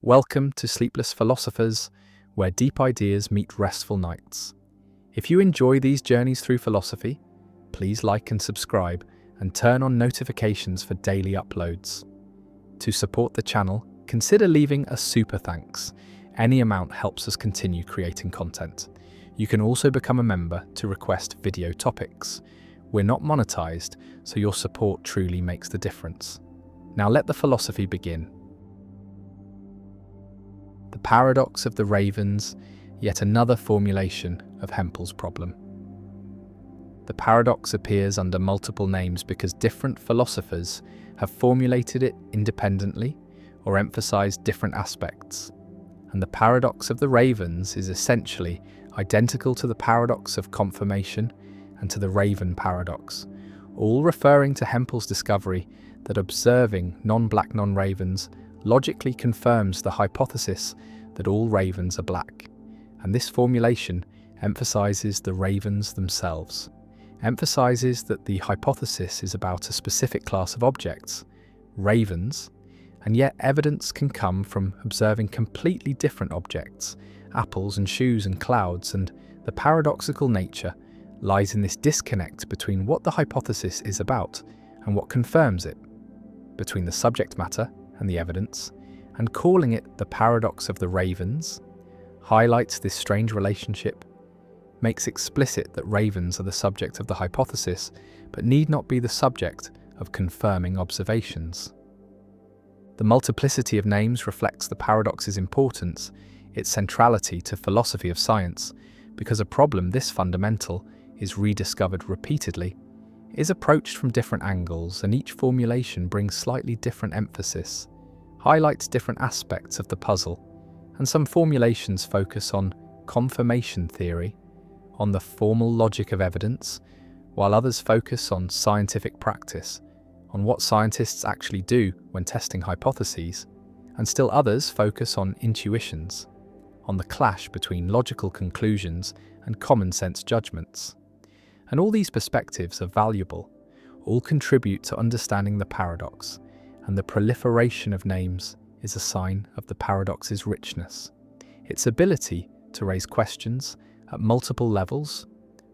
Welcome to Sleepless Philosophers, where deep ideas meet restful nights. If you enjoy these journeys through philosophy, please like and subscribe and turn on notifications for daily uploads. To support the channel, consider leaving a super thanks. Any amount helps us continue creating content. You can also become a member to request video topics. We're not monetized, so your support truly makes the difference. Now let the philosophy begin. The paradox of the ravens, yet another formulation of Hempel's problem. The paradox appears under multiple names because different philosophers have formulated it independently or emphasized different aspects. And the paradox of the ravens is essentially identical to the paradox of confirmation and to the raven paradox, all referring to Hempel's discovery that observing non-black non-ravens logically confirms the hypothesis that all ravens are black, and this formulation emphasizes the ravens themselves, emphasizes that the hypothesis is about a specific class of objects, ravens, and yet evidence can come from observing completely different objects, apples and shoes and clouds, and the paradoxical nature lies in this disconnect between what the hypothesis is about and what confirms it, between the subject matter and the evidence, and calling it the paradox of the ravens highlights this strange relationship, makes explicit that ravens are the subject of the hypothesis, but need not be the subject of confirming observations. The multiplicity of names reflects the paradox's importance, its centrality to philosophy of science, because a problem this fundamental is rediscovered repeatedly, is approached from different angles, and each formulation brings slightly different emphasis, highlights different aspects of the puzzle, and some formulations focus on confirmation theory, on the formal logic of evidence, while others focus on scientific practice, on what scientists actually do when testing hypotheses, and still others focus on intuitions, on the clash between logical conclusions and common sense judgments. And all these perspectives are valuable, all contribute to understanding the paradox, and the proliferation of names is a sign of the paradox's richness, its ability to raise questions at multiple levels,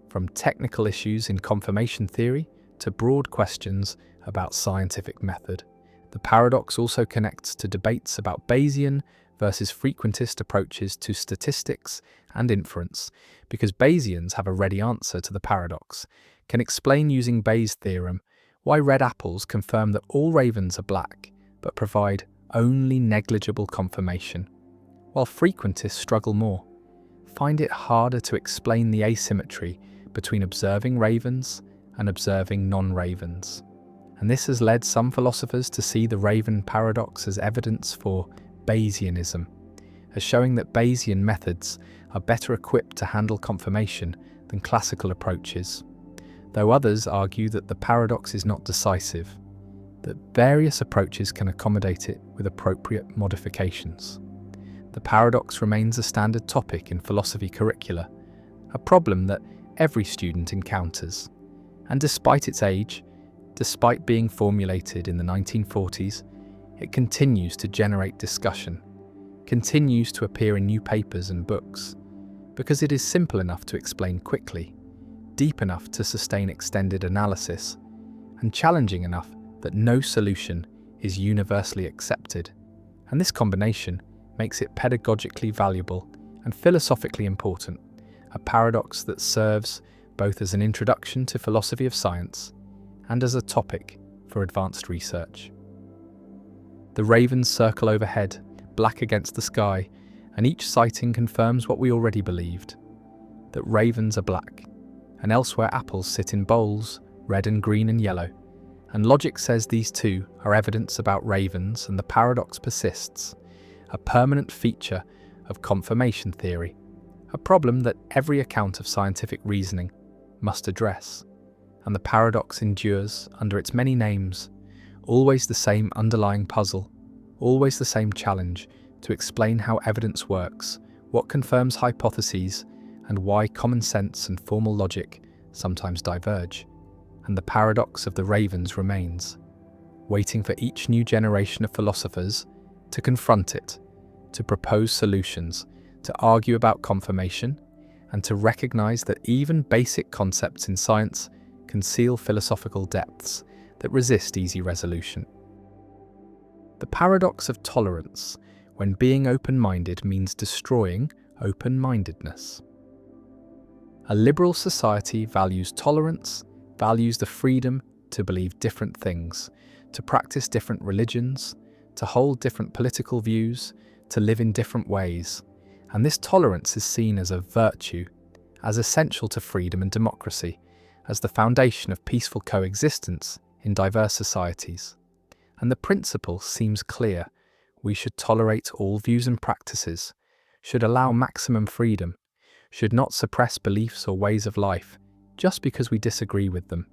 from technical issues in confirmation theory to broad questions about scientific method. The paradox also connects to debates about Bayesian versus frequentist approaches to statistics and inference, because Bayesians have a ready answer to the paradox, can explain using Bayes' theorem why red apples confirm that all ravens are black, but provide only negligible confirmation, while frequentists struggle more, find it harder to explain the asymmetry between observing ravens and observing non-ravens. And this has led some philosophers to see the raven paradox as evidence for Bayesianism, as showing that Bayesian methods are better equipped to handle confirmation than classical approaches, though others argue that the paradox is not decisive, that various approaches can accommodate it with appropriate modifications. The paradox remains a standard topic in philosophy curricula, a problem that every student encounters, and despite its age, despite being formulated in the 1940s, it continues to generate discussion, continues to appear in new papers and books, because it is simple enough to explain quickly, deep enough to sustain extended analysis, and challenging enough that no solution is universally accepted. And this combination makes it pedagogically valuable and philosophically important, a paradox that serves both as an introduction to philosophy of science and as a topic for advanced research. The ravens circle overhead, black against the sky, and each sighting confirms what we already believed, that ravens are black, and elsewhere apples sit in bowls, red and green and yellow, and logic says these two are evidence about ravens, and the paradox persists, a permanent feature of confirmation theory, a problem that every account of scientific reasoning must address, and the paradox endures under its many names, always the same underlying puzzle, always the same challenge to explain how evidence works, what confirms hypotheses, and why common sense and formal logic sometimes diverge. And the paradox of the ravens remains, waiting for each new generation of philosophers to confront it, to propose solutions, to argue about confirmation, and to recognize that even basic concepts in science conceal philosophical depths that resist easy resolution. The paradox of tolerance, when being open-minded means destroying open-mindedness. A liberal society values tolerance, values the freedom to believe different things, to practice different religions, to hold different political views, to live in different ways. And this tolerance is seen as a virtue, as essential to freedom and democracy, as the foundation of peaceful coexistence in diverse societies. And the principle seems clear. We should tolerate all views and practices, should allow maximum freedom, should not suppress beliefs or ways of life just because we disagree with them.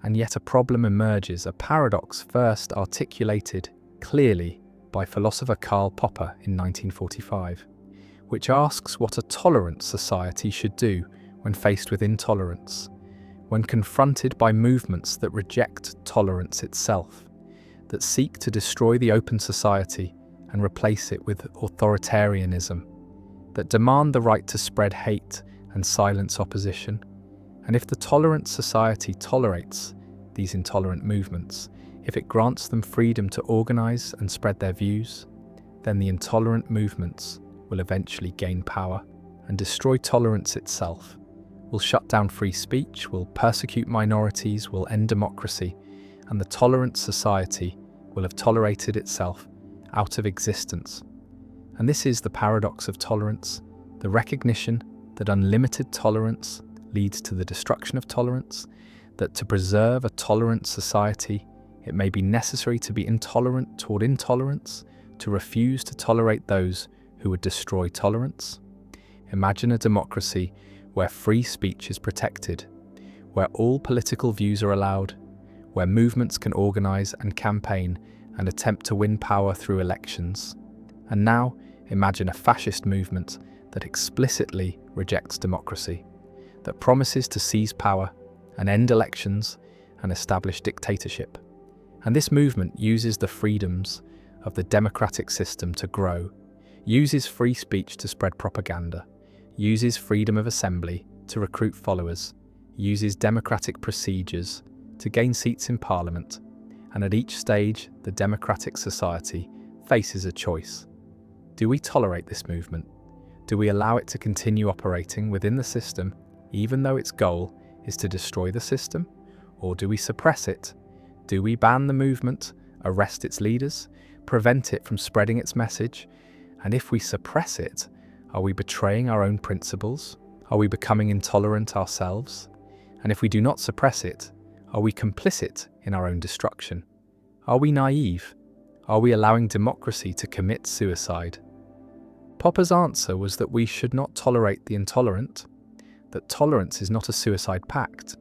And yet a problem emerges, a paradox first articulated clearly by philosopher Karl Popper in 1945, which asks what a tolerant society should do when faced with intolerance, when confronted by movements that reject tolerance itself, that seek to destroy the open society and replace it with authoritarianism, that demand the right to spread hate and silence opposition. And if the tolerant society tolerates these intolerant movements, if it grants them freedom to organize and spread their views, then the intolerant movements will eventually gain power and destroy tolerance itself, will shut down free speech, will persecute minorities, will end democracy, and the tolerant society will have tolerated itself out of existence. And this is the paradox of tolerance, the recognition that unlimited tolerance leads to the destruction of tolerance, that to preserve a tolerant society, it may be necessary to be intolerant toward intolerance, to refuse to tolerate those who would destroy tolerance. Imagine a democracy where free speech is protected, where all political views are allowed, where movements can organize and campaign and attempt to win power through elections. And now, imagine a fascist movement that explicitly rejects democracy, that promises to seize power and end elections and establish dictatorship. And this movement uses the freedoms of the democratic system to grow, uses free speech to spread propaganda, uses freedom of assembly to recruit followers, uses democratic procedures to gain seats in parliament. And at each stage, the democratic society faces a choice. Do we tolerate this movement? Do we allow it to continue operating within the system, even though its goal is to destroy the system? Or do we suppress it? Do we ban the movement, arrest its leaders, prevent it from spreading its message? And if we suppress it, are we betraying our own principles? Are we becoming intolerant ourselves? And if we do not suppress it, are we complicit in our own destruction? Are we naive? Are we allowing democracy to commit suicide? Popper's answer was that we should not tolerate the intolerant, that tolerance is not a suicide pact,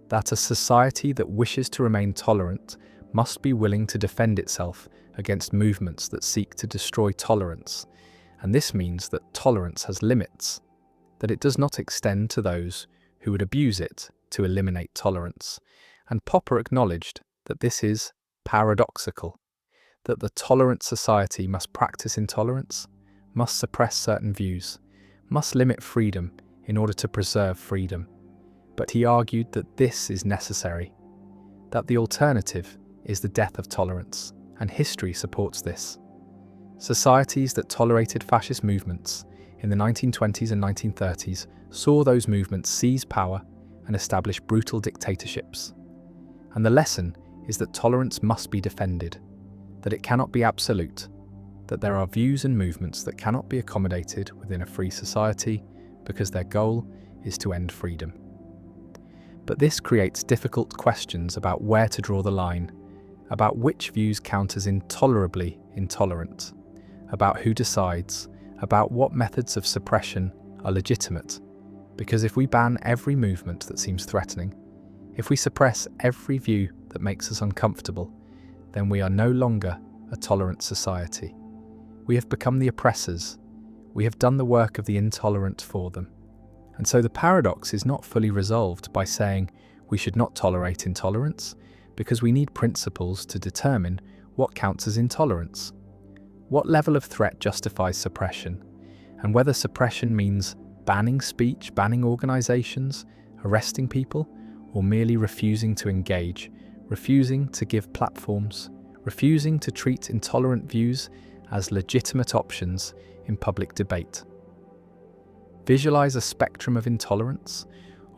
that a society that wishes to remain tolerant must be willing to defend itself against movements that seek to destroy tolerance. And this means that tolerance has limits, that it does not extend to those who would abuse it to eliminate tolerance. And Popper acknowledged that this is paradoxical, that the tolerant society must practice intolerance, must suppress certain views, must limit freedom in order to preserve freedom. But he argued that this is necessary, that the alternative is the death of tolerance, and history supports this. Societies that tolerated fascist movements in the 1920s and 1930s saw those movements seize power and establish brutal dictatorships. And the lesson is that tolerance must be defended, that it cannot be absolute, that there are views and movements that cannot be accommodated within a free society because their goal is to end freedom. But this creates difficult questions about where to draw the line, about which views count as intolerably intolerant, about who decides, about what methods of suppression are legitimate. Because if we ban every movement that seems threatening, if we suppress every view that makes us uncomfortable, then we are no longer a tolerant society. We have become the oppressors. We have done the work of the intolerant for them. And so the paradox is not fully resolved by saying we should not tolerate intolerance, because we need principles to determine what counts as intolerance. What level of threat justifies suppression? And whether suppression means banning speech, banning organizations, arresting people, or merely refusing to engage, refusing to give platforms, refusing to treat intolerant views as legitimate options in public debate. Visualize a spectrum of intolerance.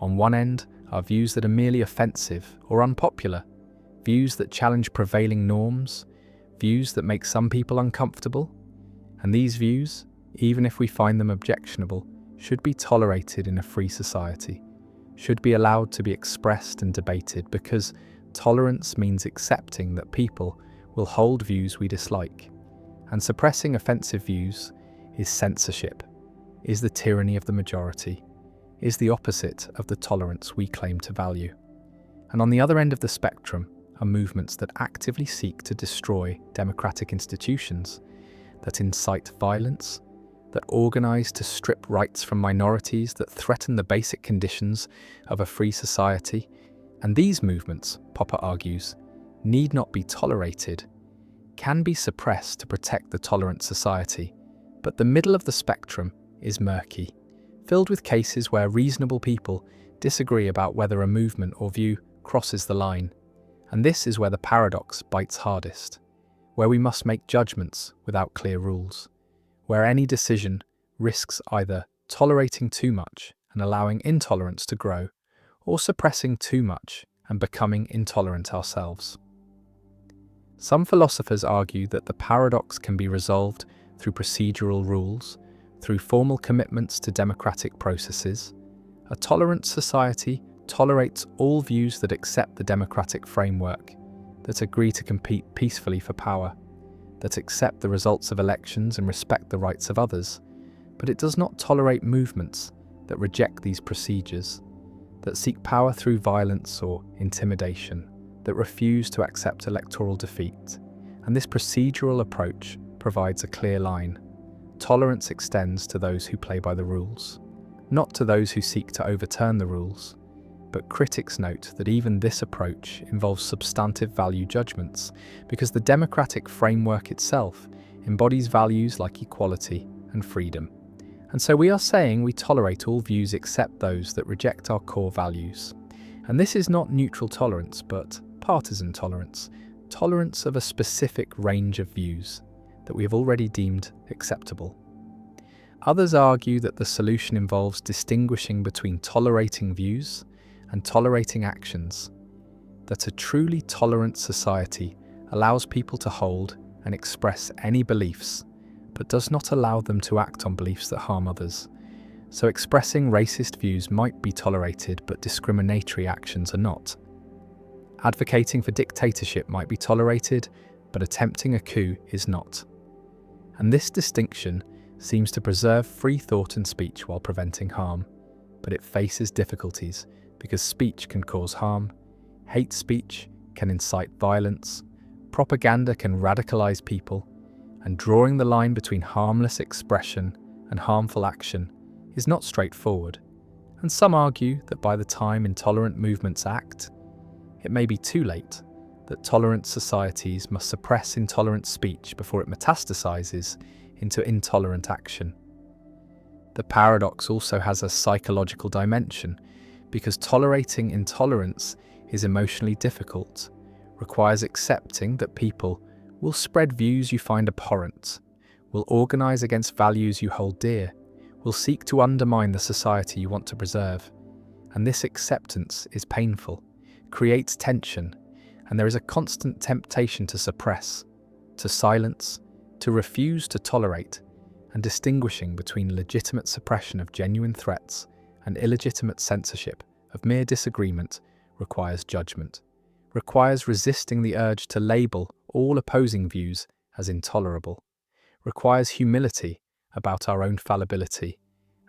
On one end are views that are merely offensive or unpopular, views that challenge prevailing norms, views that make some people uncomfortable. And these views, even if we find them objectionable, should be tolerated in a free society, should be allowed to be expressed and debated, because tolerance means accepting that people will hold views we dislike. And suppressing offensive views is censorship, is the tyranny of the majority, is the opposite of the tolerance we claim to value. And on the other end of the spectrum are movements that actively seek to destroy democratic institutions, that incite violence, that organize to strip rights from minorities, that threaten the basic conditions of a free society. And these movements, Popper argues, need not be tolerated, can be suppressed to protect the tolerant society. But the middle of the spectrum is murky, filled with cases where reasonable people disagree about whether a movement or view crosses the line. And this is where the paradox bites hardest, where we must make judgments without clear rules, where any decision risks either tolerating too much and allowing intolerance to grow, or suppressing too much and becoming intolerant ourselves. Some philosophers argue that the paradox can be resolved through procedural rules, through formal commitments to democratic processes. A tolerant society tolerates all views that accept the democratic framework, that agree to compete peacefully for power, that accept the results of elections and respect the rights of others. But it does not tolerate movements that reject these procedures, that seek power through violence or intimidation, that refuse to accept electoral defeat. And this procedural approach provides a clear line. Tolerance extends to those who play by the rules, not to those who seek to overturn the rules. But critics note that even this approach involves substantive value judgments, because the democratic framework itself embodies values like equality and freedom. And so we are saying we tolerate all views except those that reject our core values. And this is not neutral tolerance, but partisan tolerance, tolerance of a specific range of views that we have already deemed acceptable. Others argue that the solution involves distinguishing between tolerating views and tolerating actions, that a truly tolerant society allows people to hold and express any beliefs, but does not allow them to act on beliefs that harm others. So expressing racist views might be tolerated, but discriminatory actions are not. Advocating for dictatorship might be tolerated, but attempting a coup is not. And this distinction seems to preserve free thought and speech while preventing harm, but it faces difficulties because speech can cause harm, hate speech can incite violence, propaganda can radicalize people, and drawing the line between harmless expression and harmful action is not straightforward. And some argue that by the time intolerant movements act, it may be too late, that tolerant societies must suppress intolerant speech before it metastasizes into intolerant action. The paradox also has a psychological dimension, because tolerating intolerance is emotionally difficult, requires accepting that people will spread views you find abhorrent, will organize against values you hold dear, will seek to undermine the society you want to preserve. And this acceptance is painful, creates tension, and there is a constant temptation to suppress, to silence, to refuse to tolerate, and distinguishing between legitimate suppression of genuine threats and illegitimate censorship of mere disagreement requires judgment, requires resisting the urge to label all opposing views as intolerable, requires humility about our own fallibility.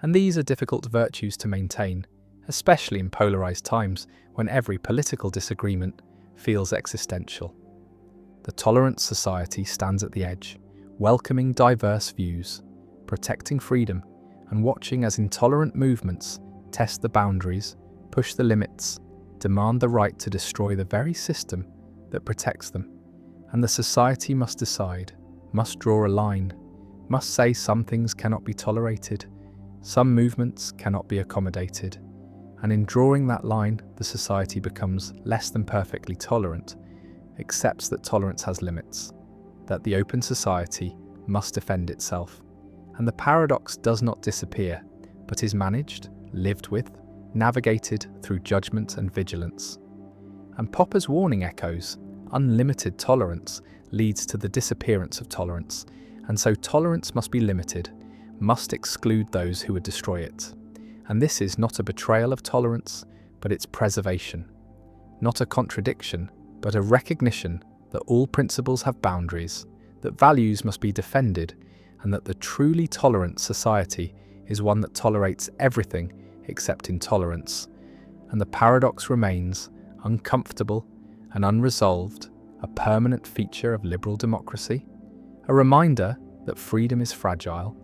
And these are difficult virtues to maintain, especially in polarized times when every political disagreement feels existential. The tolerant society stands at the edge, welcoming diverse views, protecting freedom, and watching as intolerant movements test the boundaries, push the limits, demand the right to destroy the very system that protects them. And the society must decide, must draw a line, must say some things cannot be tolerated, some movements cannot be accommodated, and in drawing that line, the society becomes less than perfectly tolerant, accepts that tolerance has limits, that the open society must defend itself, and the paradox does not disappear, but is managed, lived with, navigated through judgment and vigilance. And Popper's warning echoes: unlimited tolerance leads to the disappearance of tolerance, and so tolerance must be limited, must exclude those who would destroy it. And this is not a betrayal of tolerance, but its preservation. Not a contradiction, but a recognition that all principles have boundaries, that values must be defended, and that the truly tolerant society is one that tolerates everything except intolerance. And the paradox remains uncomfortable and unresolved, a permanent feature of liberal democracy, a reminder that freedom is fragile,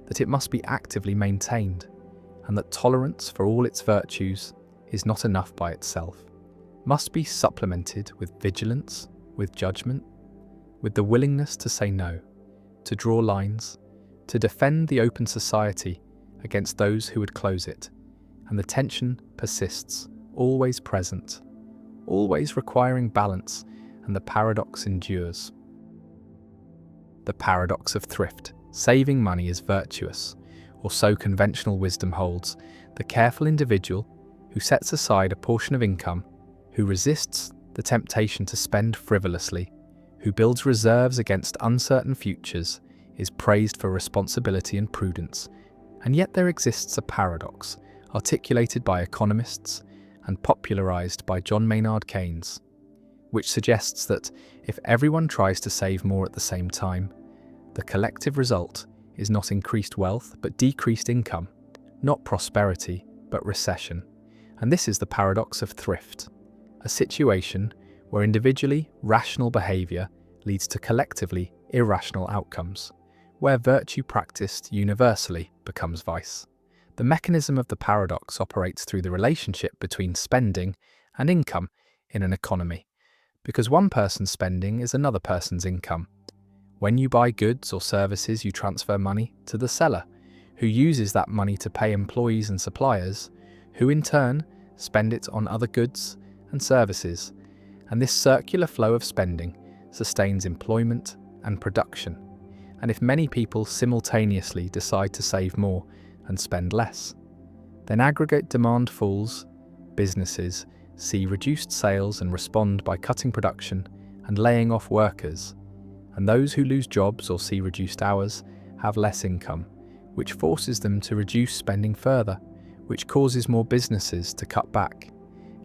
that it must be actively maintained, and that tolerance for all its virtues is not enough by itself, must be supplemented with vigilance, with judgment, with the willingness to say no, to draw lines, to defend the open society against those who would close it, and the tension persists, always present, always requiring balance, and the paradox endures. The paradox of thrift. Saving money is virtuous, or so conventional wisdom holds. The careful individual who sets aside a portion of income, who resists the temptation to spend frivolously, who builds reserves against uncertain futures, is praised for responsibility and prudence. And yet there exists a paradox, articulated by economists and popularized by John Maynard Keynes, which suggests that if everyone tries to save more at the same time, the collective result is not increased wealth but decreased income, not prosperity but recession. And this is the paradox of thrift, a situation where individually rational behavior leads to collectively irrational outcomes, where virtue practiced universally becomes vice. The mechanism of the paradox operates through the relationship between spending and income in an economy, because one person's spending is another person's income. When you buy goods or services, you transfer money to the seller, who uses that money to pay employees and suppliers, who in turn spend it on other goods and services. And this circular flow of spending sustains employment and production. And if many people simultaneously decide to save more and spend less, then aggregate demand falls, businesses see reduced sales and respond by cutting production and laying off workers. And those who lose jobs or see reduced hours have less income, which forces them to reduce spending further, which causes more businesses to cut back.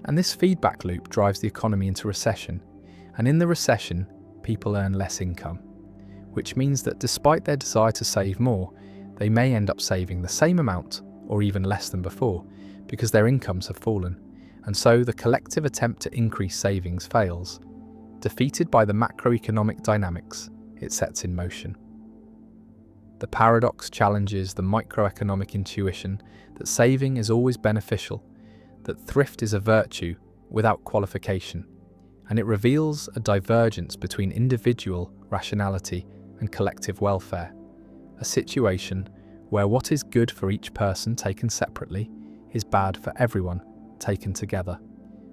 And this feedback loop drives the economy into recession. And in the recession, people earn less income, which means that despite their desire to save more, they may end up saving the same amount or even less than before, because their incomes have fallen. And so the collective attempt to increase savings fails. Defeated by the macroeconomic dynamics it sets in motion. The paradox challenges the microeconomic intuition that saving is always beneficial, that thrift is a virtue without qualification, and it reveals a divergence between individual rationality and collective welfare, a situation where what is good for each person taken separately is bad for everyone taken together.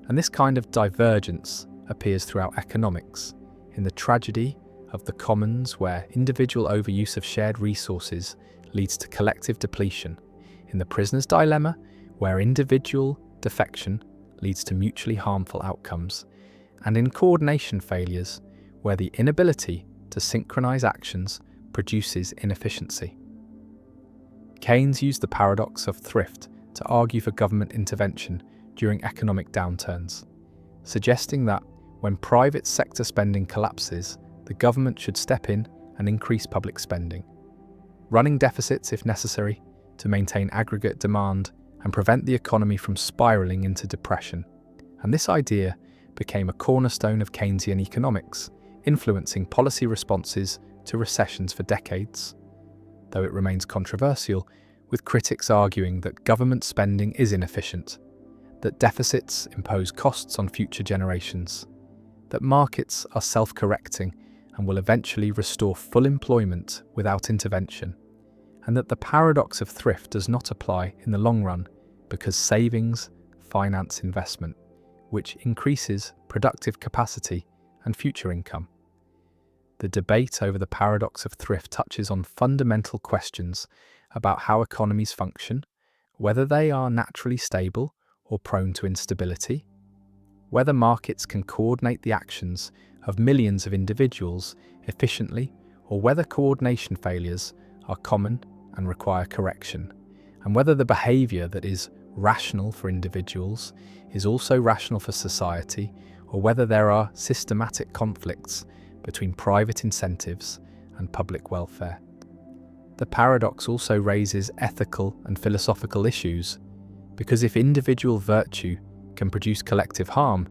And this kind of divergence appears throughout economics, in the tragedy of the commons where individual overuse of shared resources leads to collective depletion, in the prisoner's dilemma where individual defection leads to mutually harmful outcomes, and in coordination failures where the inability to synchronize actions produces inefficiency. Keynes used the paradox of thrift to argue for government intervention during economic downturns, suggesting that when private sector spending collapses, the government should step in and increase public spending, running deficits if necessary to maintain aggregate demand and prevent the economy from spiraling into depression. And this idea became a cornerstone of Keynesian economics, influencing policy responses to recessions for decades, though it remains controversial, with critics arguing that government spending is inefficient, that deficits impose costs on future generations, that markets are self-correcting, and will eventually restore full employment without intervention, and that the paradox of thrift does not apply in the long run because savings finance investment, which increases productive capacity and future income. The debate over the paradox of thrift touches on fundamental questions about how economies function, whether they are naturally stable or prone to instability, whether markets can coordinate the actions of millions of individuals efficiently, or whether coordination failures are common and require correction, and whether the behavior that is rational for individuals is also rational for society, or whether there are systematic conflicts between private incentives and public welfare. The paradox also raises ethical and philosophical issues, because if individual virtue can produce collective harm,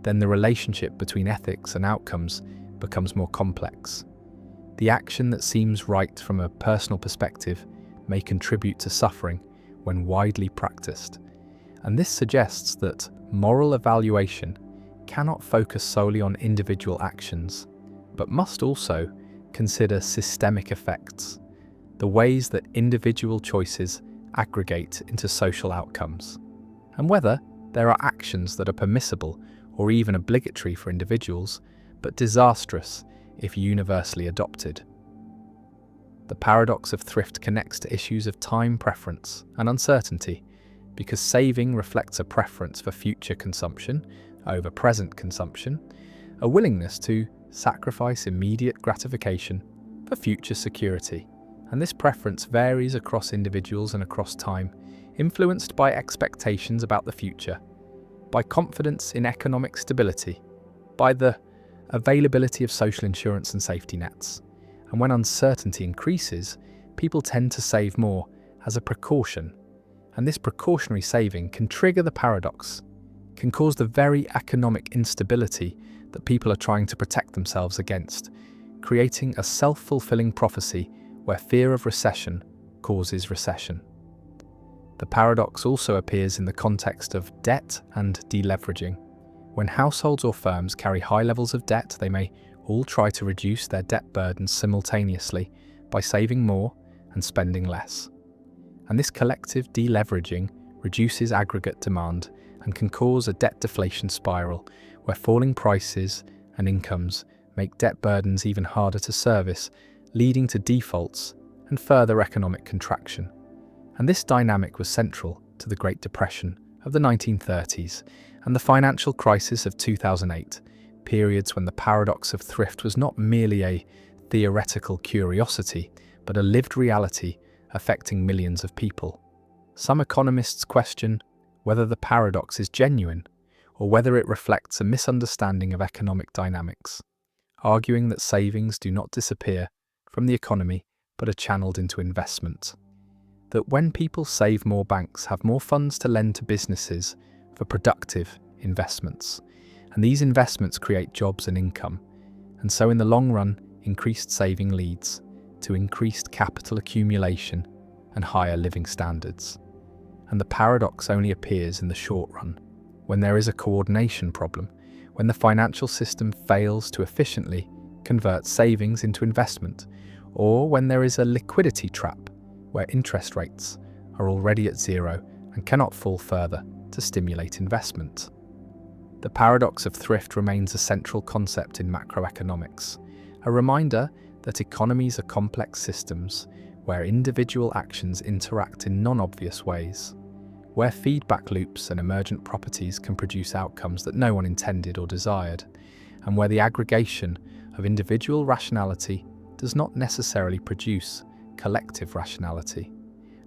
then the relationship between ethics and outcomes becomes more complex. The action that seems right from a personal perspective may contribute to suffering when widely practiced, and this suggests that moral evaluation cannot focus solely on individual actions, but must also consider systemic effects, the ways that individual choices aggregate into social outcomes, and whether there are actions that are permissible or even obligatory for individuals, but disastrous if universally adopted. The paradox of thrift connects to issues of time preference and uncertainty, because saving reflects a preference for future consumption over present consumption, a willingness to sacrifice immediate gratification for future security, and this preference varies across individuals and across time, influenced by expectations about the future, by confidence in economic stability, by the availability of social insurance and safety nets. And when uncertainty increases, people tend to save more as a precaution, and this precautionary saving can trigger the paradox, can cause the very economic instability that people are trying to protect themselves against, creating a self-fulfilling prophecy where fear of recession causes recession. The paradox also appears in the context of debt and deleveraging. When households or firms carry high levels of debt, they may all try to reduce their debt burdens simultaneously by saving more and spending less. And this collective deleveraging reduces aggregate demand and can cause a debt deflation spiral where falling prices and incomes make debt burdens even harder to service, leading to defaults and further economic contraction. And this dynamic was central to the Great Depression of the 1930s and the financial crisis of 2008, periods when the paradox of thrift was not merely a theoretical curiosity, but a lived reality affecting millions of people. Some economists question whether the paradox is genuine or whether it reflects a misunderstanding of economic dynamics, arguing that savings do not disappear from the economy but are channeled into investment. That when people save more, banks have more funds to lend to businesses for productive investments, and these investments create jobs and income, and so in the long run, increased saving leads to increased capital accumulation and higher living standards. And the paradox only appears in the short run, when there is a coordination problem, when the financial system fails to efficiently convert savings into investment, or when there is a liquidity trap where interest rates are already at zero and cannot fall further to stimulate investment. The paradox of thrift remains a central concept in macroeconomics, a reminder that economies are complex systems where individual actions interact in non-obvious ways, where feedback loops and emergent properties can produce outcomes that no one intended or desired, and where the aggregation of individual rationality does not necessarily produce collective rationality.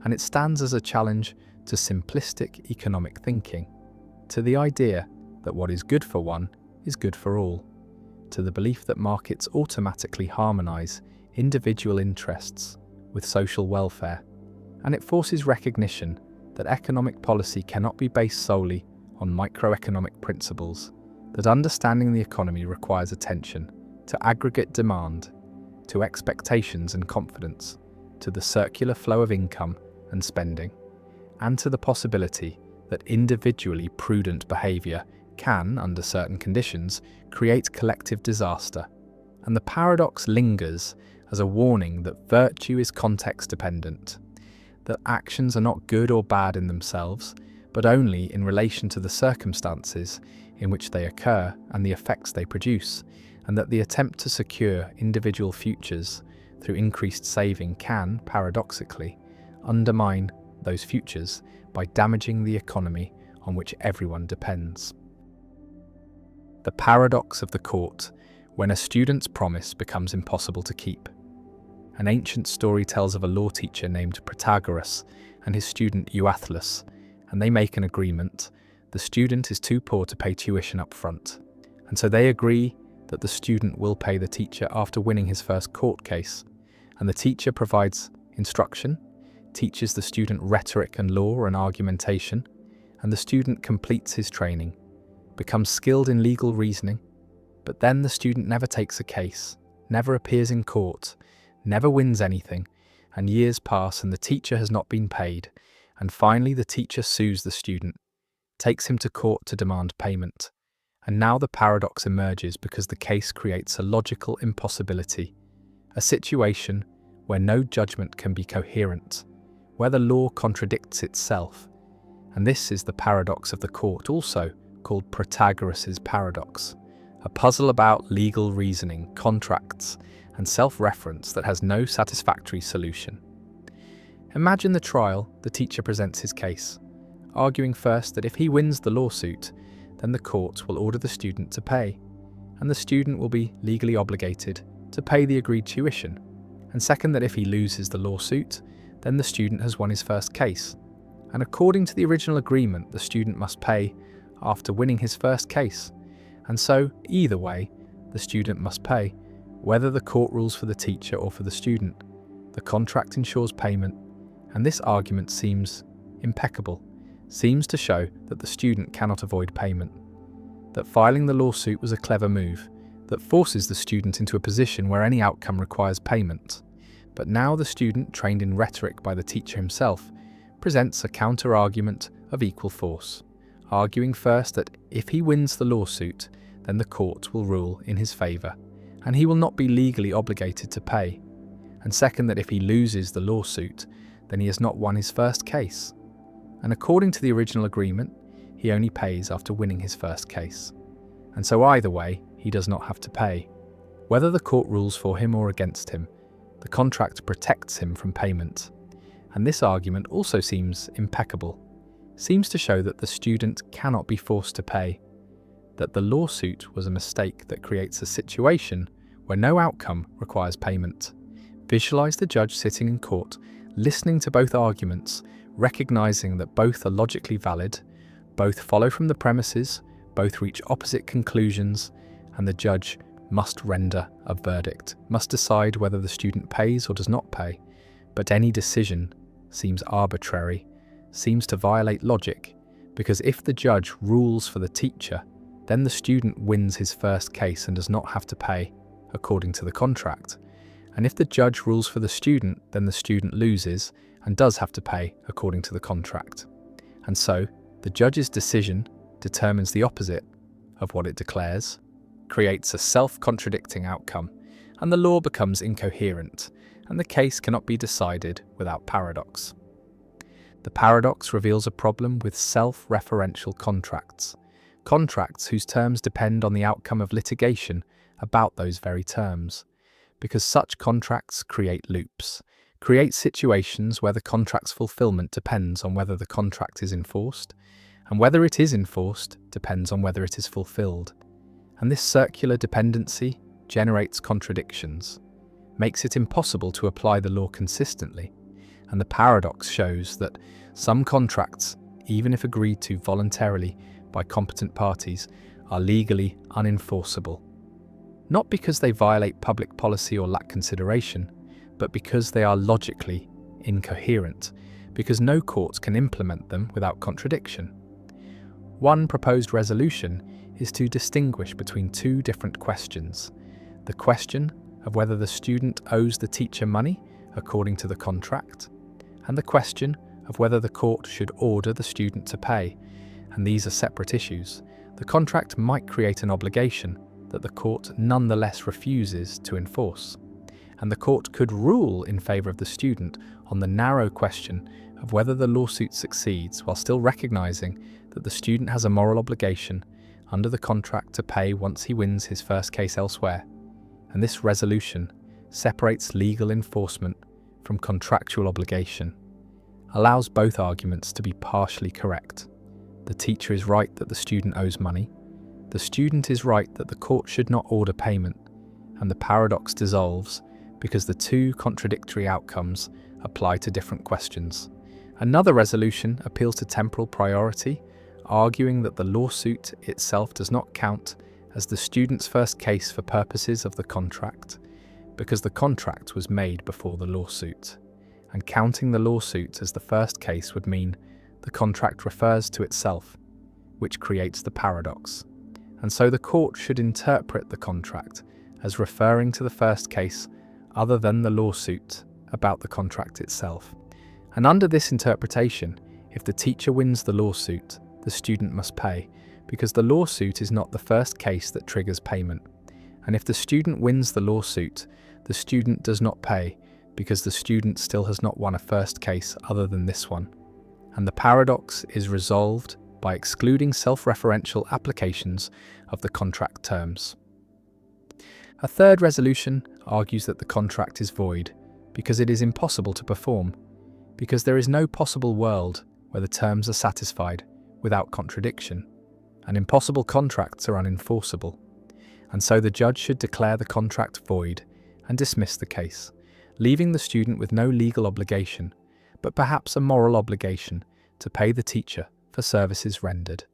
And it stands as a challenge to simplistic economic thinking, to the idea that what is good for one is good for all, to the belief that markets automatically harmonize individual interests with social welfare, and it forces recognition that economic policy cannot be based solely on microeconomic principles, that understanding the economy requires attention to aggregate demand, to expectations and confidence, to the circular flow of income and spending, and to the possibility that individually prudent behavior can, under certain conditions, create collective disaster, and the paradox lingers as a warning that virtue is context-dependent, that actions are not good or bad in themselves, but only in relation to the circumstances in which they occur and the effects they produce, and that the attempt to secure individual futures through increased saving can, paradoxically, undermine those futures by damaging the economy on which everyone depends. The paradox of the court, when a student's promise becomes impossible to keep. An ancient story tells of a law teacher named Protagoras and his student Euathlus, and they make an agreement. The student is too poor to pay tuition up front, and so they agree that the student will pay the teacher after winning his first court case, and the teacher provides instruction, teaches the student rhetoric and law and argumentation, and the student completes his training, becomes skilled in legal reasoning, but then the student never takes a case, never appears in court, never wins anything, and years pass and the teacher has not been paid, and finally the teacher sues the student, takes him to court to demand payment. And now the paradox emerges because the case creates a logical impossibility, a situation where no judgment can be coherent, where the law contradicts itself. And this is the paradox of the court, also called Protagoras' paradox, a puzzle about legal reasoning, contracts, and self-reference that has no satisfactory solution. Imagine the trial. The teacher presents his case, arguing first that if he wins the lawsuit, then the court will order the student to pay, and the student will be legally obligated to pay the agreed tuition, and second, that if he loses the lawsuit, then the student has won his first case, and according to the original agreement, the student must pay after winning his first case, and so, either way, the student must pay, whether the court rules for the teacher or for the student. The contract ensures payment, and this argument seems impeccable, seems to show that the student cannot avoid payment, that filing the lawsuit was a clever move, that forces the student into a position where any outcome requires payment. But now the student, trained in rhetoric by the teacher himself, presents a counter-argument of equal force, arguing first that if he wins the lawsuit, then the court will rule in his favour, and he will not be legally obligated to pay, and second, that if he loses the lawsuit, then he has not won his first case, and according to the original agreement, he only pays after winning his first case, and so either way, he does not have to pay. Whether the court rules for him or against him, the contract protects him from payment, and this argument also seems impeccable, seems to show that the student cannot be forced to pay, that the lawsuit was a mistake that creates a situation where no outcome requires payment. Visualize the judge sitting in court, listening to both arguments, recognizing that both are logically valid, both follow from the premises, both reach opposite conclusions, and the judge must render a verdict, must decide whether the student pays or does not pay. But any decision seems arbitrary, seems to violate logic, because if the judge rules for the teacher, then the student wins his first case and does not have to pay, according to the contract. And if the judge rules for the student, then the student loses and does have to pay, according to the contract. And so, the judge's decision determines the opposite of what it declares, creates a self-contradicting outcome, and the law becomes incoherent, and the case cannot be decided without paradox. The paradox reveals a problem with self-referential contracts, contracts whose terms depend on the outcome of litigation about those very terms, because such contracts create loops, create situations where the contract's fulfillment depends on whether the contract is enforced, and whether it is enforced depends on whether it is fulfilled. And this circular dependency generates contradictions, makes it impossible to apply the law consistently, and the paradox shows that some contracts, even if agreed to voluntarily by competent parties, are legally unenforceable, not because they violate public policy or lack consideration, but because they are logically incoherent, because no court can implement them without contradiction. One proposed resolution is to distinguish between two different questions: the question of whether the student owes the teacher money according to the contract, and the question of whether the court should order the student to pay, and these are separate issues. The contract might create an obligation, that the court nonetheless refuses to enforce. And the court could rule in favour of the student on the narrow question of whether the lawsuit succeeds, while still recognising that the student has a moral obligation under the contract to pay once he wins his first case elsewhere. And this resolution separates legal enforcement from contractual obligation, allows both arguments to be partially correct. The teacher is right that the student owes money. The student is right that the court should not order payment, and the paradox dissolves because the two contradictory outcomes apply to different questions. Another resolution appeals to temporal priority, arguing that the lawsuit itself does not count as the student's first case for purposes of the contract, because the contract was made before the lawsuit, and counting the lawsuit as the first case would mean the contract refers to itself, which creates the paradox. And so the court should interpret the contract as referring to the first case other than the lawsuit about the contract itself. And under this interpretation, if the teacher wins the lawsuit, the student must pay, because the lawsuit is not the first case that triggers payment. And if the student wins the lawsuit, the student does not pay, because the student still has not won a first case other than this one. And the paradox is resolved by excluding self-referential applications of the contract terms. A third resolution argues that the contract is void because it is impossible to perform, because there is no possible world where the terms are satisfied without contradiction, and impossible contracts are unenforceable. And so the judge should declare the contract void and dismiss the case, leaving the student with no legal obligation, but perhaps a moral obligation to pay the teacher for services rendered.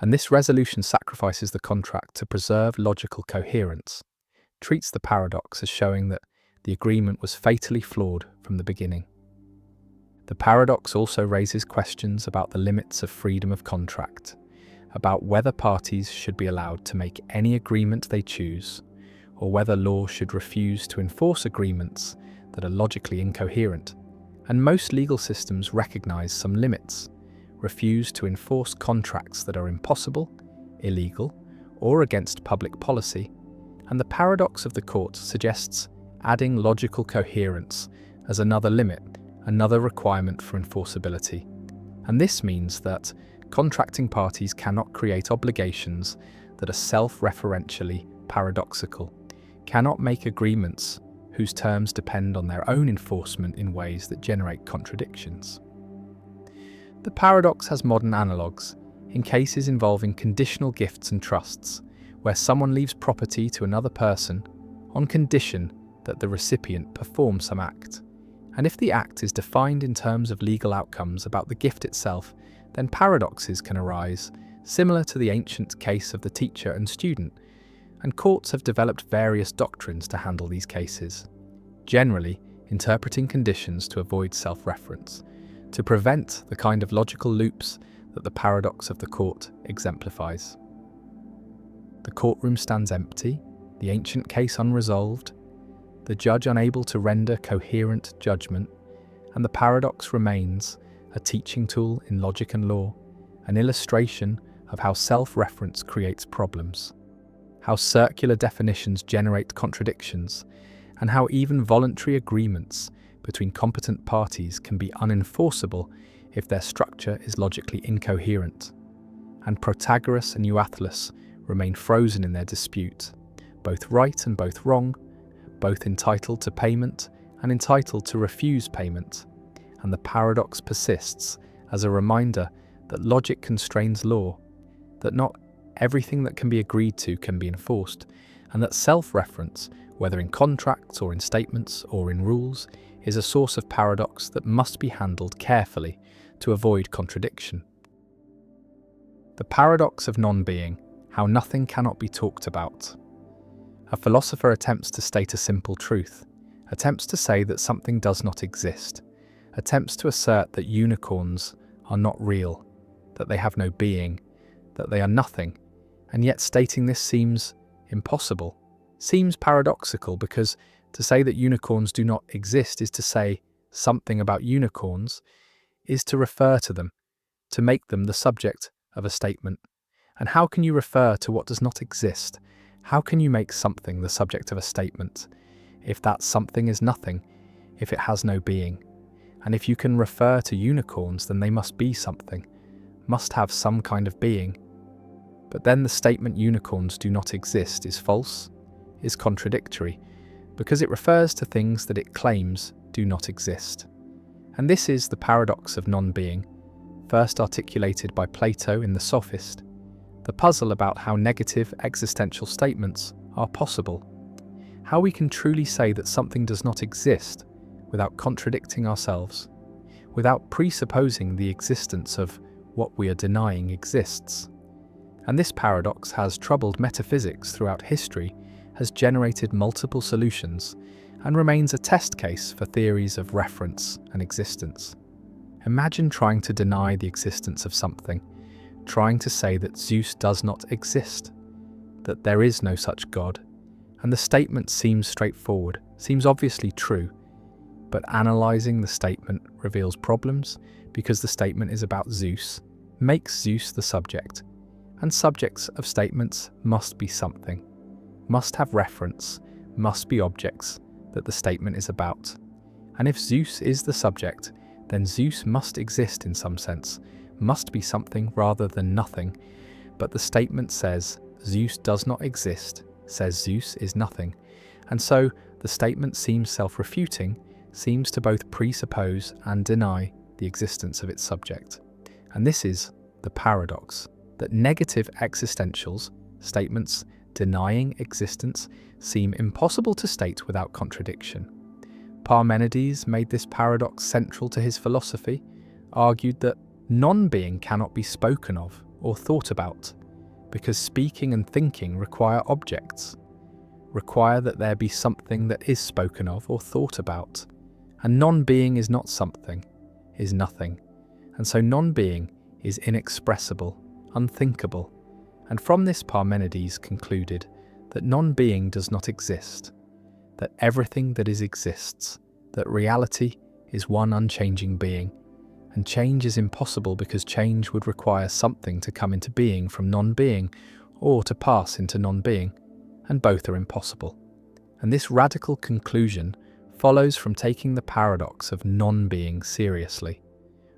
And this resolution sacrifices the contract to preserve logical coherence, treats the paradox as showing that the agreement was fatally flawed from the beginning. The paradox also raises questions about the limits of freedom of contract, about whether parties should be allowed to make any agreement they choose, or whether law should refuse to enforce agreements that are logically incoherent. And most legal systems recognize some limits, refuse to enforce contracts that are impossible, illegal, or against public policy, and the paradox of the court suggests adding logical coherence as another limit, another requirement for enforceability. And this means that contracting parties cannot create obligations that are self-referentially paradoxical, cannot make agreements whose terms depend on their own enforcement in ways that generate contradictions. The paradox has modern analogues in cases involving conditional gifts and trusts, where someone leaves property to another person on condition that the recipient perform some act. And if the act is defined in terms of legal outcomes about the gift itself, then paradoxes can arise, similar to the ancient case of the teacher and student, and courts have developed various doctrines to handle these cases, generally interpreting conditions to avoid self-reference, to prevent the kind of logical loops that the paradox of the court exemplifies. The courtroom stands empty, the ancient case unresolved, the judge unable to render coherent judgment, and the paradox remains a teaching tool in logic and law, an illustration of how self-reference creates problems, how circular definitions generate contradictions, and how even voluntary agreements between competent parties can be unenforceable if their structure is logically incoherent. And Protagoras and Euathlus remain frozen in their dispute, both right and both wrong, both entitled to payment and entitled to refuse payment. And the paradox persists as a reminder that logic constrains law, that not everything that can be agreed to can be enforced, and that self-reference, whether in contracts or in statements or in rules, is a source of paradox that must be handled carefully to avoid contradiction. The paradox of non-being, how nothing cannot be talked about. A philosopher attempts to state a simple truth, attempts to say that something does not exist, attempts to assert that unicorns are not real, that they have no being, that they are nothing, and yet stating this seems impossible, seems paradoxical, because to say that unicorns do not exist is to say something about unicorns, is to refer to them, to make them the subject of a statement. And how can you refer to what does not exist? How can you make something the subject of a statement if that something is nothing, if it has no being? And if you can refer to unicorns, then they must be something, must have some kind of being. But then the statement unicorns do not exist is false, is contradictory, because it refers to things that it claims do not exist. And this is the paradox of non-being, first articulated by Plato in the Sophist, the puzzle about how negative existential statements are possible, how we can truly say that something does not exist without contradicting ourselves, without presupposing the existence of what we are denying exists. And this paradox has troubled metaphysics throughout history, has generated multiple solutions, and remains a test case for theories of reference and existence. Imagine trying to deny the existence of something, trying to say that Zeus does not exist, that there is no such God, and the statement seems straightforward, seems obviously true, but analysing the statement reveals problems because the statement is about Zeus, makes Zeus the subject, and subjects of statements must be something, must have reference, must be objects that the statement is about. And if Zeus is the subject, then Zeus must exist in some sense, must be something rather than nothing. But the statement says Zeus does not exist, says Zeus is nothing. And so the statement seems self-refuting, seems to both presuppose and deny the existence of its subject. And this is the paradox, that negative existentials, statements denying existence, seem impossible to state without contradiction. Parmenides made this paradox central to his philosophy, argued that non-being cannot be spoken of or thought about, because speaking and thinking require objects, require that there be something that is spoken of or thought about. And non-being is not something, is nothing. And so non-being is inexpressible, unthinkable. And from this Parmenides concluded that non-being does not exist, that everything that is exists, that reality is one unchanging being, and change is impossible because change would require something to come into being from non-being or to pass into non-being, and both are impossible. And this radical conclusion follows from taking the paradox of non-being seriously,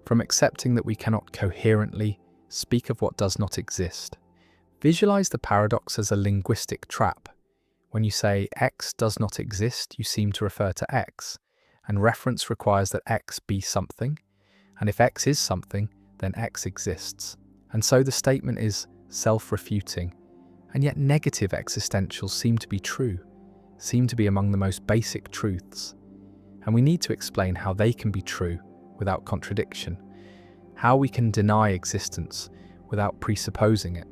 from accepting that we cannot coherently speak of what does not exist. Visualize the paradox as a linguistic trap. When you say X does not exist, you seem to refer to X, and reference requires that X be something, and if X is something, then X exists. And so the statement is self-refuting, and yet negative existentials seem to be true, seem to be among the most basic truths. And we need to explain how they can be true without contradiction, how we can deny existence without presupposing it.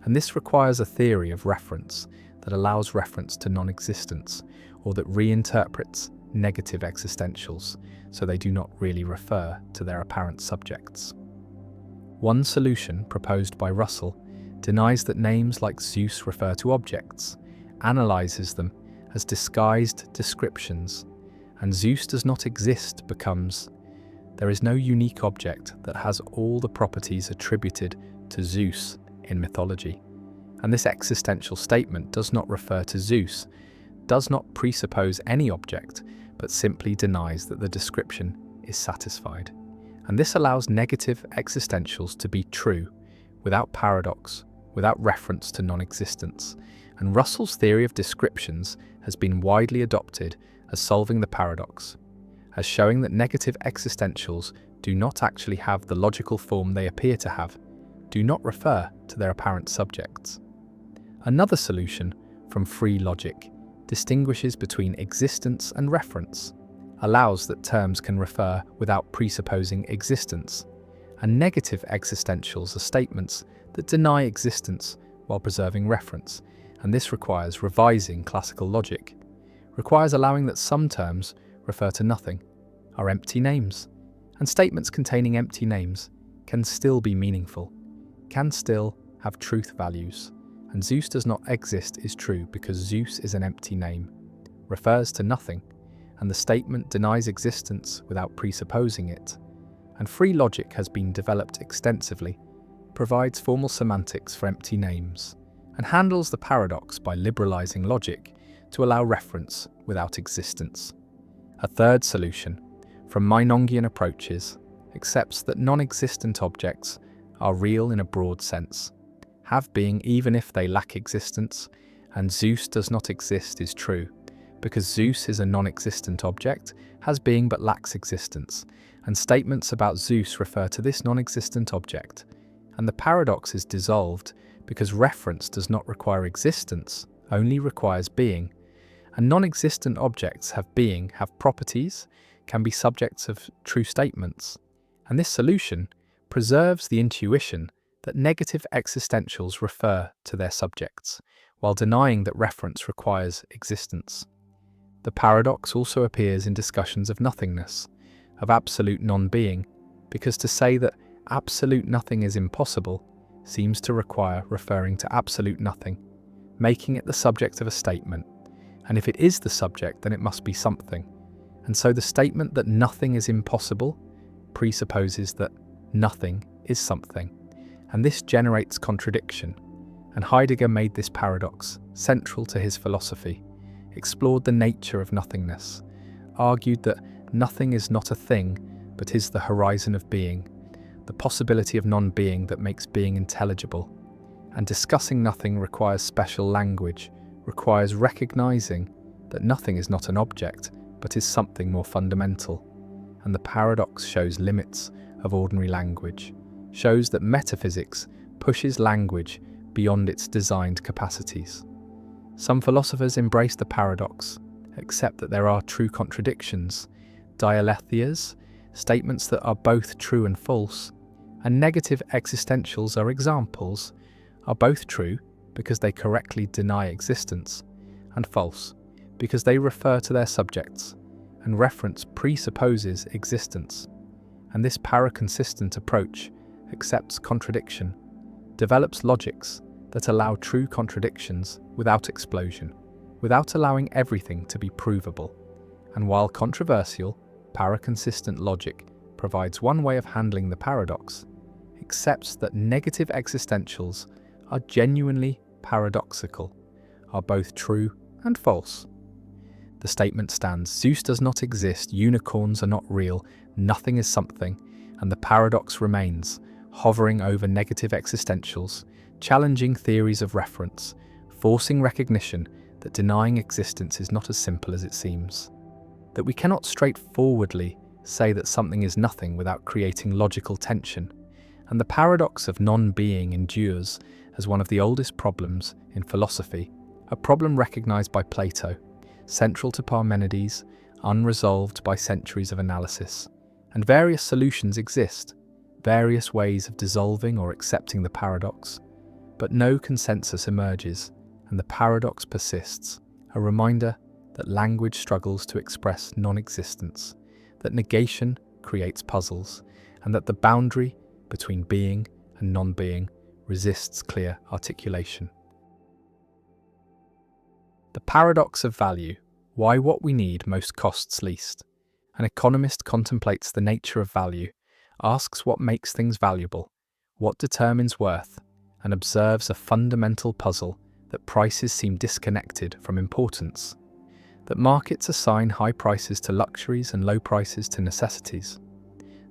And this requires a theory of reference that allows reference to non-existence, or that reinterprets negative existentials so they do not really refer to their apparent subjects. One solution proposed by Russell denies that names like Zeus refer to objects, analyzes them as disguised descriptions, and Zeus does not exist becomes, there is no unique object that has all the properties attributed to Zeus in mythology. And this existential statement does not refer to Zeus, does not presuppose any object, but simply denies that the description is satisfied. And this allows negative existentials to be true, without paradox, without reference to non-existence. And Russell's theory of descriptions has been widely adopted as solving the paradox, as showing that negative existentials do not actually have the logical form they appear to have, do not refer to their apparent subjects. Another solution from free logic distinguishes between existence and reference, allows that terms can refer without presupposing existence, and negative existentials are statements that deny existence while preserving reference, and this requires revising classical logic, requires allowing that some terms refer to nothing, are empty names, and statements containing empty names can still be meaningful, can still have truth values. And Zeus does not exist is true because Zeus is an empty name, refers to nothing, and the statement denies existence without presupposing it. And free logic has been developed extensively, provides formal semantics for empty names, and handles the paradox by liberalizing logic to allow reference without existence. A third solution, from Meinongian approaches, accepts that non-existent objects are real in a broad sense, have being even if they lack existence, and Zeus does not exist is true, because Zeus is a non-existent object, has being but lacks existence, and statements about Zeus refer to this non-existent object, and the paradox is dissolved because reference does not require existence, only requires being, and non-existent objects have being, have properties, can be subjects of true statements, and this solution preserves the intuition that negative existentials refer to their subjects, while denying that reference requires existence. The paradox also appears in discussions of nothingness, of absolute non-being, because to say that absolute nothing is impossible seems to require referring to absolute nothing, making it the subject of a statement, and if it is the subject, then it must be something. And so the statement that nothing is impossible presupposes that nothing is something, and this generates contradiction, and Heidegger made this paradox central to his philosophy, explored the nature of nothingness, argued that nothing is not a thing, but is the horizon of being, the possibility of non-being that makes being intelligible, and discussing nothing requires special language, requires recognizing that nothing is not an object, but is something more fundamental, and the paradox shows limits of ordinary language, shows that metaphysics pushes language beyond its designed capacities. Some philosophers embrace the paradox, accept that there are true contradictions, dialetheas, statements that are both true and false, and negative existentials are examples, are both true because they correctly deny existence, and false because they refer to their subjects, and reference presupposes existence. And this paraconsistent approach accepts contradiction, develops logics that allow true contradictions without explosion, without allowing everything to be provable. And while controversial, paraconsistent logic provides one way of handling the paradox, accepts that negative existentials are genuinely paradoxical, are both true and false. The statement stands: Zeus does not exist, unicorns are not real, nothing is something, and the paradox remains, hovering over negative existentials, challenging theories of reference, forcing recognition that denying existence is not as simple as it seems, that we cannot straightforwardly say that something is nothing without creating logical tension, and the paradox of non-being endures as one of the oldest problems in philosophy, a problem recognized by Plato, central to Parmenides, unresolved by centuries of analysis. And various solutions exist, various ways of dissolving or accepting the paradox, but no consensus emerges, and the paradox persists, a reminder that language struggles to express non-existence, that negation creates puzzles, and that the boundary between being and non-being resists clear articulation. The paradox of value, why what we need most costs least. An economist contemplates the nature of value, asks what makes things valuable, what determines worth, and observes a fundamental puzzle that prices seem disconnected from importance, that markets assign high prices to luxuries and low prices to necessities,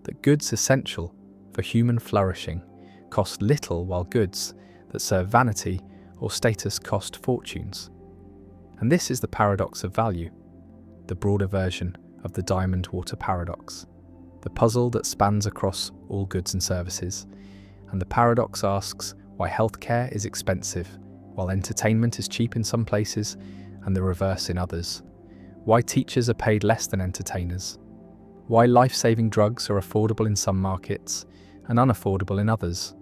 that goods essential for human flourishing cost little while goods that serve vanity or status cost fortunes. And this is the paradox of value, the broader version of the diamond water paradox, the puzzle that spans across all goods and services. And the paradox asks why healthcare is expensive, while entertainment is cheap in some places and the reverse in others, why teachers are paid less than entertainers, why life-saving drugs are affordable in some markets and unaffordable in others,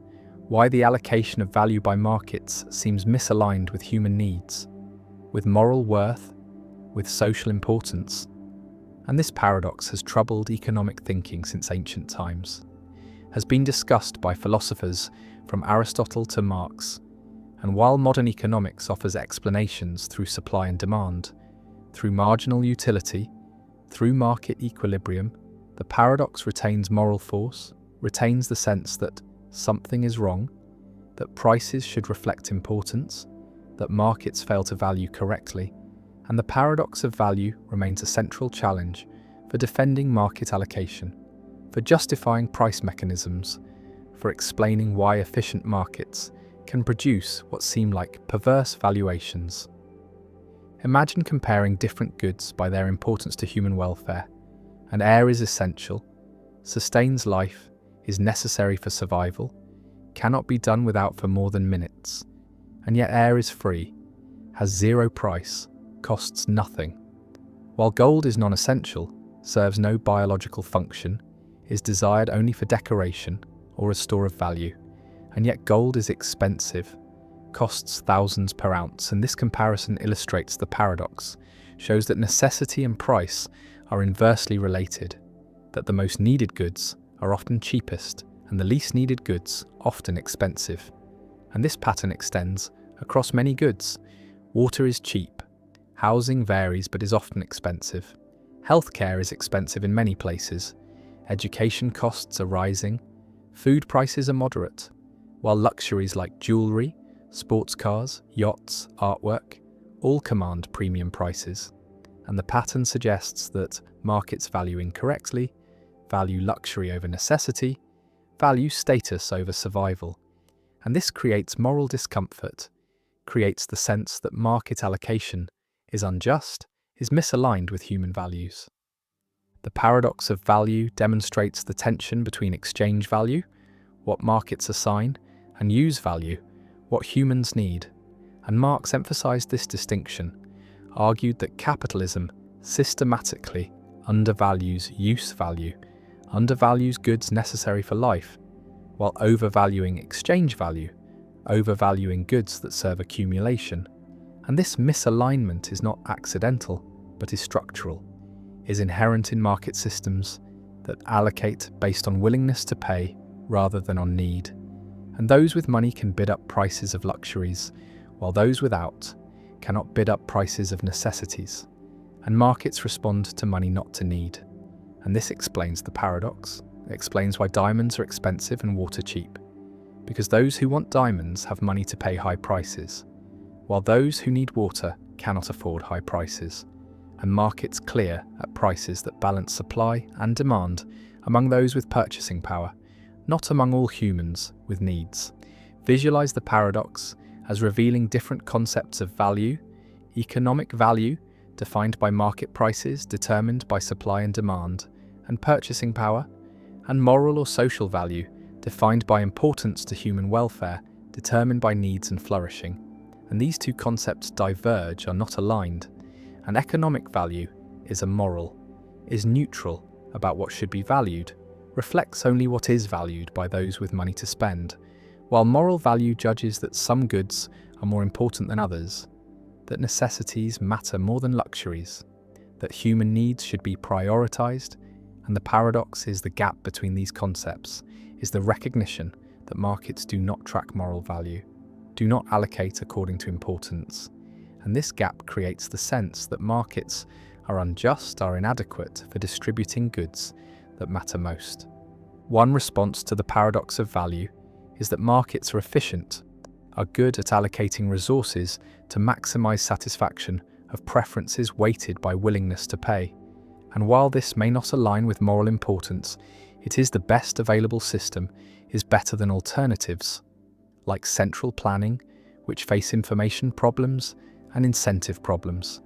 why the allocation of value by markets seems misaligned with human needs, with moral worth, with social importance. And this paradox has troubled economic thinking since ancient times, has been discussed by philosophers from Aristotle to Marx, and while modern economics offers explanations through supply and demand, through marginal utility, through market equilibrium, the paradox retains moral force, retains the sense that something is wrong, that prices should reflect importance, that markets fail to value correctly, and the paradox of value remains a central challenge for defending market allocation, for justifying price mechanisms, for explaining why efficient markets can produce what seem like perverse valuations. Imagine comparing different goods by their importance to human welfare. And air is essential, sustains life, is necessary for survival, cannot be done without for more than minutes. And yet air is free, has zero price, costs nothing. While gold is non-essential, serves no biological function, is desired only for decoration or a store of value. And yet gold is expensive, costs thousands per ounce, and this comparison illustrates the paradox, shows that necessity and price are inversely related, that the most needed goods are often cheapest and the least needed goods often expensive. And this pattern extends across many goods. Water is cheap, housing varies but is often expensive, healthcare is expensive in many places, education costs are rising, food prices are moderate, while luxuries like jewellery, sports cars, yachts, artwork all command premium prices. And the pattern suggests that markets value incorrectly, value luxury over necessity, value status over survival. And this creates moral discomfort, creates the sense that market allocation is unjust, is misaligned with human values. The paradox of value demonstrates the tension between exchange value, what markets assign, and use value, what humans need. And Marx emphasized this distinction, argued that capitalism systematically undervalues use value, undervalues goods necessary for life, while overvaluing exchange value, overvaluing goods that serve accumulation. And this misalignment is not accidental, but is structural, is inherent in market systems that allocate based on willingness to pay rather than on need. And those with money can bid up prices of luxuries, while those without cannot bid up prices of necessities. And markets respond to money, not to need. And this explains the paradox. It explains why diamonds are expensive and water cheap. Because those who want diamonds have money to pay high prices, while those who need water cannot afford high prices. And markets clear at prices that balance supply and demand among those with purchasing power, not among all humans with needs. Visualize the paradox as revealing different concepts of value: economic value, defined by market prices determined by supply and demand, and purchasing power, and moral or social value, defined by importance to human welfare, determined by needs and flourishing. And these two concepts diverge, are not aligned. And economic value is amoral, is neutral about what should be valued, reflects only what is valued by those with money to spend, while moral value judges that some goods are more important than others, that necessities matter more than luxuries, that human needs should be prioritized. And the paradox is the gap between these concepts, is the recognition that markets do not track moral value, do not allocate according to importance. And this gap creates the sense that markets are unjust, are inadequate for distributing goods that matter most. One response to the paradox of value is that markets are efficient, are good at allocating resources to maximize satisfaction of preferences weighted by willingness to pay. And while this may not align with moral importance, it is the best available system, is better than alternatives, like central planning, which face information problems and incentive problems.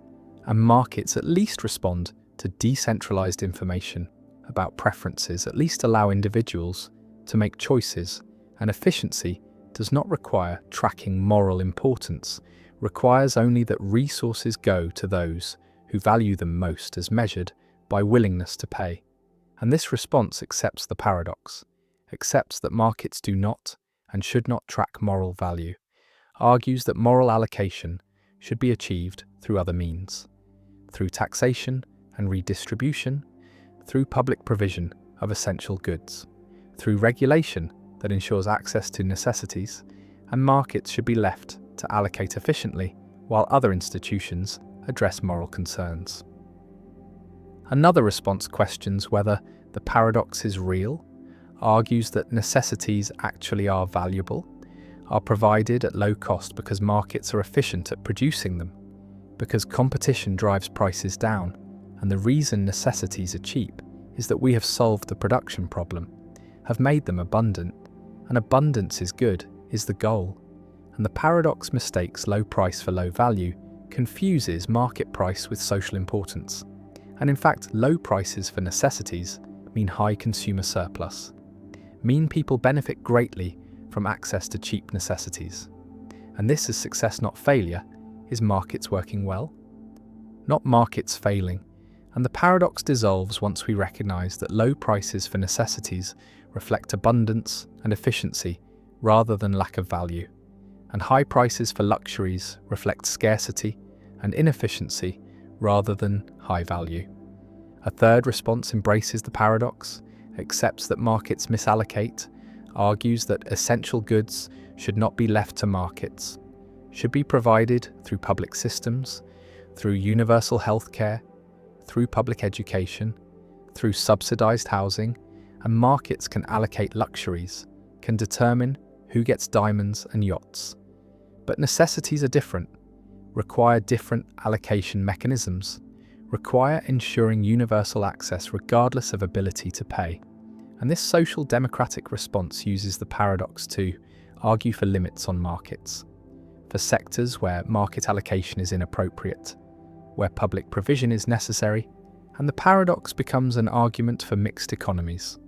And markets at least respond to decentralized information about preferences, at least allow individuals to make choices. And efficiency does not require tracking moral importance, requires only that resources go to those who value them most as measured by willingness to pay. And this response accepts the paradox, accepts that markets do not and should not track moral value, argues that moral allocation should be achieved through other means, through taxation and redistribution, through public provision of essential goods, through regulation that ensures access to necessities, and markets should be left to allocate efficiently while other institutions address moral concerns. Another response questions whether the paradox is real, argues that necessities actually are valuable, are provided at low cost because markets are efficient at producing them, because competition drives prices down, and the reason necessities are cheap is that we have solved the production problem, have made them abundant, and abundance is good, is the goal. And the paradox mistakes low price for low value, confuses market price with social importance. And in fact, low prices for necessities mean high consumer surplus, mean people benefit greatly from access to cheap necessities. And this is success, not failure. Is markets working well? Not markets failing. And the paradox dissolves once we recognize that low prices for necessities reflect abundance and efficiency rather than lack of value, and high prices for luxuries reflect scarcity and inefficiency rather than high value. A third response embraces the paradox, accepts that markets misallocate, argues that essential goods should not be left to markets, should be provided through public systems, through universal healthcare, through public education, through subsidized housing, and markets can allocate luxuries, can determine who gets diamonds and yachts. But necessities are different, require different allocation mechanisms, require ensuring universal access regardless of ability to pay. And this social democratic response uses the paradox to argue for limits on markets, for sectors where market allocation is inappropriate, where public provision is necessary, and the paradox becomes an argument for mixed economies,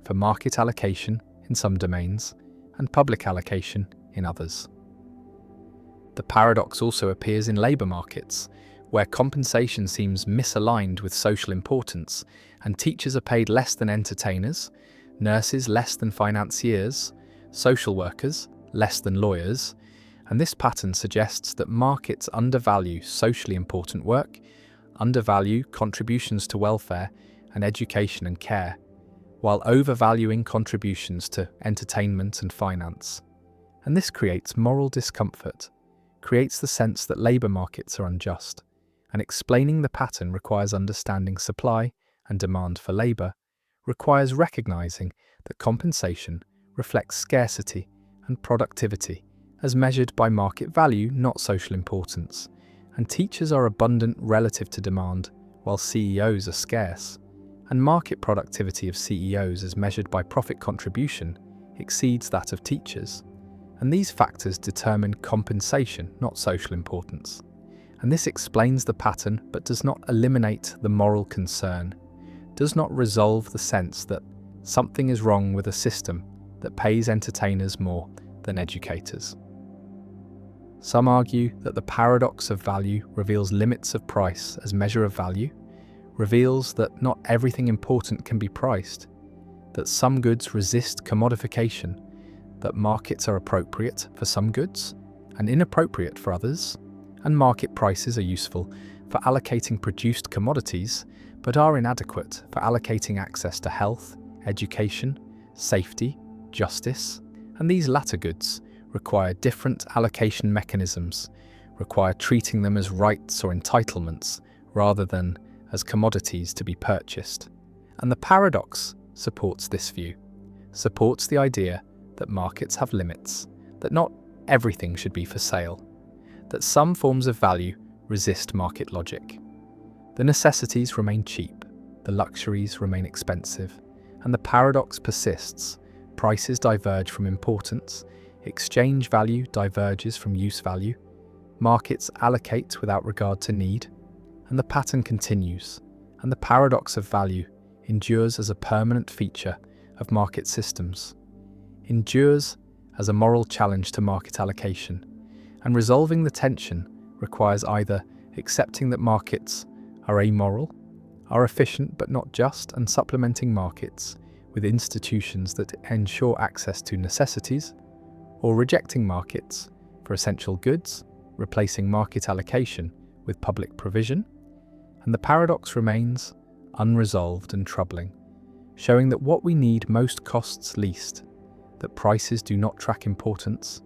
for market allocation in some domains and public allocation in others. The paradox also appears in labour markets, where compensation seems misaligned with social importance, and teachers are paid less than entertainers, nurses less than financiers, social workers less than lawyers, and this pattern suggests that markets undervalue socially important work, undervalue contributions to welfare and education and care, while overvaluing contributions to entertainment and finance. And this creates moral discomfort, creates the sense that labour markets are unjust, and explaining the pattern requires understanding supply and demand for labour, requires recognising that compensation reflects scarcity and productivity as measured by market value, not social importance, and teachers are abundant relative to demand while CEOs are scarce, and market productivity of CEOs as measured by profit contribution exceeds that of teachers. And these factors determine compensation, not social importance. And this explains the pattern but does not eliminate the moral concern, does not resolve the sense that something is wrong with a system that pays entertainers more than educators. Some argue that the paradox of value reveals limits of price as measure of value, reveals that not everything important can be priced, that some goods resist commodification, that markets are appropriate for some goods and inappropriate for others, and market prices are useful for allocating produced commodities but are inadequate for allocating access to health, education, safety, justice, and these latter goods require different allocation mechanisms, require treating them as rights or entitlements rather than as commodities to be purchased. And the paradox supports this view, supports the idea that markets have limits, that not everything should be for sale, that some forms of value resist market logic. The necessities remain cheap, the luxuries remain expensive, and the paradox persists. Prices diverge from importance, exchange value diverges from use value, markets allocate without regard to need, and the pattern continues, and the paradox of value endures as a permanent feature of market systems, endures as a moral challenge to market allocation, and resolving the tension requires either accepting that markets are amoral, are efficient but not just, and supplementing markets with institutions that ensure access to necessities, or rejecting markets for essential goods, replacing market allocation with public provision. And the paradox remains unresolved and troubling, showing that what we need most costs least, that prices do not track importance,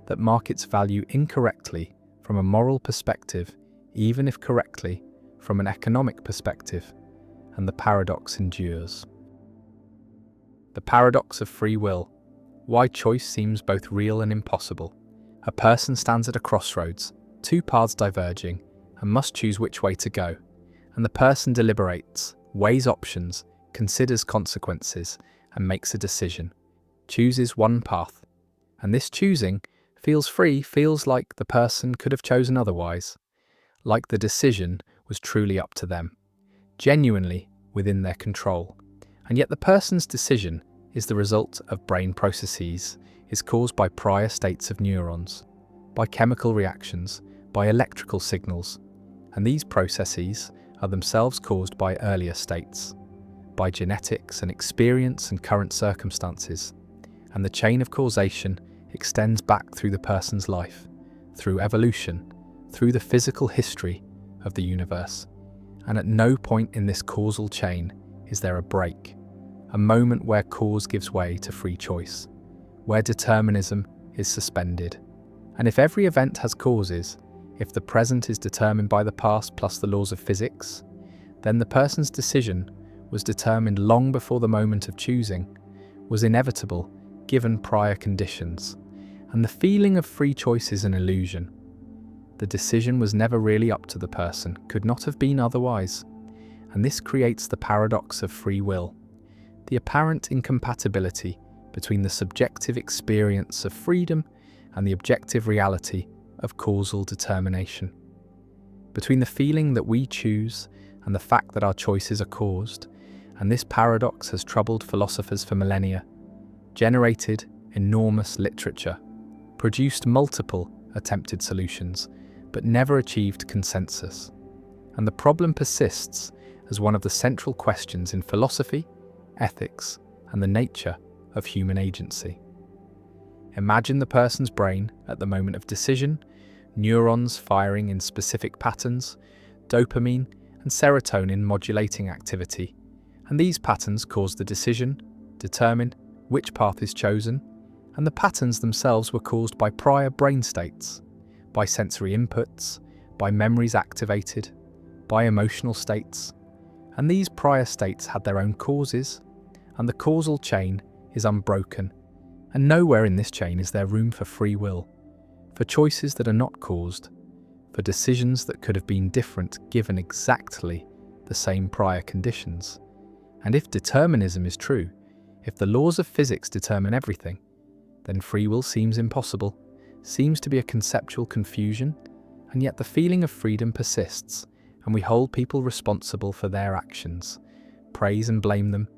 that markets value incorrectly from a moral perspective, even if correctly from an economic perspective, and the paradox endures. The paradox of free will. Why choice seems both real and impossible. A person stands at a crossroads, two paths diverging, and must choose which way to go. And the person deliberates, weighs options, considers consequences, and makes a decision. Chooses one path. And this choosing feels free, feels like the person could have chosen otherwise. Like the decision was truly up to them, genuinely within their control. And yet the person's decision is the result of brain processes, is caused by prior states of neurons, by chemical reactions, by electrical signals. And these processes are themselves caused by earlier states, by genetics and experience and current circumstances. And the chain of causation extends back through the person's life, through evolution, through the physical history of the universe. And at no point in this causal chain is there a break, a moment where cause gives way to free choice, where determinism is suspended. And if every event has causes, if the present is determined by the past plus the laws of physics, then the person's decision was determined long before the moment of choosing, was inevitable given prior conditions. And the feeling of free choice is an illusion. The decision was never really up to the person, could not have been otherwise. And this creates the paradox of free will, the apparent incompatibility between the subjective experience of freedom and the objective reality of causal determination. Between the feeling that we choose and the fact that our choices are caused, and this paradox has troubled philosophers for millennia, generated enormous literature, produced multiple attempted solutions, but never achieved consensus. And the problem persists as one of the central questions in philosophy, ethics, and the nature of human agency. Imagine the person's brain at the moment of decision, neurons firing in specific patterns, dopamine and serotonin modulating activity, and these patterns cause the decision, determine which path is chosen, and the patterns themselves were caused by prior brain states, by sensory inputs, by memories activated, by emotional states, and these prior states had their own causes, and the causal chain is unbroken, and nowhere in this chain is there room for free will, for choices that are not caused, for decisions that could have been different given exactly the same prior conditions. And if determinism is true, if the laws of physics determine everything, then free will seems impossible, seems to be a conceptual confusion, and yet the feeling of freedom persists, and we hold people responsible for their actions, praise and blame them,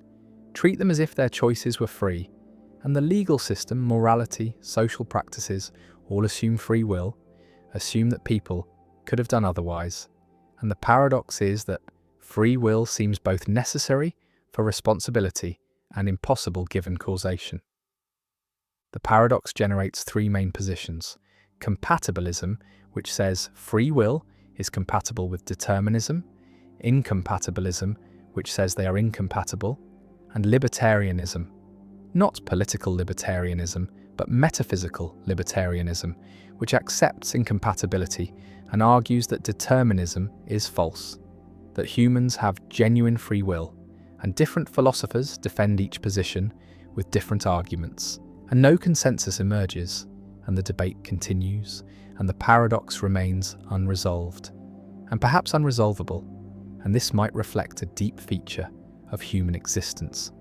treat them as if their choices were free, and the legal system, morality, social practices all assume free will, assume that people could have done otherwise. And the paradox is that free will seems both necessary for responsibility and impossible given causation. The paradox generates three main positions: compatibilism, which says free will is compatible with determinism, incompatibilism, which says they are incompatible, and libertarianism, not political libertarianism, but metaphysical libertarianism, which accepts incompatibility and argues that determinism is false, that humans have genuine free will, and different philosophers defend each position with different arguments, and no consensus emerges, and the debate continues, and the paradox remains unresolved, and perhaps unresolvable, and this might reflect a deep feature of human existence,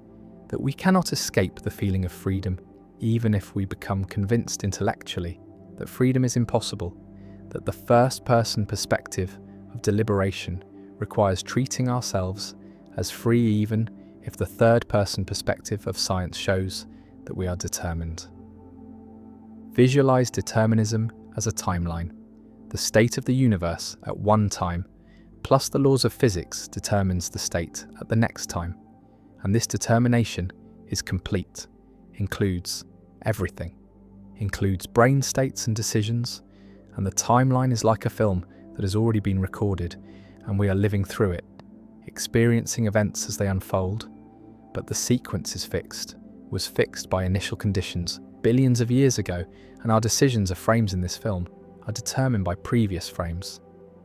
that we cannot escape the feeling of freedom, even if we become convinced intellectually that freedom is impossible, that the first-person perspective of deliberation requires treating ourselves as free even if the third-person perspective of science shows that we are determined. Visualize determinism as a timeline. The state of the universe at one time, plus the laws of physics, determines the state at the next time. And this determination is complete, includes everything, includes brain states and decisions, and the timeline is like a film that has already been recorded, and we are living through it, experiencing events as they unfold, but the sequence is fixed, was fixed by initial conditions billions of years ago, and our decisions as frames in this film are determined by previous frames.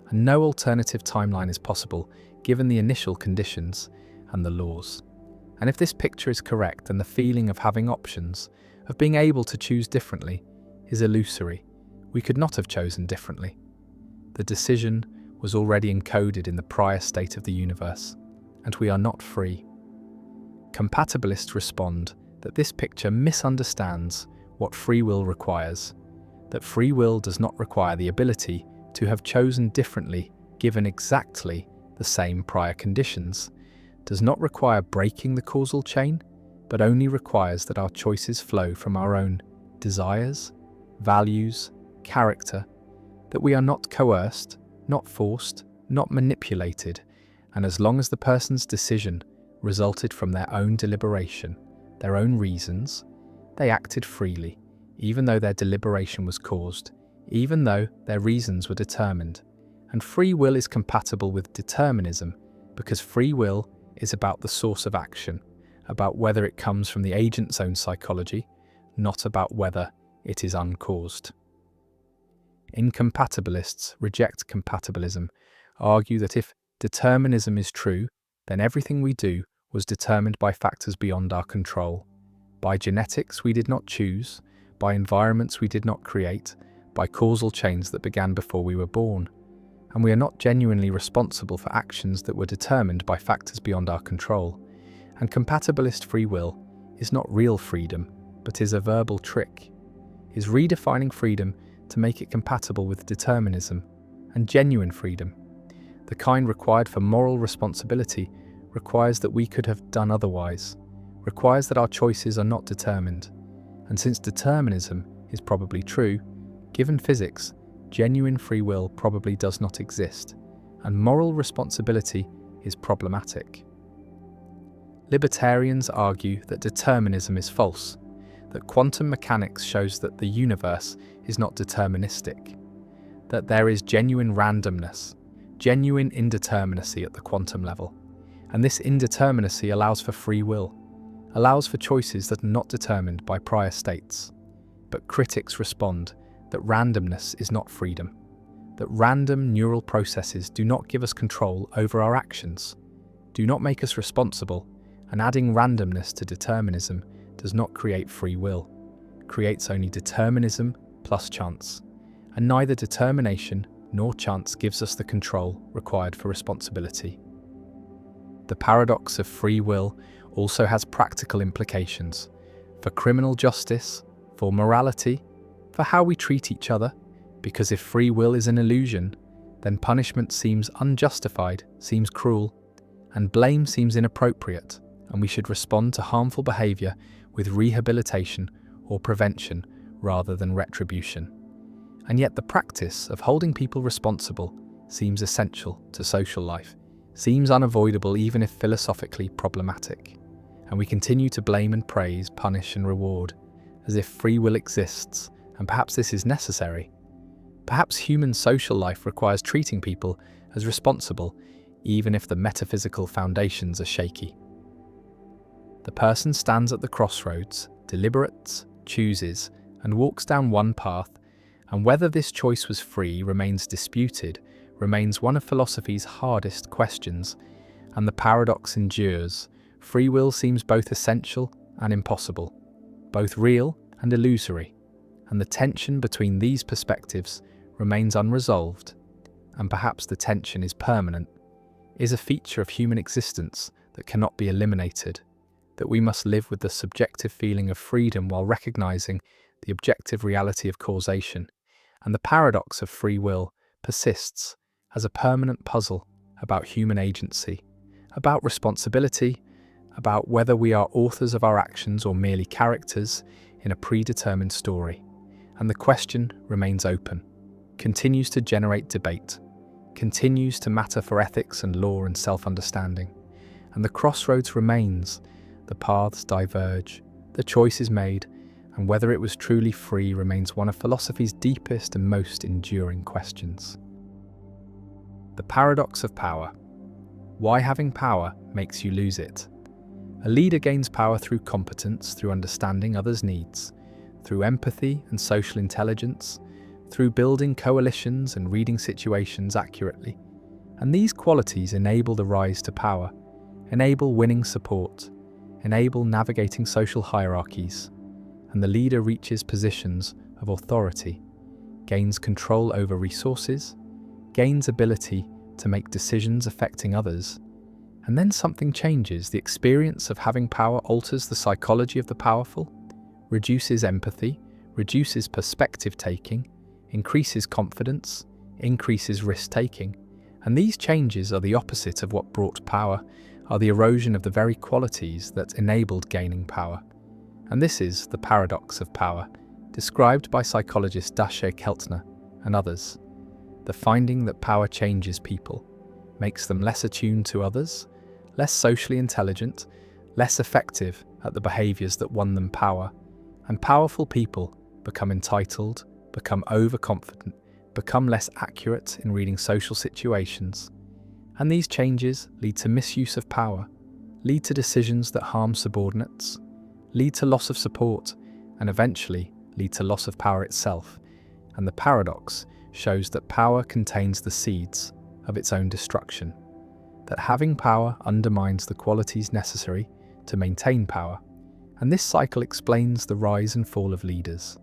And no alternative timeline is possible given the initial conditions and the laws. And if this picture is correct, then the feeling of having options, of being able to choose differently, is illusory. We could not have chosen differently. The decision was already encoded in the prior state of the universe, and we are not free. Compatibilists respond that this picture misunderstands what free will requires, that free will does not require the ability to have chosen differently given exactly the same prior conditions, does not require breaking the causal chain, but only requires that our choices flow from our own desires, values, character, that we are not coerced, not forced, not manipulated, and as long as the person's decision resulted from their own deliberation, their own reasons, they acted freely, even though their deliberation was caused, even though their reasons were determined. And free will is compatible with determinism because free will is about the source of action, about whether it comes from the agent's own psychology, not about whether it is uncaused. Incompatibilists reject compatibilism, argue that if determinism is true, then everything we do was determined by factors beyond our control. By genetics we did not choose, by environments we did not create, by causal chains that began before we were born. And we are not genuinely responsible for actions that were determined by factors beyond our control. And compatibilist free will is not real freedom, but is a verbal trick, is redefining freedom to make it compatible with determinism and genuine freedom. The kind required for moral responsibility requires that we could have done otherwise, requires that our choices are not determined. And since determinism is probably true, given physics, genuine free will probably does not exist, and moral responsibility is problematic. Libertarians argue that determinism is false, that quantum mechanics shows that the universe is not deterministic, that there is genuine randomness, genuine indeterminacy at the quantum level, and this indeterminacy allows for free will, allows for choices that are not determined by prior states. But critics respond that randomness is not freedom, that random neural processes do not give us control over our actions, do not make us responsible, and adding randomness to determinism does not create free will, creates only determinism plus chance, and neither determination nor chance gives us the control required for responsibility. The paradox of free will also has practical implications for criminal justice, for morality, for how we treat each other, because if free will is an illusion, then punishment seems unjustified, seems cruel, and blame seems inappropriate, and we should respond to harmful behaviour with rehabilitation or prevention rather than retribution. And yet the practice of holding people responsible seems essential to social life, seems unavoidable even if philosophically problematic, and we continue to blame and praise, punish and reward, as if free will exists, and perhaps this is necessary. Perhaps human social life requires treating people as responsible, even if the metaphysical foundations are shaky. The person stands at the crossroads, deliberates, chooses, and walks down one path, and whether this choice was free remains disputed, remains one of philosophy's hardest questions, and the paradox endures. Free will seems both essential and impossible, both real and illusory, and the tension between these perspectives remains unresolved, and perhaps the tension is permanent, is a feature of human existence that cannot be eliminated, that we must live with the subjective feeling of freedom while recognizing the objective reality of causation, and the paradox of free will persists as a permanent puzzle about human agency, about responsibility, about whether we are authors of our actions or merely characters in a predetermined story. And the question remains open, continues to generate debate, continues to matter for ethics and law and self-understanding. And the crossroads remains, the paths diverge, the choice is made, and whether it was truly free remains one of philosophy's deepest and most enduring questions. The paradox of power. Why having power makes you lose it. A leader gains power through competence, through understanding others' needs, through empathy and social intelligence, through building coalitions and reading situations accurately. And these qualities enable the rise to power, enable winning support, enable navigating social hierarchies, and the leader reaches positions of authority, gains control over resources, gains ability to make decisions affecting others, and then something changes. The experience of having power alters the psychology of the powerful, reduces empathy, reduces perspective-taking, increases confidence, increases risk-taking, and these changes are the opposite of what brought power, are the erosion of the very qualities that enabled gaining power. And this is the paradox of power, described by psychologist Daché Keltner and others. The finding that power changes people, makes them less attuned to others, less socially intelligent, less effective at the behaviours that won them power, and powerful people become entitled, become overconfident, become less accurate in reading social situations. And these changes lead to misuse of power, lead to decisions that harm subordinates, lead to loss of support, and eventually lead to loss of power itself. And the paradox shows that power contains the seeds of its own destruction, that having power undermines the qualities necessary to maintain power. And this cycle explains the rise and fall of leaders,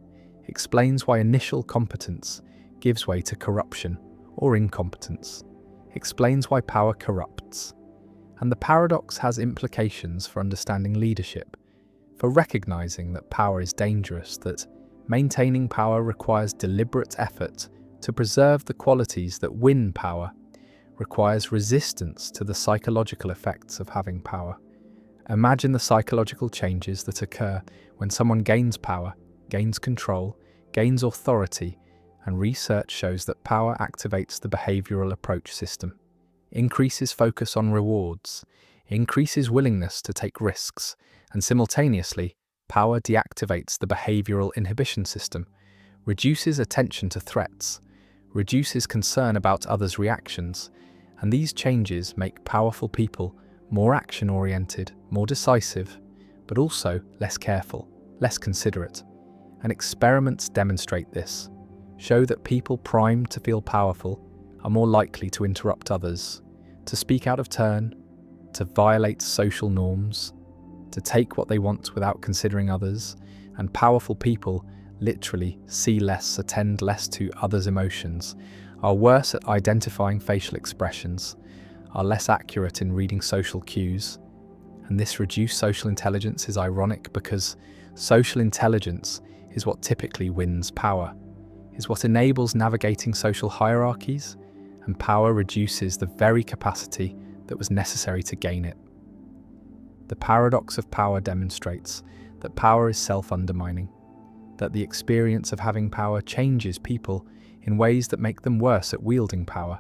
explains why initial competence gives way to corruption or incompetence, explains why power corrupts. And the paradox has implications for understanding leadership, for recognizing that power is dangerous, that maintaining power requires deliberate effort to preserve the qualities that win power, requires resistance to the psychological effects of having power. Imagine the psychological changes that occur when someone gains power, gains control, gains authority, and research shows that power activates the behavioral approach system, increases focus on rewards, increases willingness to take risks, and simultaneously, power deactivates the behavioral inhibition system, reduces attention to threats, reduces concern about others' reactions, and these changes make powerful people more action-oriented, more decisive, but also less careful, less considerate. And experiments demonstrate this, show that people primed to feel powerful are more likely to interrupt others, to speak out of turn, to violate social norms, to take what they want without considering others, and powerful people literally see less, attend less to others' emotions, are worse at identifying facial expressions, are less accurate in reading social cues. And this reduced social intelligence is ironic because social intelligence is what typically wins power, is what enables navigating social hierarchies, and power reduces the very capacity that was necessary to gain it. The paradox of power demonstrates that power is self-undermining, that the experience of having power changes people in ways that make them worse at wielding power,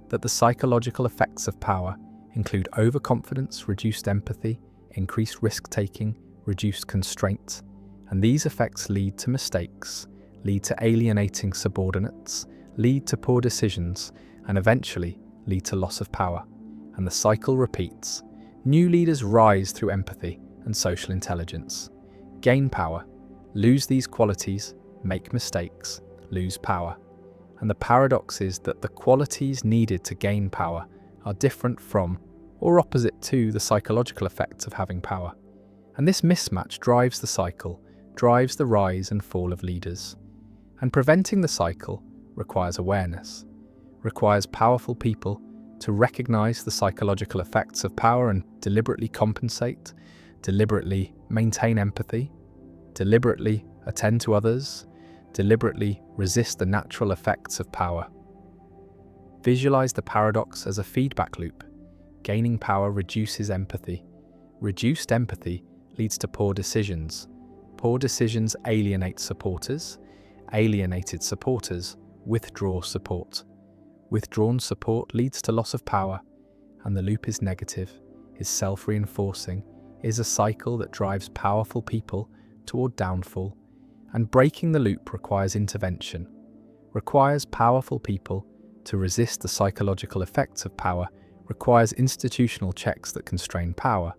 that the psychological effects of power include overconfidence, reduced empathy, increased risk-taking, reduced constraint, and these effects lead to mistakes, lead to alienating subordinates, lead to poor decisions, and eventually lead to loss of power. And the cycle repeats. New leaders rise through empathy and social intelligence, gain power, lose these qualities, make mistakes, lose power. And the paradox is that the qualities needed to gain power are different from or opposite to the psychological effects of having power. And this mismatch drives the cycle, drives the rise and fall of leaders. And preventing the cycle requires awareness, requires powerful people to recognize the psychological effects of power and deliberately compensate, deliberately maintain empathy, deliberately attend to others, deliberately resist the natural effects of power. Visualize the paradox as a feedback loop. Gaining power reduces empathy. Reduced empathy leads to poor decisions. Poor decisions alienate supporters. Alienated supporters withdraw support. Withdrawn support leads to loss of power, and the loop is negative, is self-reinforcing, is a cycle that drives powerful people toward downfall. And breaking the loop requires intervention, requires powerful people to resist the psychological effects of power, requires institutional checks that constrain power,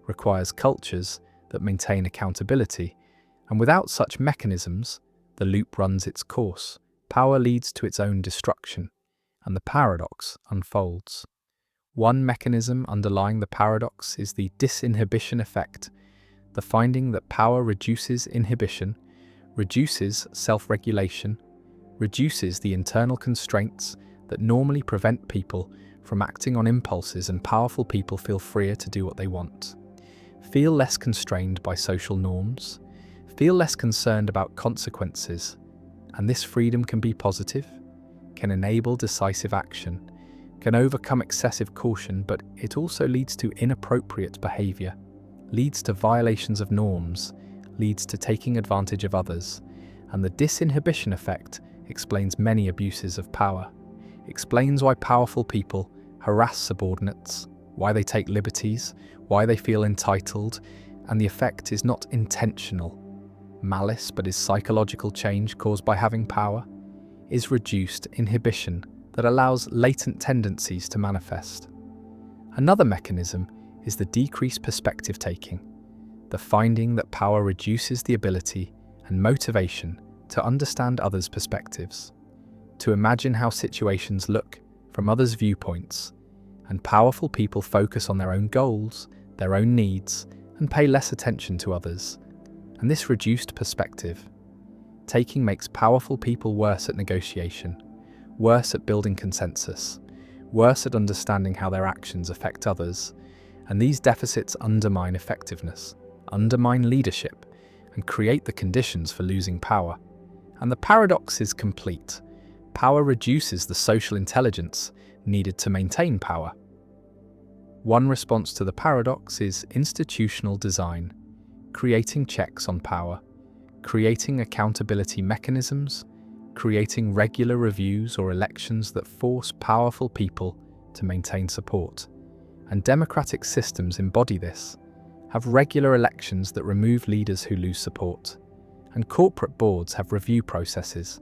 requires cultures that maintain accountability, and without such mechanisms, the loop runs its course, power leads to its own destruction, and the paradox unfolds. One mechanism underlying the paradox is the disinhibition effect, the finding that power reduces inhibition, reduces self-regulation, reduces the internal constraints that normally prevent people from acting on impulses, and powerful people feel freer to do what they want. Feel less constrained by social norms, feel less concerned about consequences, and this freedom can be positive, can enable decisive action, can overcome excessive caution, but it also leads to inappropriate behavior, leads to violations of norms, leads to taking advantage of others, and the disinhibition effect explains many abuses of power, explains why powerful people harass subordinates, why they take liberties, why they feel entitled, and the effect is not intentional malice, but is psychological change caused by having power, is reduced inhibition that allows latent tendencies to manifest. Another mechanism is the decreased perspective taking, the finding that power reduces the ability and motivation to understand others' perspectives, to imagine how situations look from others' viewpoints, and powerful people focus on their own goals, their own needs, and pay less attention to others. And this reduced perspective taking makes powerful people worse at negotiation, worse at building consensus, worse at understanding how their actions affect others, and these deficits undermine effectiveness, undermine leadership, and create the conditions for losing power. And the paradox is complete. Power reduces the social intelligence needed to maintain power. One response to the paradox is institutional design, creating checks on power, creating accountability mechanisms, creating regular reviews or elections that force powerful people to maintain support. And democratic systems embody this, have regular elections that remove leaders who lose support, and corporate boards have review processes.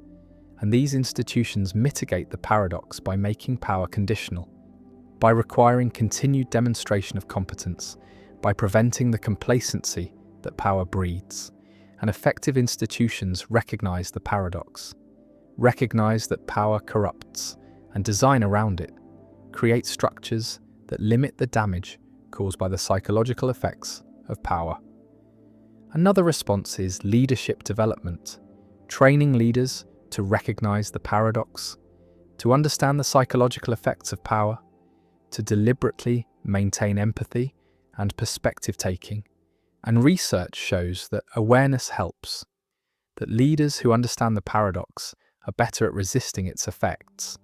And these institutions mitigate the paradox by making power conditional, by requiring continued demonstration of competence, by preventing the complacency that power breeds. And effective institutions recognize the paradox, recognize that power corrupts, and design around it, create structures that limit the damage caused by the psychological effects of power. Another response is leadership development, training leaders to recognize the paradox, to understand the psychological effects of power, to deliberately maintain empathy and perspective-taking. And research shows that awareness helps, that leaders who understand the paradox are better at resisting its effects,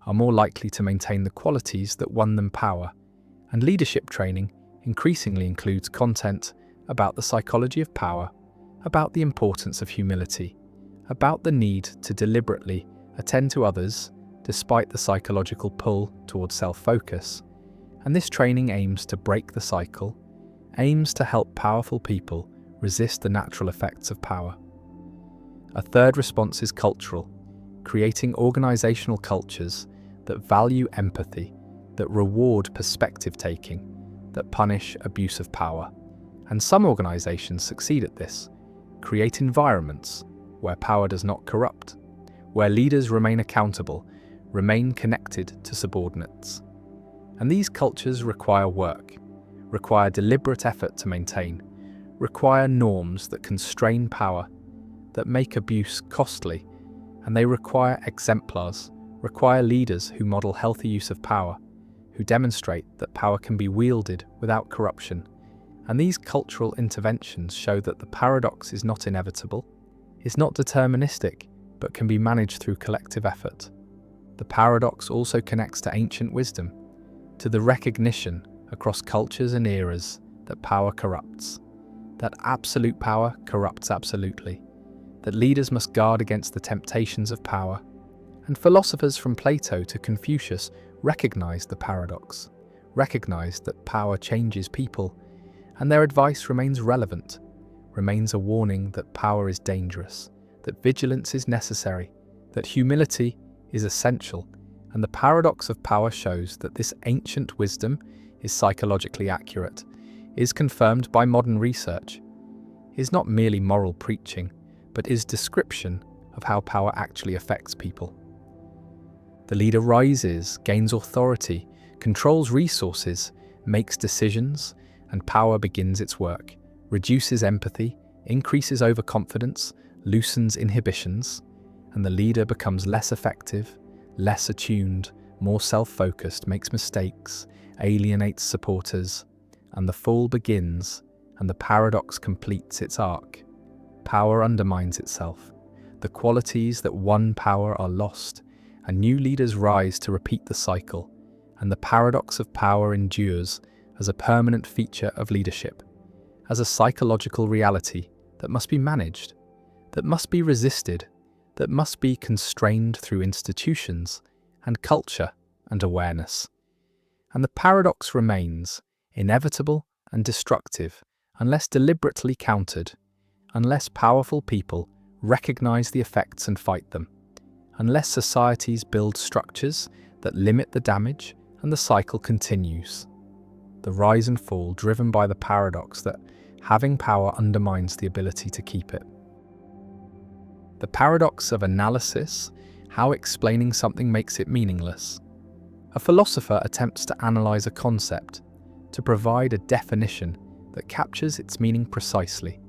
are more likely to maintain the qualities that won them power. And leadership training increasingly includes content about the psychology of power, about the importance of humility, about the need to deliberately attend to others despite the psychological pull towards self-focus. And this training aims to break the cycle, aims to help powerful people resist the natural effects of power. A third response is cultural, creating organizational cultures that value empathy, that reward perspective-taking, that punish abuse of power. And some organizations succeed at this, create environments where power does not corrupt, where leaders remain accountable, remain connected to subordinates. And these cultures require work, require deliberate effort to maintain, require norms that constrain power, that make abuse costly, and they require exemplars, require leaders who model healthy use of power, who demonstrate that power can be wielded without corruption. And these cultural interventions show that the paradox is not inevitable, is not deterministic, but can be managed through collective effort. The paradox also connects to ancient wisdom, to the recognition across cultures and eras that power corrupts, that absolute power corrupts absolutely, that leaders must guard against the temptations of power. And philosophers from Plato to Confucius recognized the paradox, recognized that power changes people, and their advice remains relevant, remains a warning that power is dangerous, that vigilance is necessary, that humility is essential, and the paradox of power shows that this ancient wisdom is psychologically accurate, is confirmed by modern research, is not merely moral preaching, but is description of how power actually affects people. The leader rises, gains authority, controls resources, makes decisions, and power begins its work, reduces empathy, increases overconfidence, loosens inhibitions, and the leader becomes less effective, less attuned, more self-focused, makes mistakes, alienates supporters, and the fall begins, and the paradox completes its arc. Power undermines itself. The qualities that won power are lost, and new leaders rise to repeat the cycle, and the paradox of power endures as a permanent feature of leadership, as a psychological reality that must be managed, that must be resisted, that must be constrained through institutions and culture and awareness. And the paradox remains inevitable and destructive unless deliberately countered, unless powerful people recognize the effects and fight them, unless societies build structures that limit the damage and the cycle continues. The rise and fall driven by the paradox that having power undermines the ability to keep it. The paradox of analysis, how explaining something makes it meaningless. A philosopher attempts to analyze a concept, to provide a definition that captures its meaning precisely,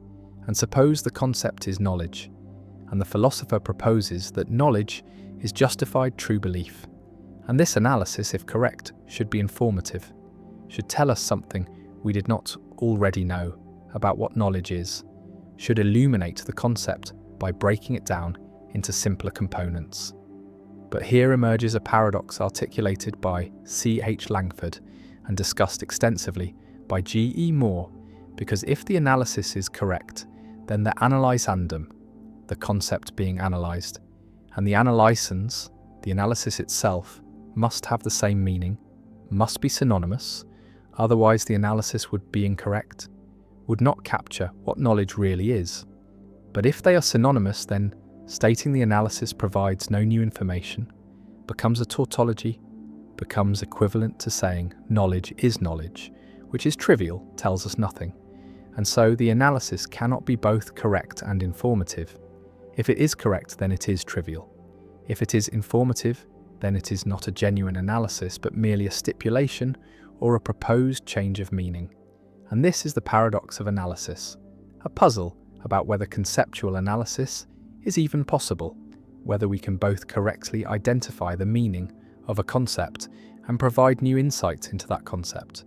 and suppose the concept is knowledge, and the philosopher proposes that knowledge is justified true belief. And this analysis, if correct, should be informative, should tell us something we did not already know about what knowledge is, should illuminate the concept by breaking it down into simpler components. But here emerges a paradox articulated by C.H. Langford and discussed extensively by G.E. Moore, because if the analysis is correct, then the analysandum, the concept being analysed, and the analysans, the analysis itself, must have the same meaning, must be synonymous, otherwise the analysis would be incorrect, would not capture what knowledge really is. But if they are synonymous, then stating the analysis provides no new information, becomes a tautology, becomes equivalent to saying knowledge is knowledge, which is trivial, tells us nothing. And so the analysis cannot be both correct and informative. If it is correct, then it is trivial. If it is informative, then it is not a genuine analysis, but merely a stipulation or a proposed change of meaning. And this is the paradox of analysis, a puzzle about whether conceptual analysis is even possible, whether we can both correctly identify the meaning of a concept and provide new insight into that concept.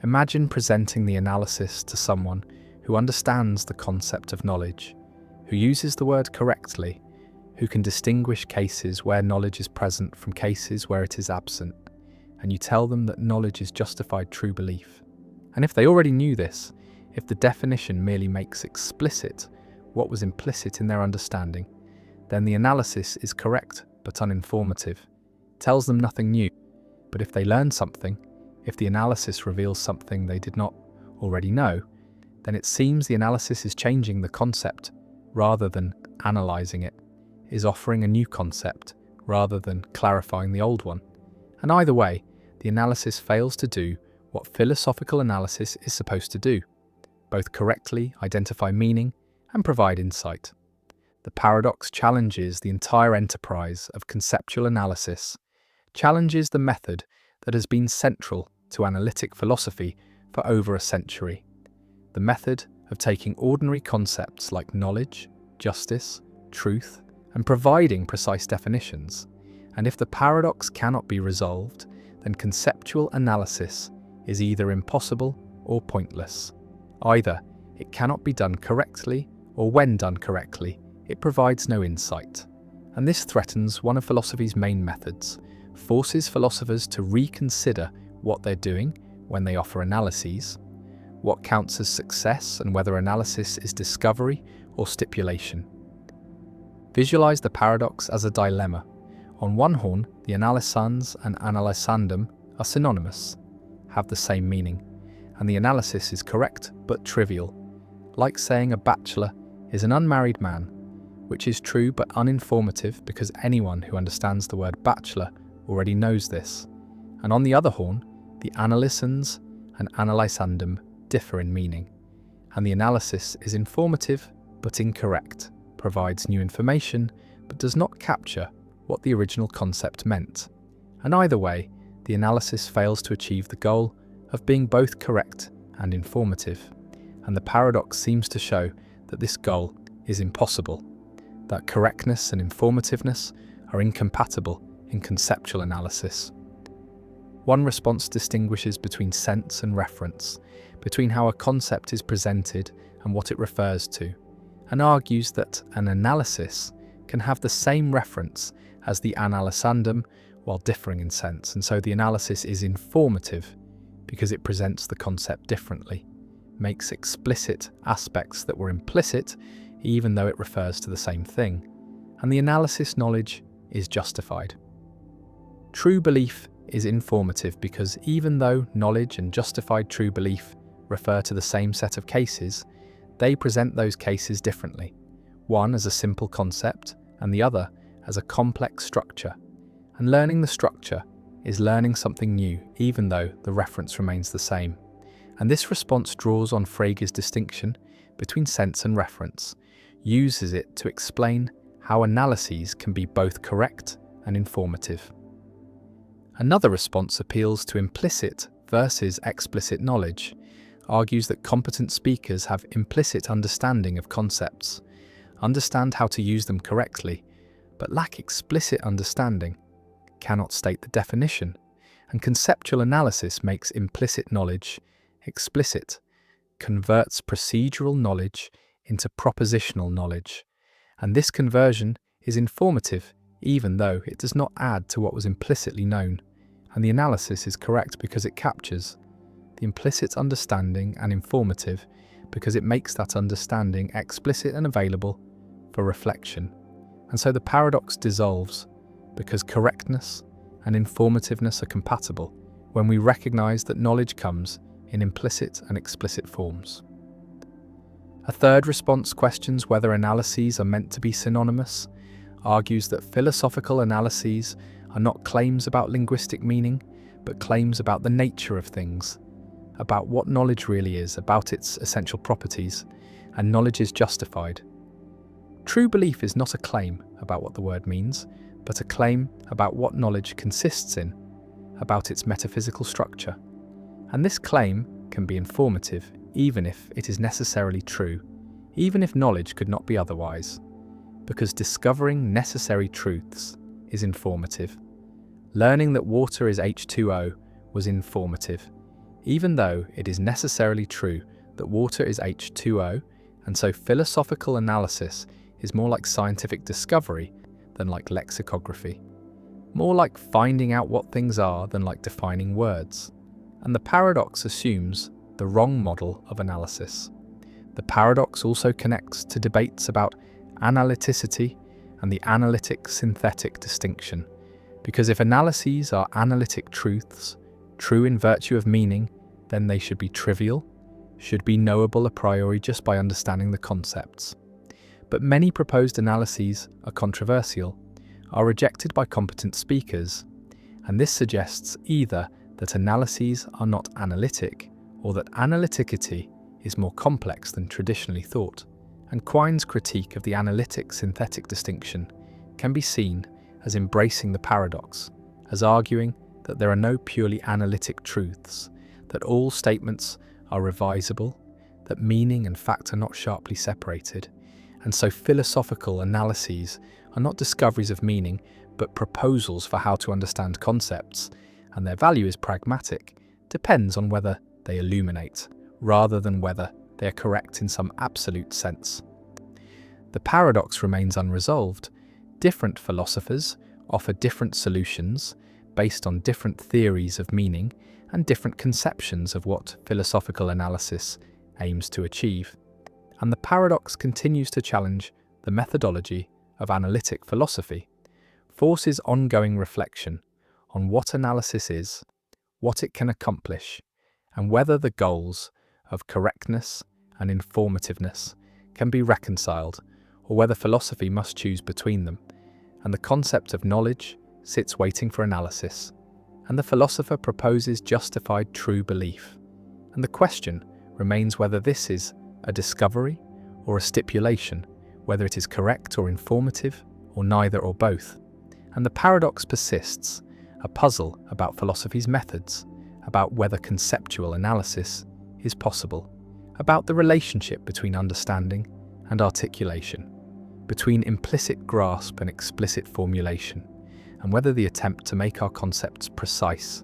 Imagine presenting the analysis to someone who understands the concept of knowledge, who uses the word correctly, who can distinguish cases where knowledge is present from cases where it is absent, and you tell them that knowledge is justified true belief. And if they already knew this, if the definition merely makes explicit what was implicit in their understanding, then the analysis is correct but uninformative, tells them nothing new. But if they learn something, if the analysis reveals something they did not already know, then it seems the analysis is changing the concept rather than analysing it, is offering a new concept rather than clarifying the old one. And either way, the analysis fails to do what philosophical analysis is supposed to do, both correctly identify meaning and provide insight. The paradox challenges the entire enterprise of conceptual analysis, challenges the method that has been central to analytic philosophy for over a century. The method of taking ordinary concepts like knowledge, justice, truth, and providing precise definitions. And if the paradox cannot be resolved, then conceptual analysis is either impossible or pointless. Either it cannot be done correctly, or when done correctly, it provides no insight. And this threatens one of philosophy's main methods, forces philosophers to reconsider what they're doing when they offer analyses, what counts as success and whether analysis is discovery or stipulation. Visualize the paradox as a dilemma. On one horn, the analysans and analysandum are synonymous, have the same meaning, and the analysis is correct but trivial, like saying a bachelor is an unmarried man, which is true but uninformative because anyone who understands the word bachelor already knows this. And on the other horn, the analysans and analysandum differ in meaning, and the analysis is informative but incorrect, provides new information but does not capture what the original concept meant. And either way, the analysis fails to achieve the goal of being both correct and informative, and the paradox seems to show that this goal is impossible, that correctness and informativeness are incompatible in conceptual analysis. One response distinguishes between sense and reference, between how a concept is presented and what it refers to, and argues that an analysis can have the same reference as the analysandum while differing in sense, and so the analysis is informative because it presents the concept differently, makes explicit aspects that were implicit even though it refers to the same thing, and the analysis knowledge is justified. True belief is informative because even though knowledge and justified true belief refer to the same set of cases, they present those cases differently, one as a simple concept and the other as a complex structure. And learning the structure is learning something new even though the reference remains the same. And this response draws on Frege's distinction between sense and reference, uses it to explain how analyses can be both correct and informative. Another response appeals to implicit versus explicit knowledge, argues that competent speakers have implicit understanding of concepts, understand how to use them correctly, but lack explicit understanding, cannot state the definition, and conceptual analysis makes implicit knowledge explicit, converts procedural knowledge into propositional knowledge, and this conversion is informative even though it does not add to what was implicitly known, and the analysis is correct because it captures the implicit understanding and informative because it makes that understanding explicit and available for reflection. And so the paradox dissolves because correctness and informativeness are compatible when we recognize that knowledge comes in implicit and explicit forms. A third response questions whether analyses are meant to be synonymous, argues that philosophical analyses are not claims about linguistic meaning, but claims about the nature of things, about what knowledge really is, about its essential properties, and knowledge is justified. True belief is not a claim about what the word means, but a claim about what knowledge consists in, about its metaphysical structure. And this claim can be informative, even if it is necessarily true, even if knowledge could not be otherwise, because discovering necessary truths is informative. Learning that water is H2O was informative, even though it is necessarily true that water is H2O, and so philosophical analysis is more like scientific discovery than like lexicography, more like finding out what things are than like defining words. And the paradox assumes the wrong model of analysis. The paradox also connects to debates about analyticity and the analytic-synthetic distinction, because if analyses are analytic truths, true in virtue of meaning, then they should be trivial, should be knowable a priori just by understanding the concepts. But many proposed analyses are controversial, are rejected by competent speakers, and this suggests either that analyses are not analytic, or that analyticity is more complex than traditionally thought. And Quine's critique of the analytic-synthetic distinction can be seen as embracing the paradox, as arguing that there are no purely analytic truths, that all statements are revisable, that meaning and fact are not sharply separated, and so philosophical analyses are not discoveries of meaning, but proposals for how to understand concepts, and their value is pragmatic, depends on whether they illuminate, rather than whether they are correct in some absolute sense. The paradox remains unresolved. Different philosophers offer different solutions based on different theories of meaning and different conceptions of what philosophical analysis aims to achieve. And the paradox continues to challenge the methodology of analytic philosophy, forces ongoing reflection on what analysis is, what it can accomplish, and whether the goals of correctness and informativeness can be reconciled, or whether philosophy must choose between them. And the concept of knowledge sits waiting for analysis, and the philosopher proposes justified true belief. And the question remains whether this is a discovery or a stipulation, whether it is correct or informative, or neither or both. And the paradox persists a puzzle about philosophy's methods, about whether conceptual analysis is possible, about the relationship between understanding and articulation, between implicit grasp and explicit formulation, and whether the attempt to make our concepts precise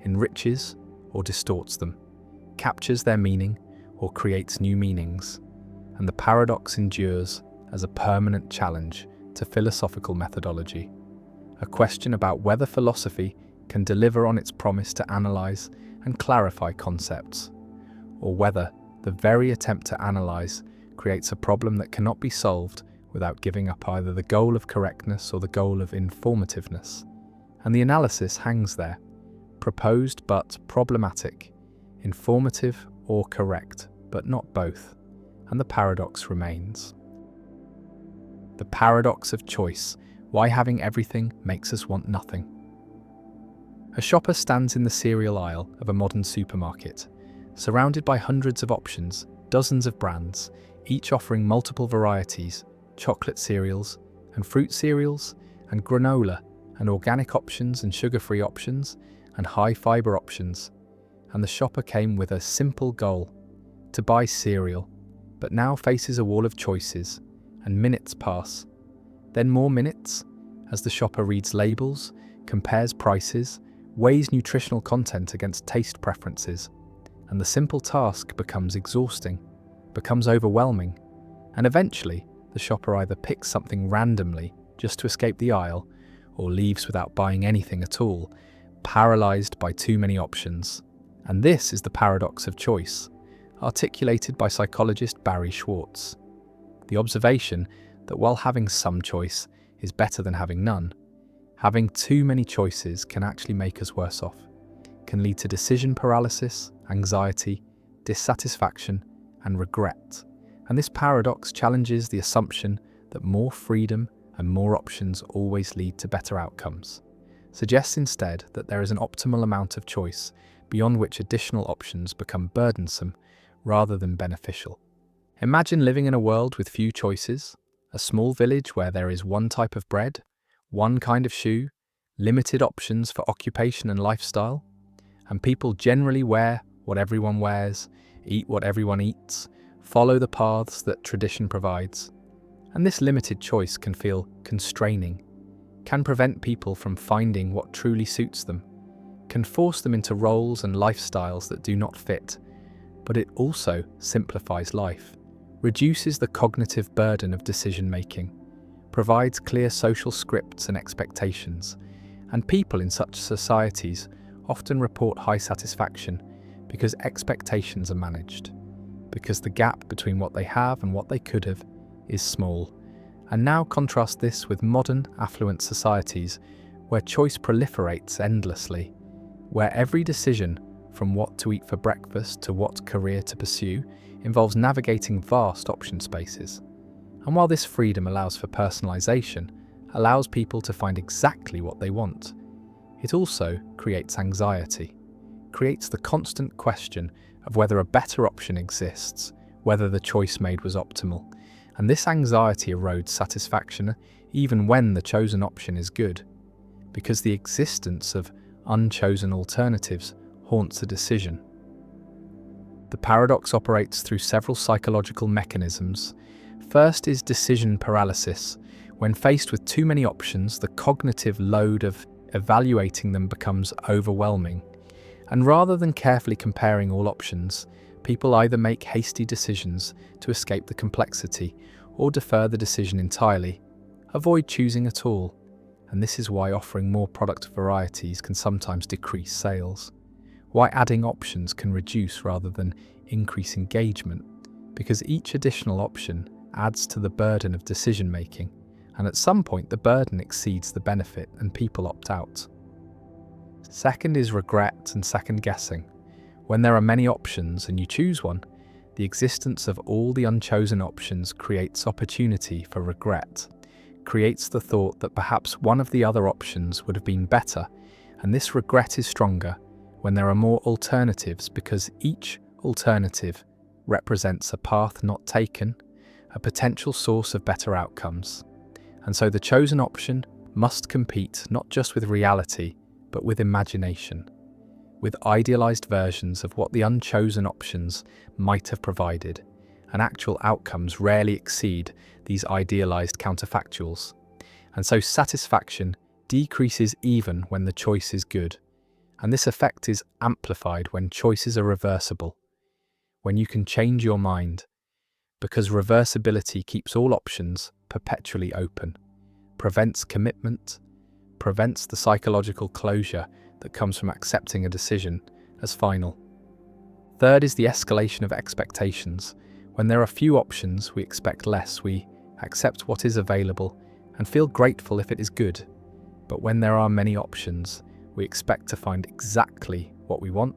enriches or distorts them, captures their meaning or creates new meanings, and the paradox endures as a permanent challenge to philosophical methodology, a question about whether philosophy can deliver on its promise to analyze and clarify concepts, or whether the very attempt to analyze creates a problem that cannot be solved without giving up either the goal of correctness or the goal of informativeness. And the analysis hangs there, proposed but problematic, informative or correct, but not both, and the paradox remains. The paradox of choice, why having everything makes us want nothing. A shopper stands in the cereal aisle of a modern supermarket, surrounded by hundreds of options, dozens of brands, each offering multiple varieties, chocolate cereals and fruit cereals and granola and organic options and sugar-free options and high-fiber options. And the shopper came with a simple goal, to buy cereal, but now faces a wall of choices, and minutes pass. Then more minutes, as the shopper reads labels, compares prices, weighs nutritional content against taste preferences, and the simple task becomes exhausting, becomes overwhelming, and eventually the shopper either picks something randomly just to escape the aisle, or leaves without buying anything at all, paralyzed by too many options. And this is the paradox of choice, articulated by psychologist Barry Schwartz. The observation that while having some choice is better than having none, having too many choices can actually make us worse off, can lead to decision paralysis, anxiety, dissatisfaction, and regret. And this paradox challenges the assumption that more freedom and more options always lead to better outcomes, suggests instead that there is an optimal amount of choice beyond which additional options become burdensome rather than beneficial. Imagine living in a world with few choices, a small village where there is one type of bread, one kind of shoe, limited options for occupation and lifestyle, and people generally wear what everyone wears, eat what everyone eats, follow the paths that tradition provides. And this limited choice can feel constraining, can prevent people from finding what truly suits them, can force them into roles and lifestyles that do not fit, but it also simplifies life, reduces the cognitive burden of decision-making, provides clear social scripts and expectations, and people in such societies often report high satisfaction because expectations are managed, because the gap between what they have and what they could have is small. And now contrast this with modern, affluent societies where choice proliferates endlessly, where every decision, from what to eat for breakfast to what career to pursue, involves navigating vast option spaces. And while this freedom allows for personalization, allows people to find exactly what they want, it also creates anxiety, creates the constant question of whether a better option exists, whether the choice made was optimal. And this anxiety erodes satisfaction even when the chosen option is good, because the existence of unchosen alternatives haunts a decision. The paradox operates through several psychological mechanisms. First is decision paralysis. When faced with too many options, the cognitive load of evaluating them becomes overwhelming. And rather than carefully comparing all options, people either make hasty decisions to escape the complexity or defer the decision entirely, avoid choosing at all. And this is why offering more product varieties can sometimes decrease sales, why adding options can reduce rather than increase engagement, because each additional option adds to the burden of decision-making, and at some point the burden exceeds the benefit and people opt out. Second is regret and second-guessing. When there are many options and you choose one, the existence of all the unchosen options creates opportunity for regret, creates the thought that perhaps one of the other options would have been better, and this regret is stronger when there are more alternatives because each alternative represents a path not taken, a potential source of better outcomes. And so the chosen option must compete not just with reality, but with imagination, with idealized versions of what the unchosen options might have provided, and actual outcomes rarely exceed these idealized counterfactuals. And so satisfaction decreases even when the choice is good. And this effect is amplified when choices are reversible, when you can change your mind, because reversibility keeps all options perpetually open, prevents commitment, prevents the psychological closure that comes from accepting a decision as final. Third is the escalation of expectations. When there are few options, we expect less. We accept what is available and feel grateful if it is good. But when there are many options, we expect to find exactly what we want,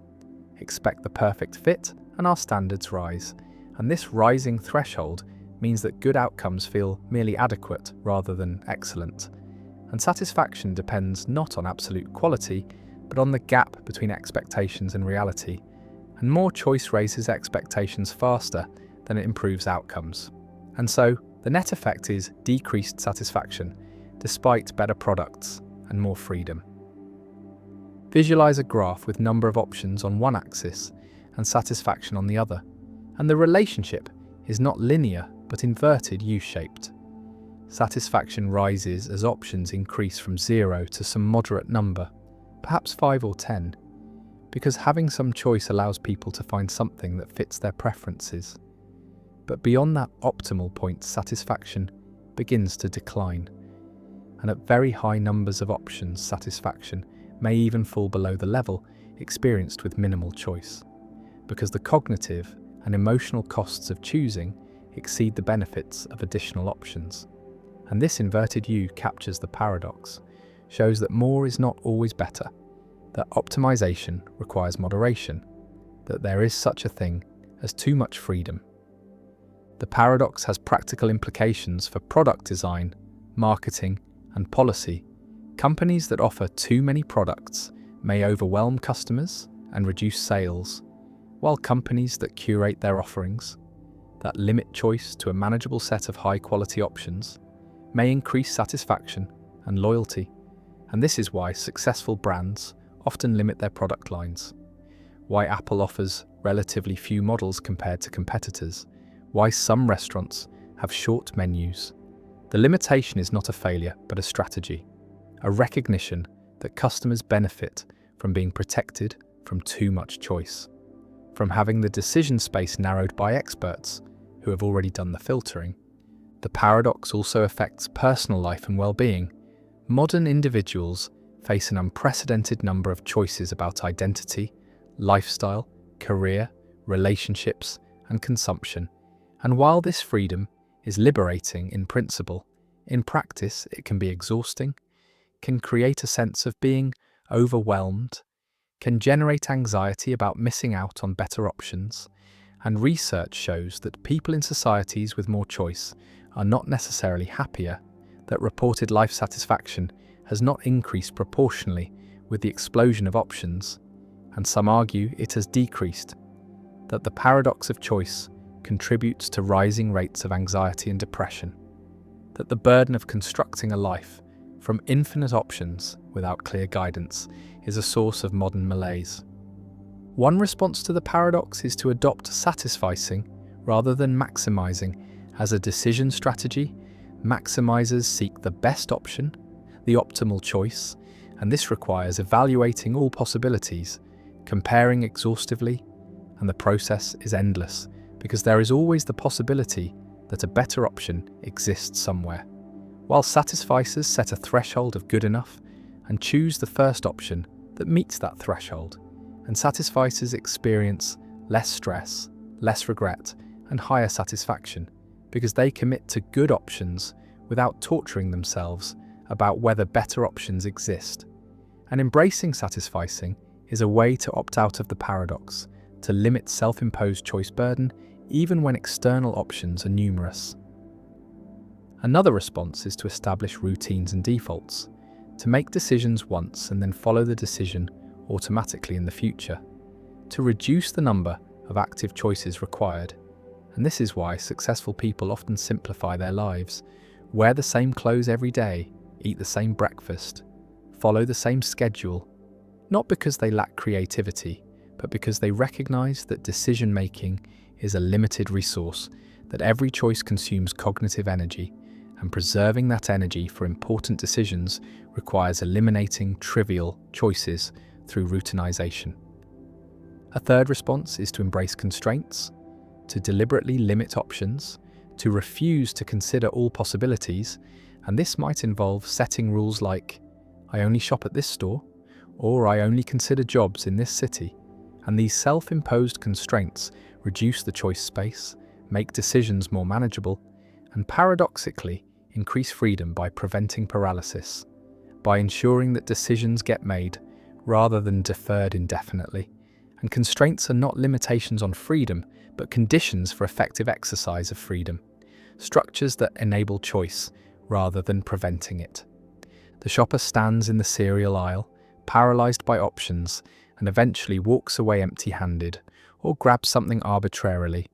expect the perfect fit, and our standards rise. And this rising threshold means that good outcomes feel merely adequate rather than excellent. And satisfaction depends not on absolute quality, but on the gap between expectations and reality. And more choice raises expectations faster than it improves outcomes. And so, the net effect is decreased satisfaction, despite better products and more freedom. Visualize a graph with number of options on one axis and satisfaction on the other. And the relationship is not linear, but inverted U-shaped. Satisfaction rises as options increase from 0 to some moderate number, perhaps 5 or 10, because having some choice allows people to find something that fits their preferences. But beyond that optimal point, satisfaction begins to decline. And at very high numbers of options, satisfaction may even fall below the level experienced with minimal choice, because the cognitive and emotional costs of choosing exceed the benefits of additional options. And this inverted U captures the paradox, shows that more is not always better, that optimization requires moderation, that there is such a thing as too much freedom. The paradox has practical implications for product design, marketing, and policy. Companies that offer too many products may overwhelm customers and reduce sales, while companies that curate their offerings, that limit choice to a manageable set of high-quality options, may increase satisfaction and loyalty. And this is why successful brands often limit their product lines, why Apple offers relatively few models compared to competitors, why some restaurants have short menus. The limitation is not a failure, but a strategy, a recognition that customers benefit from being protected from too much choice, from having the decision space narrowed by experts who have already done the filtering. The paradox also affects personal life and well-being. Modern individuals face an unprecedented number of choices about identity, lifestyle, career, relationships, and consumption. And while this freedom is liberating in principle, in practice it can be exhausting, can create a sense of being overwhelmed, can generate anxiety about missing out on better options, and research shows that people in societies with more choice are not necessarily happier, that reported life satisfaction has not increased proportionally with the explosion of options, and some argue it has decreased, that the paradox of choice contributes to rising rates of anxiety and depression, that the burden of constructing a life from infinite options without clear guidance is a source of modern malaise. One response to the paradox is to adopt satisficing rather than maximizing as a decision strategy. Maximizers seek the best option, the optimal choice, and this requires evaluating all possibilities, comparing exhaustively, and the process is endless because there is always the possibility that a better option exists somewhere. While satisficers set a threshold of good enough and choose the first option that meets that threshold, and satisficers experience less stress, less regret, and higher satisfaction because they commit to good options without torturing themselves about whether better options exist. And embracing satisficing is a way to opt out of the paradox, to limit self-imposed choice burden even when external options are numerous. Another response is to establish routines and defaults, to make decisions once and then follow the decision automatically in the future, to reduce the number of active choices required. And this is why successful people often simplify their lives, wear the same clothes every day, eat the same breakfast, follow the same schedule, not because they lack creativity, but because they recognize that decision-making is a limited resource, that every choice consumes cognitive energy, and preserving that energy for important decisions requires eliminating trivial choices through routinization. A third response is to embrace constraints, to deliberately limit options, to refuse to consider all possibilities, and this might involve setting rules like, I only shop at this store, or I only consider jobs in this city. And these self-imposed constraints reduce the choice space, make decisions more manageable, and paradoxically increase freedom by preventing paralysis, by ensuring that decisions get made rather than deferred indefinitely. And constraints are not limitations on freedom, but conditions for effective exercise of freedom, structures that enable choice rather than preventing it. The shopper stands in the cereal aisle, paralyzed by options, and eventually walks away empty-handed or grabs something arbitrarily,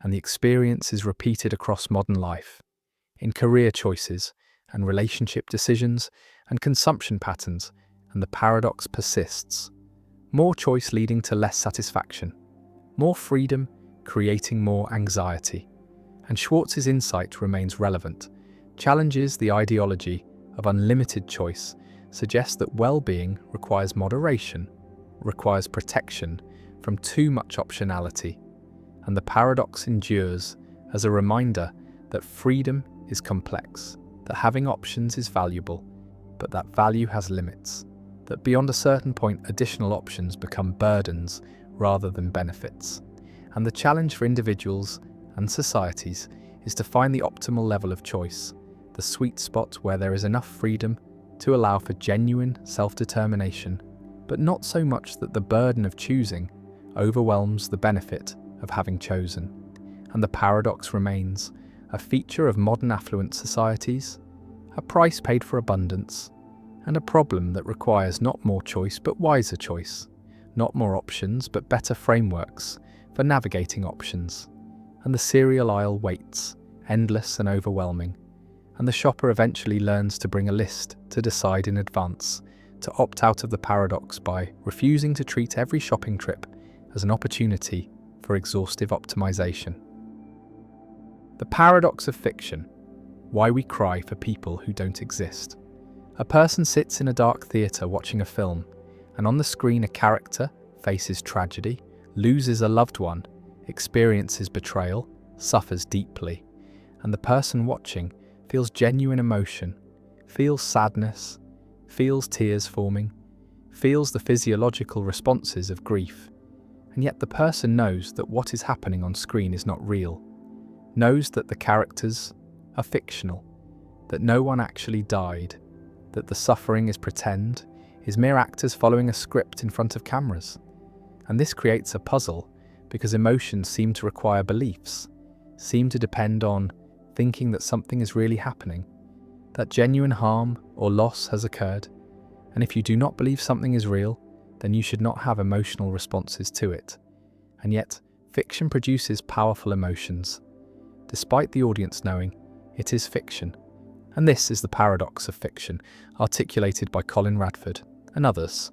and the experience is repeated across modern life, in career choices and relationship decisions and consumption patterns, and the paradox persists. More choice leading to less satisfaction, more freedom creating more anxiety. And Schwartz's insight remains relevant, challenges the ideology of unlimited choice, suggests that well-being requires moderation, requires protection from too much optionality, and the paradox endures as a reminder that freedom is complex, that having options is valuable, but that value has limits, that beyond a certain point additional options become burdens rather than benefits. And the challenge for individuals and societies is to find the optimal level of choice, the sweet spot where there is enough freedom to allow for genuine self-determination, but not so much that the burden of choosing overwhelms the benefit of having chosen. And the paradox remains a feature of modern affluent societies, a price paid for abundance, and a problem that requires not more choice but wiser choice, not more options but better frameworks for navigating options. And the cereal aisle waits, endless and overwhelming, and the shopper eventually learns to bring a list to decide in advance, to opt out of the paradox by refusing to treat every shopping trip as an opportunity for exhaustive optimization. The paradox of fiction: why we cry for people who don't exist. A person sits in a dark theatre watching a film, and on the screen a character faces tragedy, loses a loved one, experiences betrayal, suffers deeply, and the person watching feels genuine emotion, feels sadness, feels tears forming, feels the physiological responses of grief. And yet the person knows that what is happening on screen is not real, knows that the characters are fictional, that no one actually died, that the suffering is pretend, is mere actors following a script in front of cameras. And this creates a puzzle, because emotions seem to require beliefs, seem to depend on thinking that something is really happening, that genuine harm or loss has occurred. And if you do not believe something is real, then you should not have emotional responses to it. And yet, fiction produces powerful emotions, despite the audience knowing it is fiction. And this is the paradox of fiction, articulated by Colin Radford and others.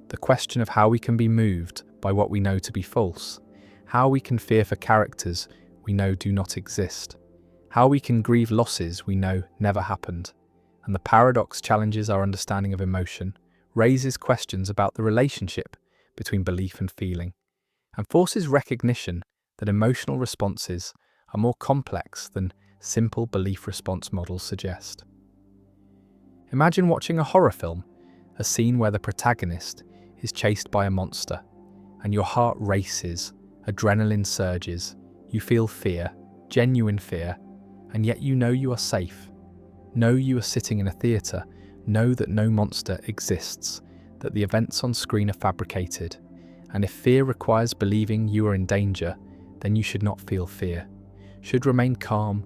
The question of how we can be moved by what we know to be false, how we can fear for characters we know do not exist, how we can grieve losses we know never happened. And the paradox challenges our understanding of emotion, raises questions about the relationship between belief and feeling, and forces recognition that emotional responses are more complex than simple belief response models suggest. Imagine watching a horror film, a scene where the protagonist is chased by a monster, and your heart races, adrenaline surges, you feel fear, genuine fear, and yet you know you are safe. Know you are sitting in a theatre, know that no monster exists, that the events on screen are fabricated, and if fear requires believing you are in danger, then you should not feel fear, should remain calm,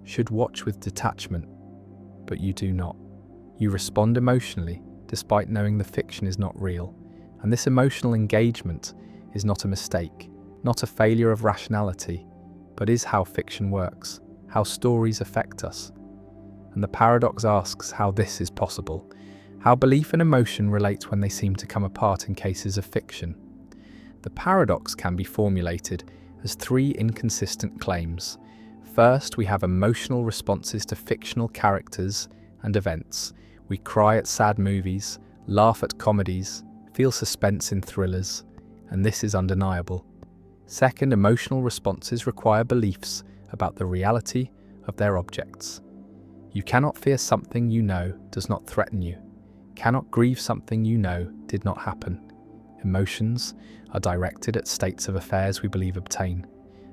should watch with detachment, but you do not. You respond emotionally, despite knowing the fiction is not real, and this emotional engagement is not a mistake, not a failure of rationality, but is how fiction works, how stories affect us. And the paradox asks how this is possible, How belief and emotion relate when they seem to come apart in cases of fiction. The paradox can be formulated as three inconsistent claims. First, we have emotional responses to fictional characters and events. We cry at sad movies, laugh at comedies, feel suspense in thrillers, and this is undeniable. Second, emotional responses require beliefs about the reality of their objects. You cannot fear something you know does not threaten you, cannot grieve something you know did not happen. Emotions are directed at states of affairs we believe obtain.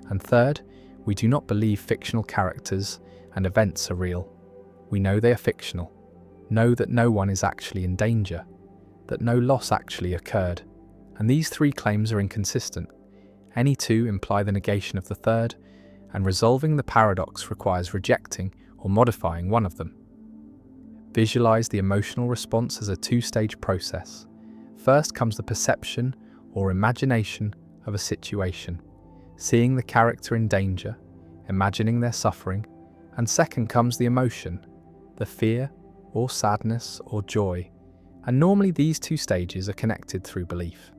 And third, we do not believe fictional characters and events are real. We know they are fictional, know that no one is actually in danger, that no loss actually occurred. And these three claims are inconsistent. Any two imply the negation of the third, and resolving the paradox requires rejecting or modifying one of them. Visualize the emotional response as a two-stage process. First comes the perception or imagination of a situation, seeing the character in danger, imagining their suffering, and second comes the emotion, the fear or sadness or joy. And normally these two stages are connected through belief.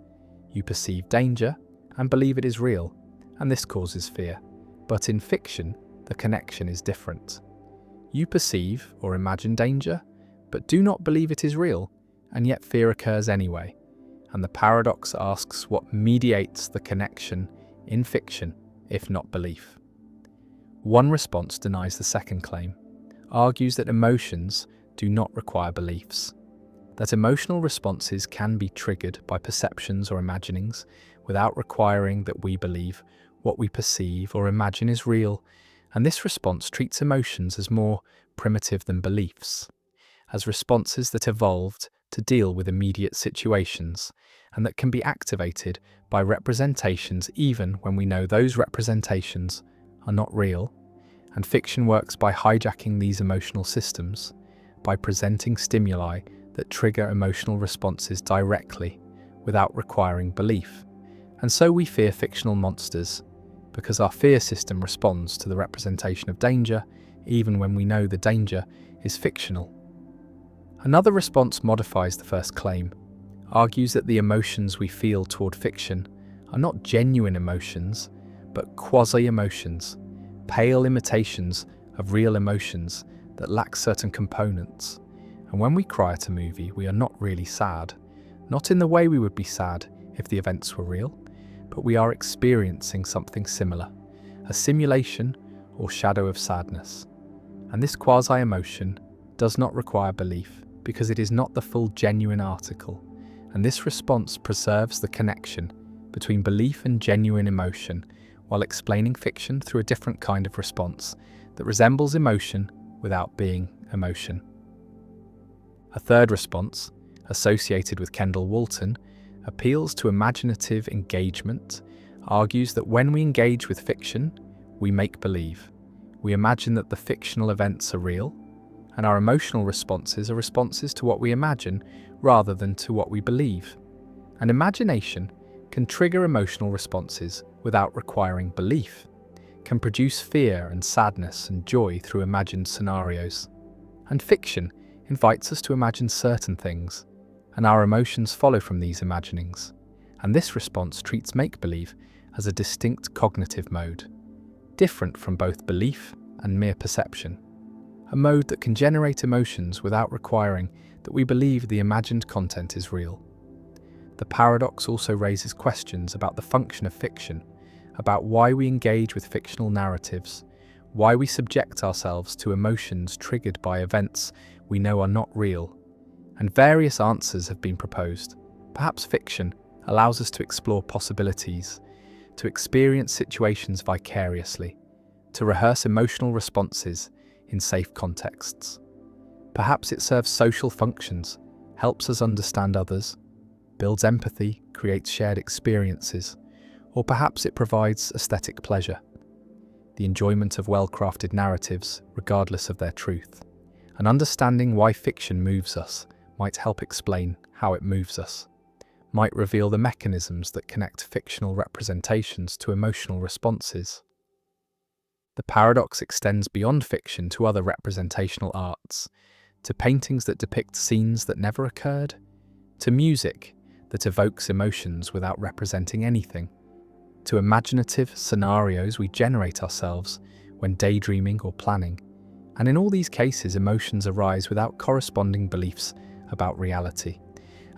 You perceive danger and believe it is real, and this causes fear. But in fiction, the connection is different. You perceive or imagine danger, but do not believe it is real, and yet fear occurs anyway. And the paradox asks what mediates the connection in fiction, if not belief. One response denies the second claim, argues that emotions do not require beliefs, that emotional responses can be triggered by perceptions or imaginings without requiring that we believe what we perceive or imagine is real, and this response treats emotions as more primitive than beliefs, as responses that evolved to deal with immediate situations and that can be activated by representations even when we know those representations are not real. And fiction works by hijacking these emotional systems, by presenting stimuli that trigger emotional responses directly without requiring belief. And so we fear fictional monsters, because our fear system responds to the representation of danger even when we know the danger is fictional. Another response modifies the first claim, argues that the emotions we feel toward fiction are not genuine emotions, but quasi-emotions, pale imitations of real emotions that lack certain components. And when we cry at a movie, we are not really sad, not in the way we would be sad if the events were real, but we are experiencing something similar, a simulation or shadow of sadness. And this quasi-emotion does not require belief because it is not the full genuine article, and this response preserves the connection between belief and genuine emotion while explaining fiction through a different kind of response that resembles emotion without being emotion. A third response, associated with Kendall Walton, appeals to imaginative engagement, argues that when we engage with fiction, we make believe. We imagine that the fictional events are real, and our emotional responses are responses to what we imagine rather than to what we believe. And imagination can trigger emotional responses without requiring belief, can produce fear and sadness and joy through imagined scenarios. And fiction invites us to imagine certain things, and our emotions follow from these imaginings. And this response treats make-believe as a distinct cognitive mode, different from both belief and mere perception, a mode that can generate emotions without requiring that we believe the imagined content is real. The paradox also raises questions about the function of fiction, about why we engage with fictional narratives, why we subject ourselves to emotions triggered by events we know are not real. And various answers have been proposed. Perhaps fiction allows us to explore possibilities, to experience situations vicariously, to rehearse emotional responses in safe contexts. Perhaps it serves social functions, helps us understand others, builds empathy, creates shared experiences, or perhaps it provides aesthetic pleasure, the enjoyment of well-crafted narratives regardless of their truth. And understanding why fiction moves us might help explain how it moves us, might reveal the mechanisms that connect fictional representations to emotional responses. The paradox extends beyond fiction to other representational arts. to paintings that depict scenes that never occurred, to music that evokes emotions without representing anything, to imaginative scenarios we generate ourselves when daydreaming or planning. And in all these cases, emotions arise without corresponding beliefs about reality.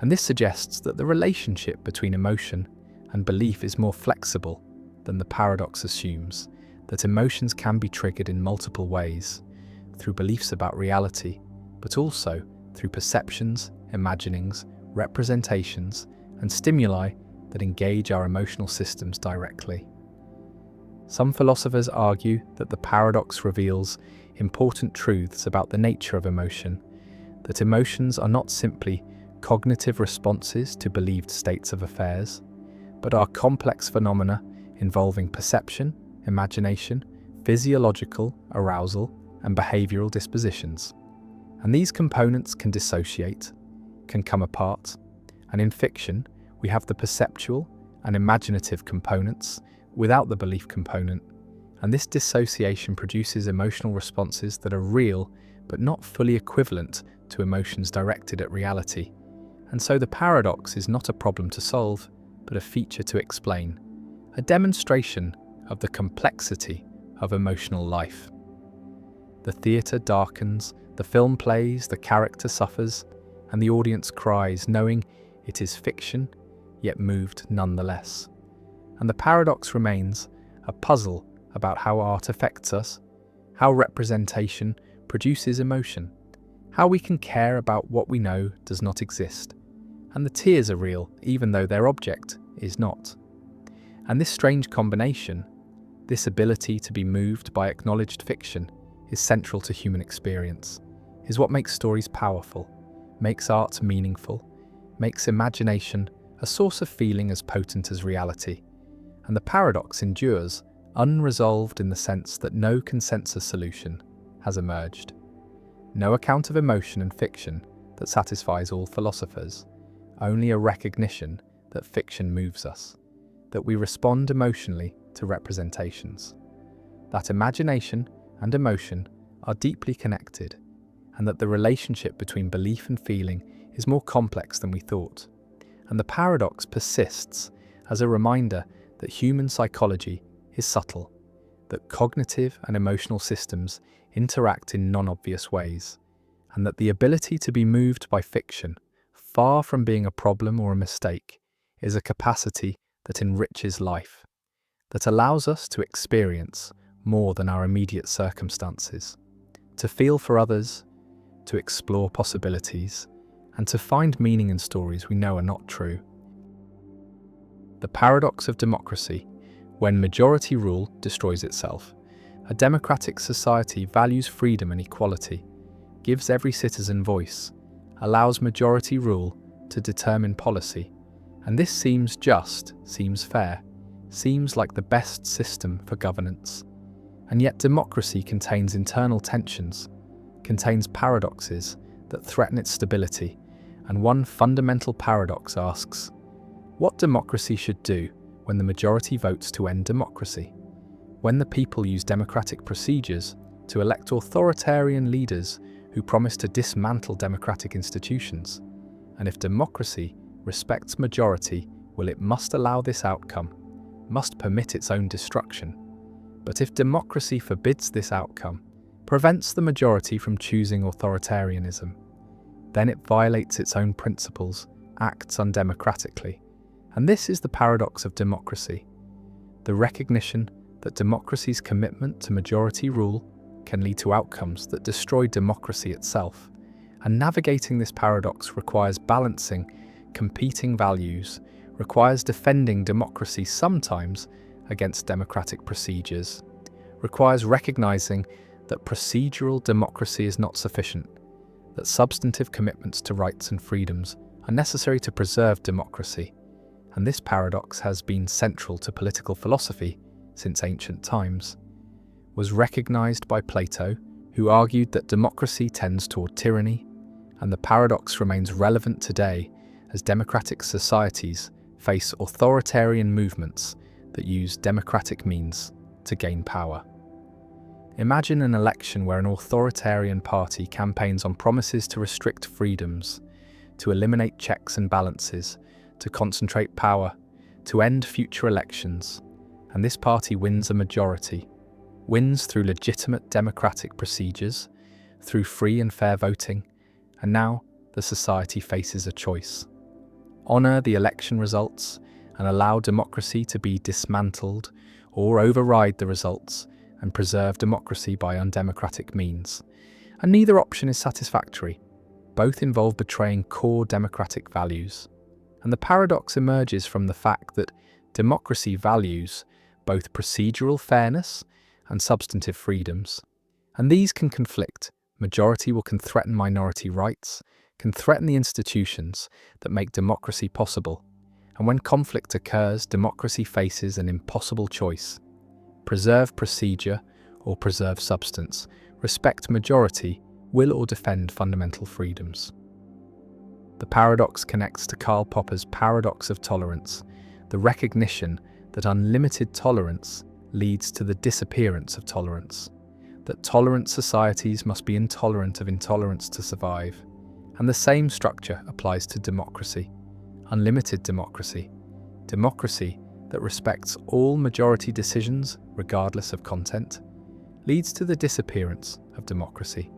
And this suggests that the relationship between emotion and belief is more flexible than the paradox assumes, that emotions can be triggered in multiple ways, through beliefs about reality, but also through perceptions, imaginings, representations, and stimuli that engage our emotional systems directly. Some philosophers argue that the paradox reveals important truths about the nature of emotion, that emotions are not simply cognitive responses to believed states of affairs, but are complex phenomena involving perception, imagination, physiological arousal, and behavioral dispositions. And these components can dissociate, can come apart, and in fiction, we have the perceptual and imaginative components without the belief component, and this dissociation produces emotional responses that are real but not fully equivalent to emotions directed at reality. And so the paradox is not a problem to solve, but a feature to explain, a demonstration of the complexity of emotional life. The theatre darkens, the film plays, the character suffers, and the audience cries, knowing it is fiction, yet moved nonetheless. And the paradox remains a puzzle about how art affects us, how representation produces emotion, how we can care about what we know does not exist. And the tears are real, even though their object is not. And this strange combination, this ability to be moved by acknowledged fiction, is central to human experience, is what makes stories powerful, makes art meaningful, makes imagination a source of feeling as potent as reality. And the paradox endures, unresolved in the sense that no consensus solution has emerged. No account of emotion in fiction that satisfies all philosophers, only a recognition that fiction moves us, that we respond emotionally to representations, that imagination and emotion are deeply connected, and that the relationship between belief and feeling is more complex than we thought. And the paradox persists as a reminder that human psychology is subtle, that cognitive and emotional systems interact in non-obvious ways, and that the ability to be moved by fiction, far from being a problem or a mistake, is a capacity that enriches life, that allows us to experience more than our immediate circumstances, to feel for others, to explore possibilities, and to find meaning in stories we know are not true. The paradox of democracy, when majority rule destroys itself. A democratic society values freedom and equality, gives every citizen voice, allows majority rule to determine policy, and this seems just, seems fair, seems like the best system for governance. And yet democracy contains internal tensions, contains paradoxes that threaten its stability, and one fundamental paradox asks, what democracy should do when the majority votes to end democracy? When the people use democratic procedures to elect authoritarian leaders who promise to dismantle democratic institutions? And if democracy respects majority, will it must allow this outcome, must permit its own destruction? But if democracy forbids this outcome, prevents the majority from choosing authoritarianism, then it violates its own principles, acts undemocratically. And this is the paradox of democracy, the recognition that democracy's commitment to majority rule can lead to outcomes that destroy democracy itself. And navigating this paradox requires balancing competing values, requires defending democracy sometimes against democratic procedures, requires recognizing that procedural democracy is not sufficient, that substantive commitments to rights and freedoms are necessary to preserve democracy. And this paradox has been central to political philosophy since ancient times, was recognized by Plato, who argued that democracy tends toward tyranny, and the paradox remains relevant today as democratic societies face authoritarian movements that use democratic means to gain power. Imagine an election where an authoritarian party campaigns on promises to restrict freedoms, to eliminate checks and balances, to concentrate power, to end future elections, and this party wins a majority, wins through legitimate democratic procedures, through free and fair voting, and now the society faces a choice. Honour the election results and allow democracy to be dismantled, or override the results and preserve democracy by undemocratic means. And neither option is satisfactory. Both involve betraying core democratic values. And the paradox emerges from the fact that democracy values both procedural fairness and substantive freedoms. And these can conflict. Majority will can threaten minority rights, can threaten the institutions that make democracy possible. And when conflict occurs, democracy faces an impossible choice. Preserve procedure or preserve substance. Respect majority, will or defend fundamental freedoms. The paradox connects to Karl Popper's paradox of tolerance, the recognition that unlimited tolerance leads to the disappearance of tolerance, that tolerant societies must be intolerant of intolerance to survive. And the same structure applies to democracy. Unlimited democracy. Democracy that respects all majority decisions, regardless of content, leads to the disappearance of democracy.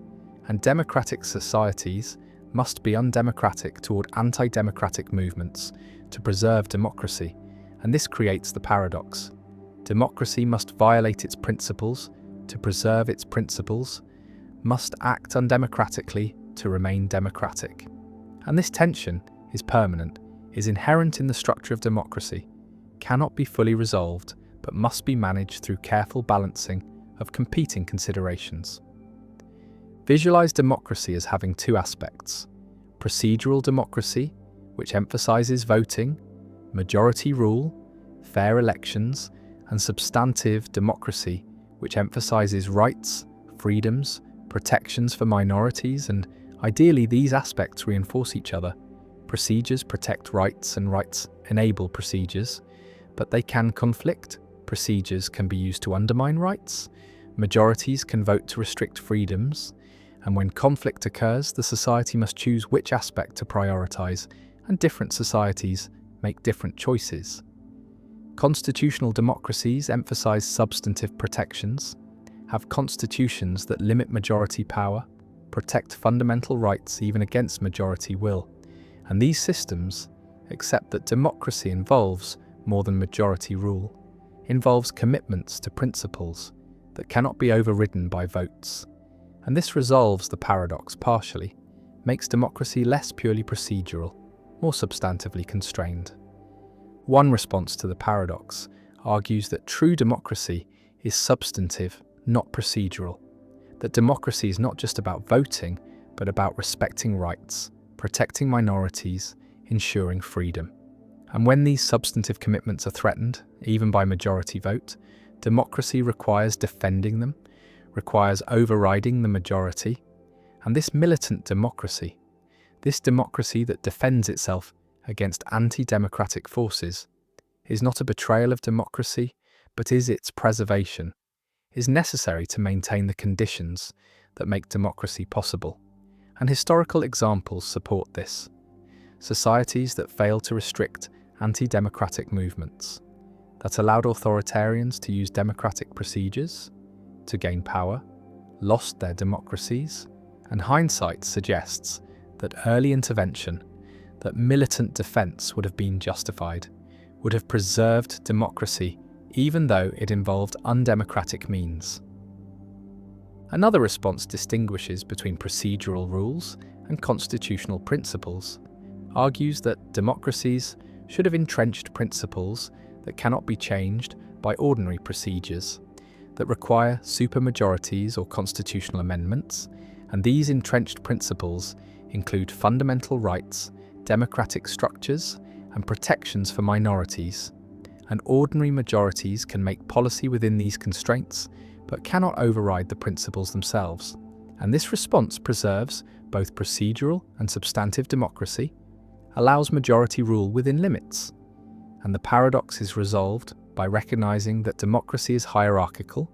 And democratic societies must be undemocratic toward anti-democratic movements to preserve democracy, and this creates the paradox. Democracy must violate its principles to preserve its principles, must act undemocratically to remain democratic. And this tension is permanent, is inherent in the structure of democracy, cannot be fully resolved, but must be managed through careful balancing of competing considerations. Visualize democracy as having two aspects: procedural democracy, which emphasizes voting, majority rule, fair elections, and substantive democracy, which emphasizes rights, freedoms, protections for minorities, and ideally these aspects reinforce each other. Procedures protect rights and rights enable procedures, but they can conflict. Procedures can be used to undermine rights, majorities can vote to restrict freedoms, and when conflict occurs, the society must choose which aspect to prioritize, and different societies make different choices. Constitutional democracies emphasize substantive protections, have constitutions that limit majority power, protect fundamental rights even against majority will, and these systems accept that democracy involves more than majority rule, involves commitments to principles that cannot be overridden by votes. And this resolves the paradox partially, makes democracy less purely procedural, more substantively constrained. One response to the paradox argues that true democracy is substantive, not procedural, that democracy is not just about voting, but about respecting rights, protecting minorities, ensuring freedom. And when these substantive commitments are threatened, even by majority vote, democracy requires defending them, requires overriding the majority. And this militant democracy, this democracy that defends itself against anti-democratic forces, is not a betrayal of democracy, but is its preservation, is necessary to maintain the conditions that make democracy possible. And historical examples support this. Societies that failed to restrict anti-democratic movements, that allowed authoritarians to use democratic procedures to gain power, lost their democracies, and hindsight suggests that early intervention, that militant defense would have been justified, would have preserved democracy even though it involved undemocratic means. Another response distinguishes between procedural rules and constitutional principles, argues that democracies should have entrenched principles that cannot be changed by ordinary procedures, that require supermajorities or constitutional amendments, and these entrenched principles include fundamental rights, democratic structures, and protections for minorities. And ordinary majorities can make policy within these constraints, but cannot override the principles themselves. And this response preserves both procedural and substantive democracy, allows majority rule within limits. And the paradox is resolved by recognizing that democracy is hierarchical,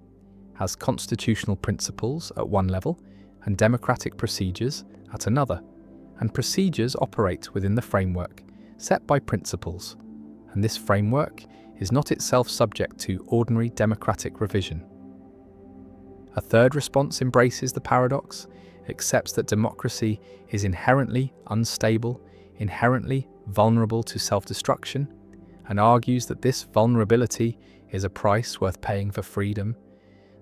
has constitutional principles at one level and democratic procedures at another, and procedures operate within the framework set by principles, and this framework is not itself subject to ordinary democratic revision. A third response embraces the paradox, accepts that democracy is inherently unstable, inherently vulnerable to self-destruction, and argues that this vulnerability is a price worth paying for freedom,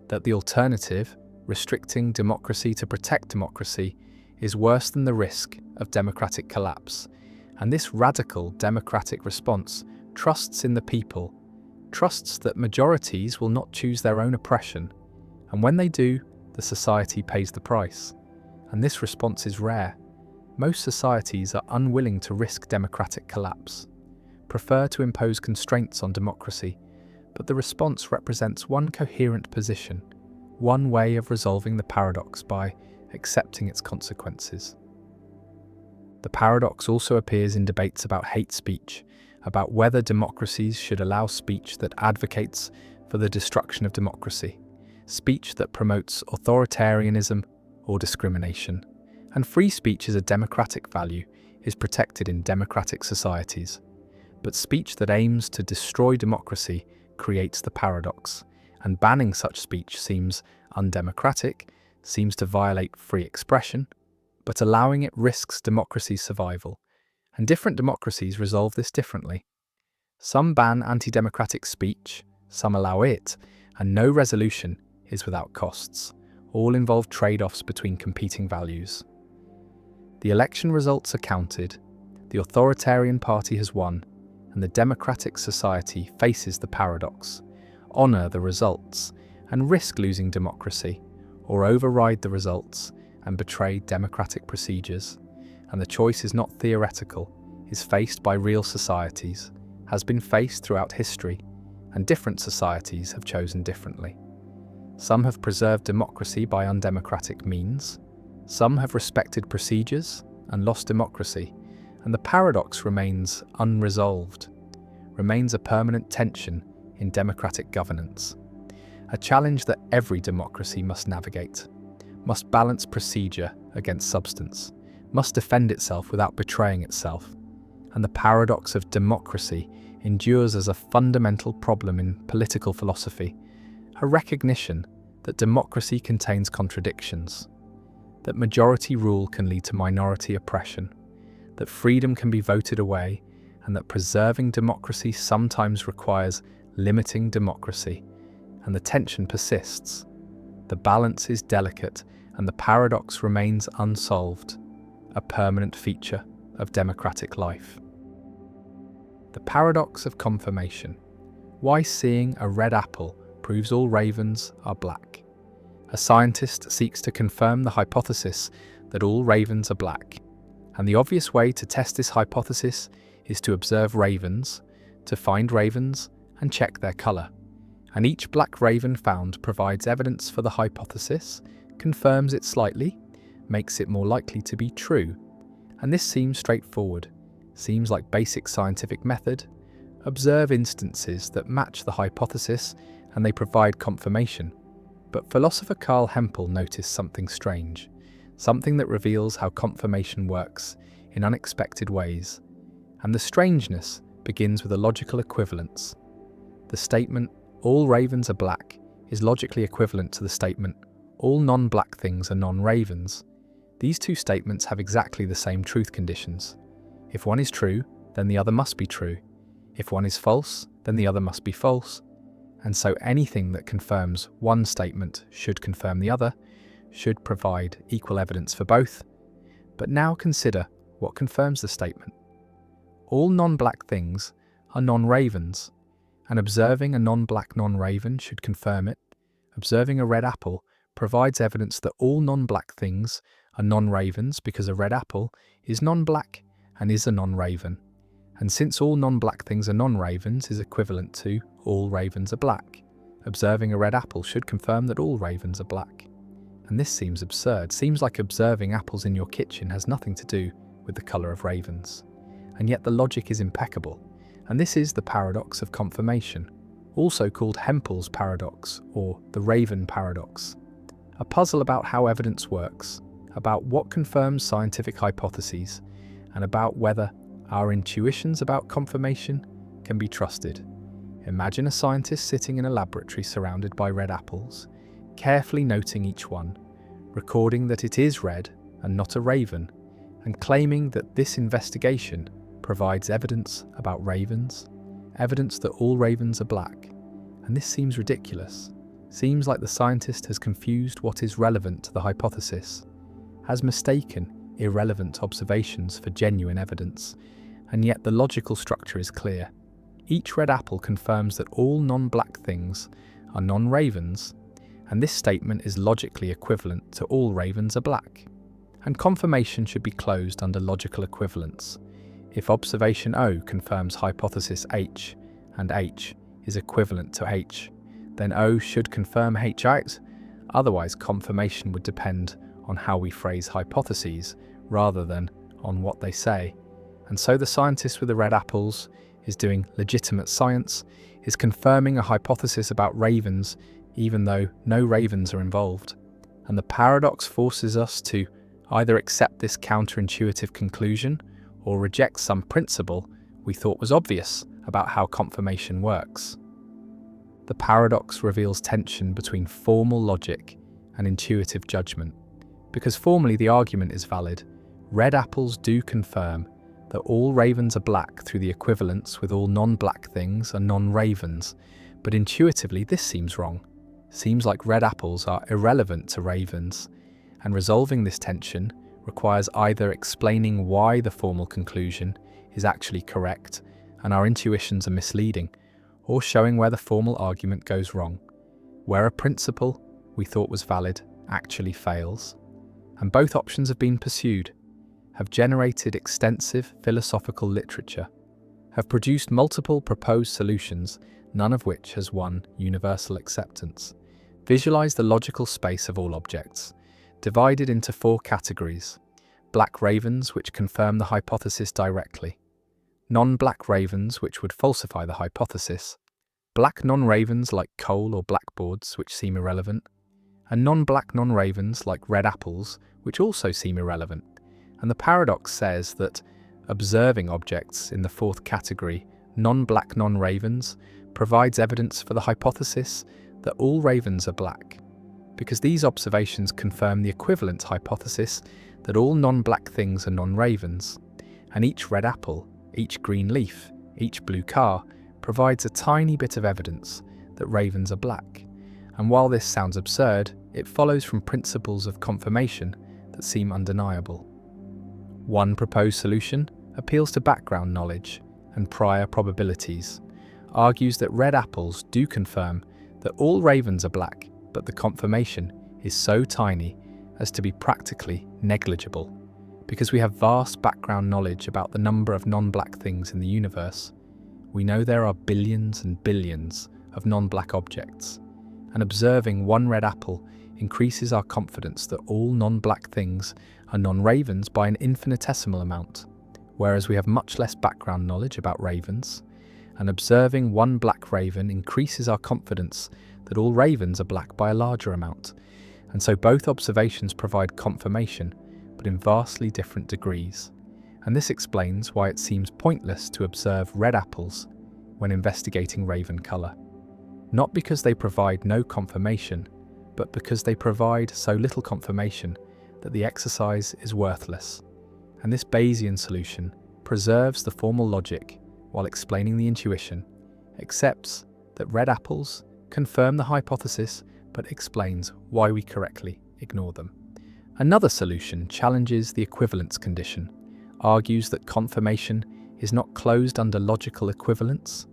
that the alternative, restricting democracy to protect democracy, is worse than the risk of democratic collapse, and this radical democratic response trusts in the people, trusts that majorities will not choose their own oppression, and when they do, the society pays the price. And this response is rare. Most societies are unwilling to risk democratic collapse, prefer to impose constraints on democracy, but the response represents one coherent position, one way of resolving the paradox by accepting its consequences. The paradox also appears in debates about hate speech, about whether democracies should allow speech that advocates for the destruction of democracy, speech that promotes authoritarianism or discrimination. And free speech is a democratic value, is protected in democratic societies. But speech that aims to destroy democracy creates the paradox, and banning such speech seems undemocratic, seems to violate free expression, but allowing it risks democracy's survival. And different democracies resolve this differently. Some ban anti-democratic speech, some allow it, and no resolution is without costs. All involve trade-offs between competing values. The election results are counted, the authoritarian party has won, and the democratic society faces the paradox: honour the results and risk losing democracy, or override the results and betray democratic procedures. And the choice is not theoretical, is faced by real societies, has been faced throughout history, and different societies have chosen differently. Some have preserved democracy by undemocratic means, some have respected procedures and lost democracy, and the paradox remains unresolved, remains a permanent tension in democratic governance. A challenge that every democracy must navigate, must balance procedure against substance, must defend itself without betraying itself. And the paradox of democracy endures as a fundamental problem in political philosophy, a recognition that democracy contains contradictions, that majority rule can lead to minority oppression, that freedom can be voted away, and that preserving democracy sometimes requires limiting democracy, and the tension persists. The balance is delicate, and the paradox remains unsolved, a permanent feature of democratic life. The paradox of confirmation. Why seeing a red apple proves all ravens are black. A scientist seeks to confirm the hypothesis that all ravens are black, and the obvious way to test this hypothesis is to observe ravens, to find ravens and check their colour. And each black raven found provides evidence for the hypothesis, confirms it slightly, makes it more likely to be true. And this seems straightforward, seems like basic scientific method. Observe instances that match the hypothesis and they provide confirmation. But philosopher Carl Hempel noticed something strange, something that reveals how confirmation works in unexpected ways. And the strangeness begins with a logical equivalence. The statement, all ravens are black, is logically equivalent to the statement, all non-black things are non-ravens. These two statements have exactly the same truth conditions. If one is true, then the other must be true. If one is false, then the other must be false. And so anything that confirms one statement should confirm the other, should provide equal evidence for both. But now consider what confirms the statement. All non-black things are non-ravens, and observing a non-black non-raven should confirm it. Observing a red apple provides evidence that all non-black things are non-ravens because a red apple is non-black and is a non-raven. And since all non-black things are non-ravens is equivalent to all ravens are black, observing a red apple should confirm that all ravens are black. And this seems absurd, seems like observing apples in your kitchen has nothing to do with the colour of ravens. And yet the logic is impeccable, and this is the paradox of confirmation. also called Hempel's paradox or the Raven paradox, a puzzle about how evidence works, about what confirms scientific hypotheses, and about whether our intuitions about confirmation can be trusted. Imagine a scientist sitting in a laboratory surrounded by red apples, carefully noting each one, recording that it is red and not a raven, and claiming that this investigation provides evidence about ravens, evidence that all ravens are black. And this seems ridiculous. Seems like the scientist has confused what is relevant to the hypothesis, has mistaken irrelevant observations for genuine evidence, and yet the logical structure is clear. Each red apple confirms that all non-black things are non-ravens, and this statement is logically equivalent to all ravens are black. And confirmation should be closed under logical equivalence. If observation O confirms hypothesis H, and H is equivalent to H, then O should confirm H out, otherwise confirmation would depend on how we phrase hypotheses rather than on what they say. And so the scientist with the red apples is doing legitimate science, is confirming a hypothesis about ravens even though no ravens are involved. And the paradox forces us to either accept this counterintuitive conclusion or reject some principle we thought was obvious about how confirmation works. The paradox reveals tension between formal logic and intuitive judgment. Because formally the argument is valid, red apples do confirm that all ravens are black through the equivalence with all non-black things are non-ravens, but intuitively this seems wrong. Seems like red apples are irrelevant to ravens, and resolving this tension requires either explaining why the formal conclusion is actually correct and our intuitions are misleading, or showing where the formal argument goes wrong, where a principle we thought was valid actually fails. And both options have been pursued, have generated extensive philosophical literature, have produced multiple proposed solutions, none of which has won universal acceptance. Visualize the logical space of all objects, divided into 4 categories: black ravens, which confirm the hypothesis directly; non-black ravens, which would falsify the hypothesis; black non-ravens like coal or blackboards, which seem irrelevant; and non-black non-ravens like red apples, which also seem irrelevant. And the paradox says that observing objects in the 4th category, non-black non-ravens, provides evidence for the hypothesis that all ravens are black, because these observations confirm the equivalent hypothesis that all non-black things are non-ravens, and each red apple, each green leaf, each blue car provides a tiny bit of evidence that ravens are black. And while this sounds absurd, it follows from principles of confirmation that seem undeniable. One proposed solution appeals to background knowledge and prior probabilities, argues that red apples do confirm that all ravens are black, but the confirmation is so tiny as to be practically negligible. Because we have vast background knowledge about the number of non-black things in the universe, we know there are billions and billions of non-black objects, and observing one red apple increases our confidence that all non-black things are non-ravens by an infinitesimal amount, whereas we have much less background knowledge about ravens, and observing one black raven increases our confidence that all ravens are black by a larger amount. And so both observations provide confirmation, but in vastly different degrees. And this explains why it seems pointless to observe red apples when investigating raven colour. Not because they provide no confirmation, but because they provide so little confirmation that the exercise is worthless. And this Bayesian solution preserves the formal logic while explaining the intuition, accepts that red apples confirm the hypothesis, but explains why we correctly ignore them. Another solution challenges the equivalence condition, argues that confirmation is not closed under logical equivalence,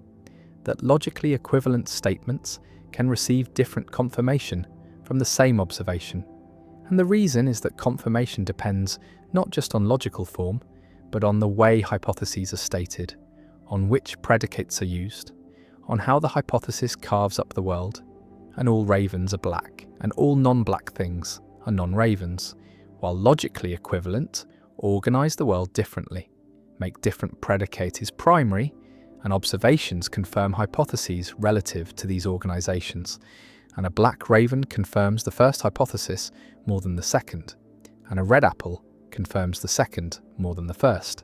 that logically equivalent statements can receive different confirmation from the same observation. And the reason is that confirmation depends not just on logical form, but on the way hypotheses are stated, on which predicates are used, on how the hypothesis carves up the world, and all ravens are black, and all non-black things are non-ravens, while logically equivalent organise the world differently, make different predicates primary, and observations confirm hypotheses relative to these organizations, and a black raven confirms the first hypothesis more than the second, and a red apple confirms the second more than the first,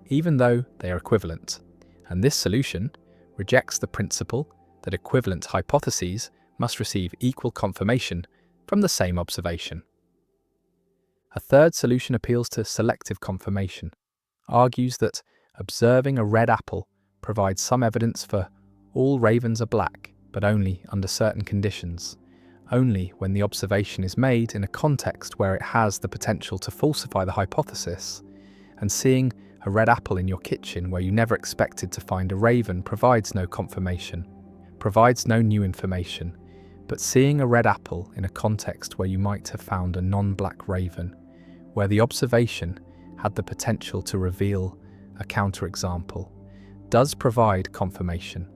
even though they are equivalent. And this solution rejects the principle that equivalent hypotheses must receive equal confirmation from the same observation. A third solution appeals to selective confirmation, argues that observing a red apple provides some evidence for all ravens are black, but only under certain conditions, only when the observation is made in a context where it has the potential to falsify the hypothesis. And seeing a red apple in your kitchen where you never expected to find a raven provides no confirmation, provides no new information. But seeing a red apple in a context where you might have found a non-black raven, where the observation had the potential to reveal a counterexample, does provide confirmation.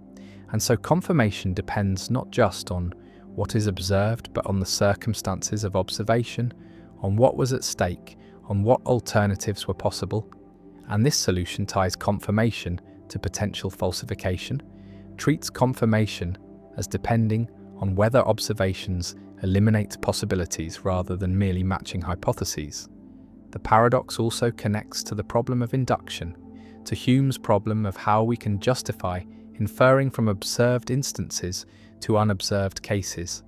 And so confirmation depends not just on what is observed, but on the circumstances of observation, on what was at stake, on what alternatives were possible. And this solution ties confirmation to potential falsification, treats confirmation as depending on whether observations eliminate possibilities rather than merely matching hypotheses. The paradox also connects to the problem of induction, to Hume's problem of how we can justify inferring from observed instances to unobserved cases,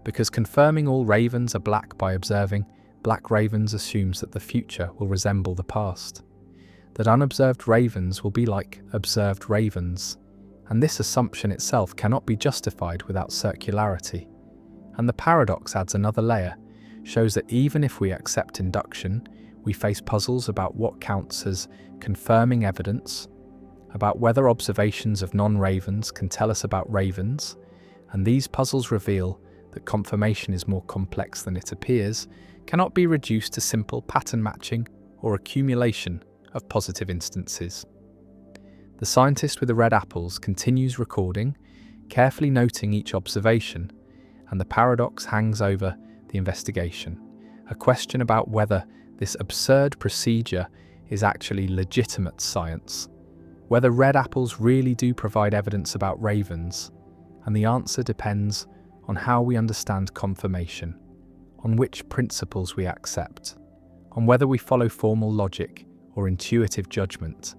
because confirming all ravens are black by observing black ravens assumes that the future will resemble the past, that unobserved ravens will be like observed ravens, and this assumption itself cannot be justified without circularity. And the paradox adds another layer, shows that even if we accept induction, we face puzzles about what counts as confirming evidence, about whether observations of non-ravens can tell us about ravens, and these puzzles reveal that confirmation is more complex than it appears, cannot be reduced to simple pattern matching or accumulation of positive instances. The scientist with the red apples continues recording, carefully noting each observation, and the paradox hangs over the investigation, a question about whether this absurd procedure is actually legitimate science, whether red apples really do provide evidence about ravens, and the answer depends on how we understand confirmation, on which principles we accept, on whether we follow formal logic or intuitive judgment,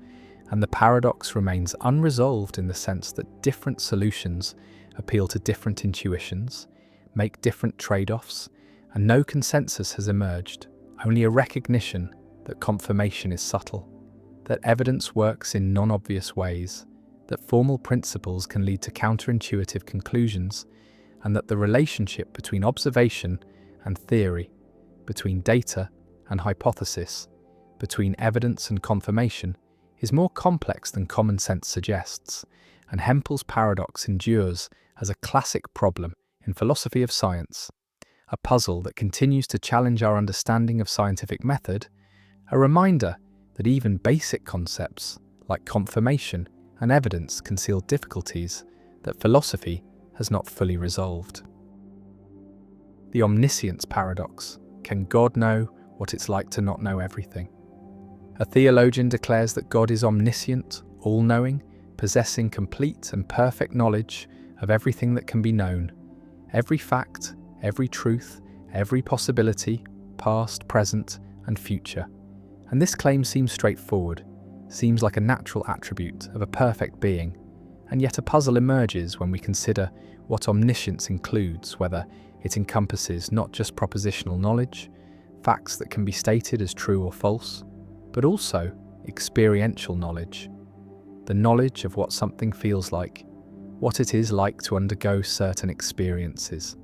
and the paradox remains unresolved in the sense that different solutions appeal to different intuitions, make different trade-offs, and no consensus has emerged, only a recognition that confirmation is subtle, that evidence works in non-obvious ways, that formal principles can lead to counterintuitive conclusions, and that the relationship between observation and theory, between data and hypothesis, between evidence and confirmation, is more complex than common sense suggests, and Hempel's paradox endures as a classic problem in philosophy of science, a puzzle that continues to challenge our understanding of scientific method, a reminder that even basic concepts like confirmation and evidence conceal difficulties that philosophy has not fully resolved. The omniscience paradox. Can God know what it's like to not know everything? A theologian declares that God is omniscient, all-knowing, possessing complete and perfect knowledge of everything that can be known, every fact, every truth, every possibility, past, present, and future. And this claim seems straightforward, seems like a natural attribute of a perfect being, and yet a puzzle emerges when we consider what omniscience includes, whether it encompasses not just propositional knowledge, facts that can be stated as true or false, but also experiential knowledge, the knowledge of what something feels like, what it is like to undergo certain experiences.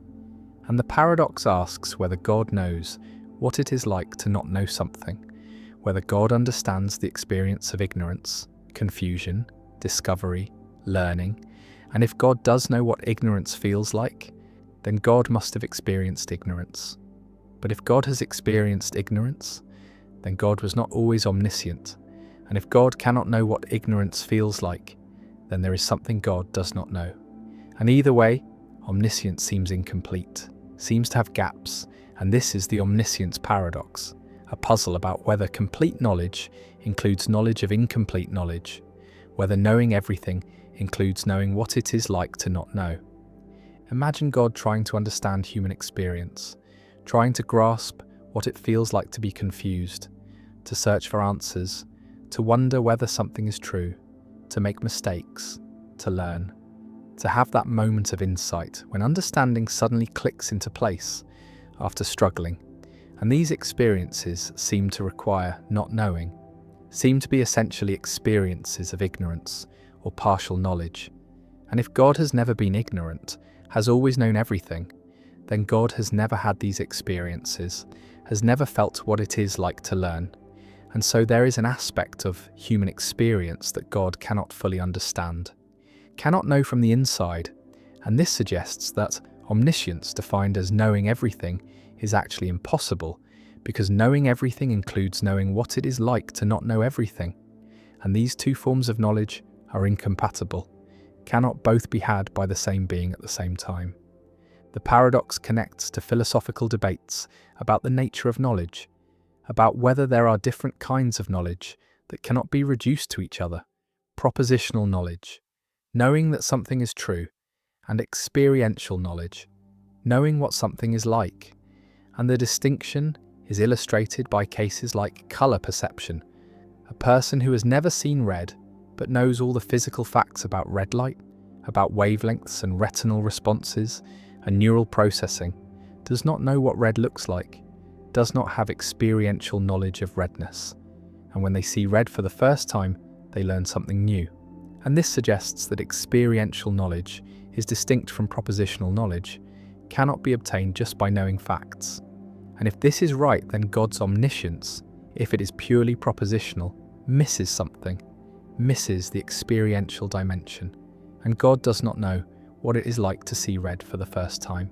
And the paradox asks whether God knows what it is like to not know something, whether God understands the experience of ignorance, confusion, discovery, learning, and if God does know what ignorance feels like, then God must have experienced ignorance. But if God has experienced ignorance, then God was not always omniscient, and if God cannot know what ignorance feels like, then there is something God does not know. And either way, omniscience seems incomplete, seems to have gaps, and this is the omniscience paradox, a puzzle about whether complete knowledge includes knowledge of incomplete knowledge, whether knowing everything includes knowing what it is like to not know. Imagine God trying to understand human experience, trying to grasp what it feels like to be confused, to search for answers, to wonder whether something is true, to make mistakes, to learn, to have that moment of insight when understanding suddenly clicks into place after struggling. And these experiences seem to require not knowing, seem to be essentially experiences of ignorance or partial knowledge. And if God has never been ignorant, has always known everything, then God has never had these experiences, has never felt what it is like to learn. And so there is an aspect of human experience that God cannot fully understand, cannot know from the inside. And this suggests that omniscience, defined as knowing everything, is actually impossible, because knowing everything includes knowing what it is like to not know everything. And these two forms of knowledge are incompatible, cannot both be had by the same being at the same time. The paradox connects to philosophical debates about the nature of knowledge, about whether there are different kinds of knowledge that cannot be reduced to each other: propositional knowledge, knowing that something is true, and experiential knowledge, knowing what something is like. And the distinction is illustrated by cases like colour perception. A person who has never seen red but knows all the physical facts about red light, about wavelengths and retinal responses and neural processing, does not know what red looks like, does not have experiential knowledge of redness. And when they see red for the first time, they learn something new. And this suggests that experiential knowledge is distinct from propositional knowledge, cannot be obtained just by knowing facts. And if this is right, then God's omniscience, if it is purely propositional, misses something, misses the experiential dimension. And God does not know what it is like to see red for the first time,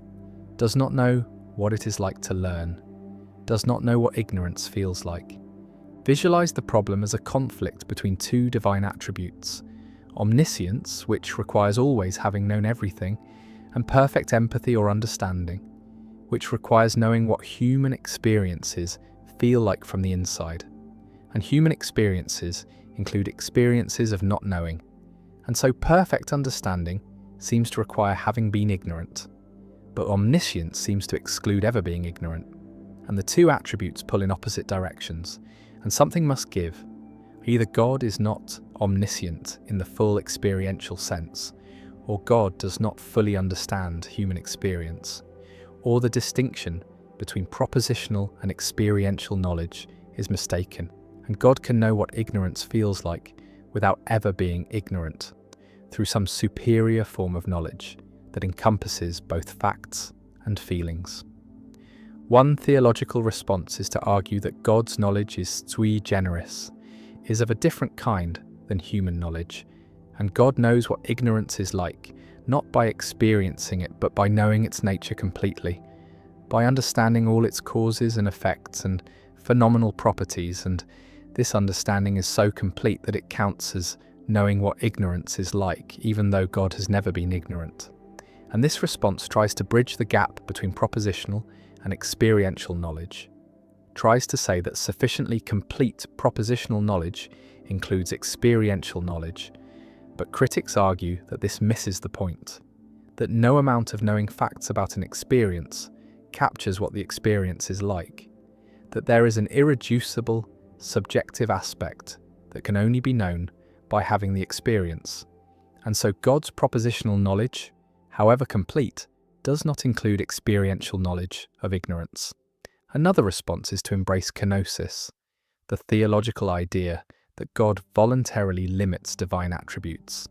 does not know what it is like to learn, does not know what ignorance feels like. Visualize the problem as a conflict between two divine attributes: omniscience, which requires always having known everything, and perfect empathy or understanding, which requires knowing what human experiences feel like from the inside. And human experiences include experiences of not knowing. And so perfect understanding seems to require having been ignorant. But omniscience seems to exclude ever being ignorant. And the two attributes pull in opposite directions, and something must give. Either God is not omniscient in the full experiential sense, or God does not fully understand human experience, or the distinction between propositional and experiential knowledge is mistaken, and God can know what ignorance feels like without ever being ignorant, through some superior form of knowledge that encompasses both facts and feelings. One theological response is to argue that God's knowledge is sui generis, is of a different kind than human knowledge, and God knows what ignorance is like, not by experiencing it, but by knowing its nature completely, by understanding all its causes and effects and phenomenal properties, and this understanding is so complete that it counts as knowing what ignorance is like, even though God has never been ignorant. And this response tries to bridge the gap between propositional and experiential knowledge, tries to say that sufficiently complete propositional knowledge includes experiential knowledge, but critics argue that this misses the point, that no amount of knowing facts about an experience captures what the experience is like, that there is an irreducible, subjective aspect that can only be known by having the experience. And so God's propositional knowledge, however complete, does not include experiential knowledge of ignorance. Another response is to embrace kenosis, the theological idea that God voluntarily limits divine attributes.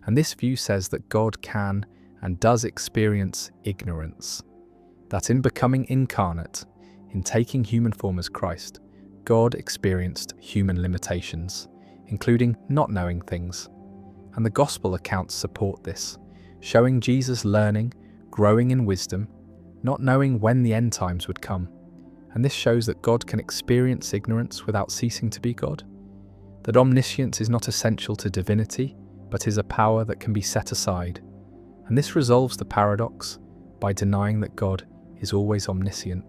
And this view says that God can and does experience ignorance, that in becoming incarnate, in taking human form as Christ, God experienced human limitations, including not knowing things. And the gospel accounts support this, showing Jesus learning, growing in wisdom, not knowing when the end times would come. And this shows that God can experience ignorance without ceasing to be God, that omniscience is not essential to divinity, but is a power that can be set aside. And this resolves the paradox by denying that God is always omniscient,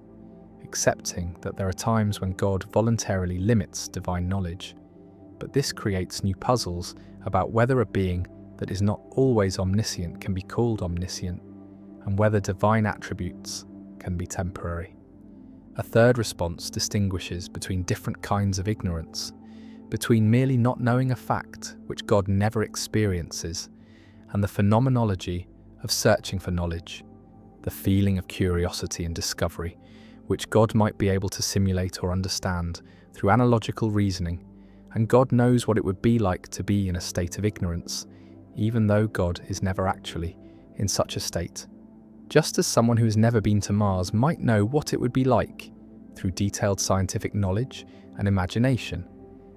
accepting that there are times when God voluntarily limits divine knowledge, but this creates new puzzles about whether a being that is not always omniscient can be called omniscient, and whether divine attributes can be temporary. A third response distinguishes between different kinds of ignorance, between merely not knowing a fact which God never experiences, and the phenomenology of searching for knowledge, the feeling of curiosity and discovery, which God might be able to simulate or understand through analogical reasoning, and God knows what it would be like to be in a state of ignorance, even though God is never actually in such a state. Just as someone who has never been to Mars might know what it would be like through detailed scientific knowledge and imagination,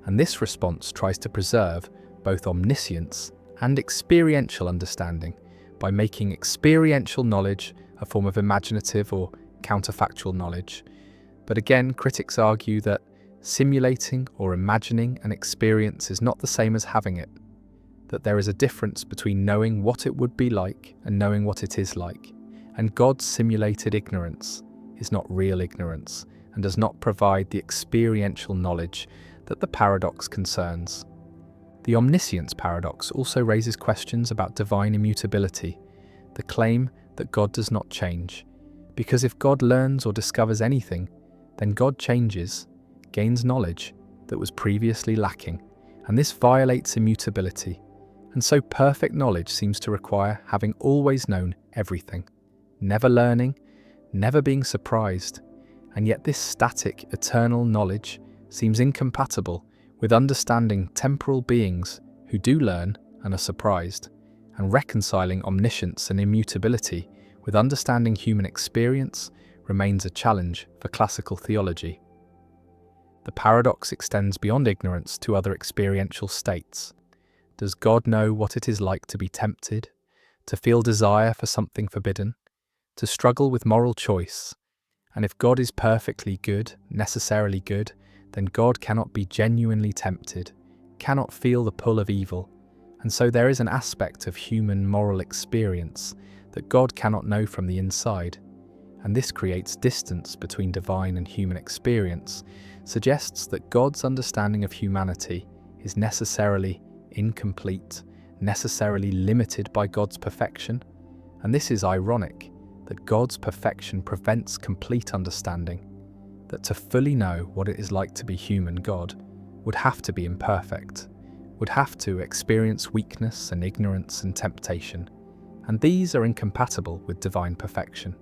and this response tries to preserve both omniscience and experiential understanding by making experiential knowledge a form of imaginative or counterfactual knowledge. But again, critics argue that simulating or imagining an experience is not the same as having it, that there is a difference between knowing what it would be like and knowing what it is like, and God's simulated ignorance is not real ignorance and does not provide the experiential knowledge that the paradox concerns. The omniscience paradox also raises questions about divine immutability, the claim that God does not change, because if God learns or discovers anything, then God changes, gains knowledge that was previously lacking, and this violates immutability, and so perfect knowledge seems to require having always known everything, never learning, never being surprised, and yet this static, eternal knowledge seems incompatible with understanding temporal beings who do learn and are surprised, and reconciling omniscience and immutability with understanding human experience remains a challenge for classical theology. The paradox extends beyond ignorance to other experiential states. Does God know what it is like to be tempted, to feel desire for something forbidden, to struggle with moral choice? And if God is perfectly good, necessarily good, then God cannot be genuinely tempted, cannot feel the pull of evil, and so there is an aspect of human moral experience that God cannot know from the inside, and this creates distance between divine and human experience, suggests that God's understanding of humanity is necessarily incomplete, necessarily limited by God's perfection, and this is ironic, that God's perfection prevents complete understanding, that to fully know what it is like to be human, God would have to be imperfect, would have to experience weakness and ignorance and temptation, and these are incompatible with divine perfection.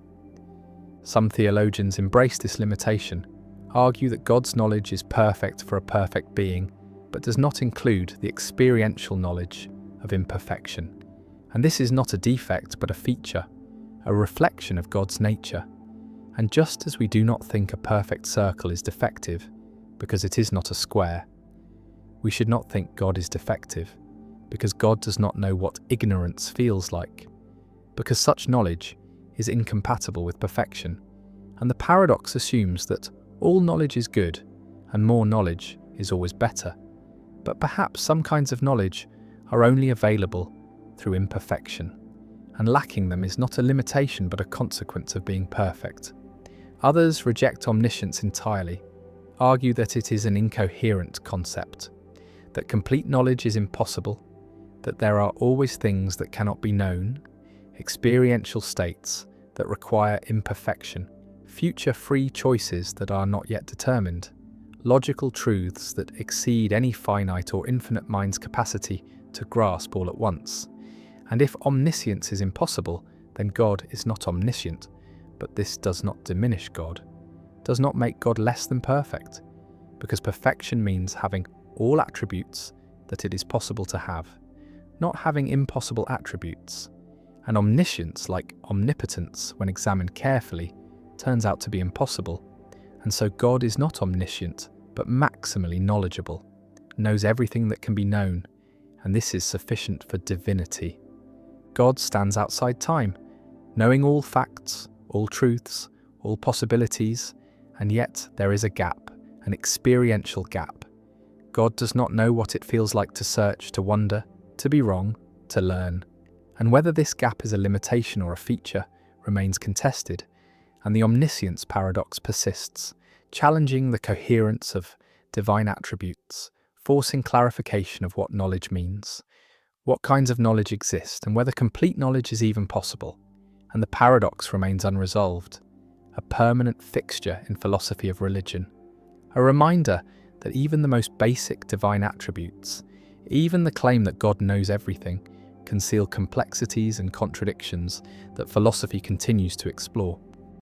Some theologians embrace this limitation, argue that God's knowledge is perfect for a perfect being, but does not include the experiential knowledge of imperfection. And this is not a defect but a feature, a reflection of God's nature. And just as we do not think a perfect circle is defective because it is not a square, we should not think God is defective because God does not know what ignorance feels like, because such knowledge is incompatible with perfection. And the paradox assumes that all knowledge is good and more knowledge is always better. But perhaps some kinds of knowledge are only available through imperfection, and lacking them is not a limitation but a consequence of being perfect. Others reject omniscience entirely, argue that it is an incoherent concept, that complete knowledge is impossible, that there are always things that cannot be known, experiential states that require imperfection, future free choices that are not yet determined, logical truths that exceed any finite or infinite mind's capacity to grasp all at once. And if omniscience is impossible, then God is not omniscient, but this does not diminish God, does not make God less than perfect, because perfection means having all attributes that it is possible to have, not having impossible attributes. And omniscience, like omnipotence, when examined carefully, turns out to be impossible, and so God is not omniscient, but maximally knowledgeable, knows everything that can be known, and this is sufficient for divinity. God stands outside time, knowing all facts, all truths, all possibilities, and yet there is a gap, an experiential gap. God does not know what it feels like to search, to wonder, to be wrong, to learn. And whether this gap is a limitation or a feature remains contested, and the omniscience paradox persists, challenging the coherence of divine attributes, forcing clarification of what knowledge means, what kinds of knowledge exist, and whether complete knowledge is even possible. And the paradox remains unresolved, a permanent fixture in philosophy of religion, a reminder that even the most basic divine attributes, even the claim that God knows everything, conceal complexities and contradictions that philosophy continues to explore.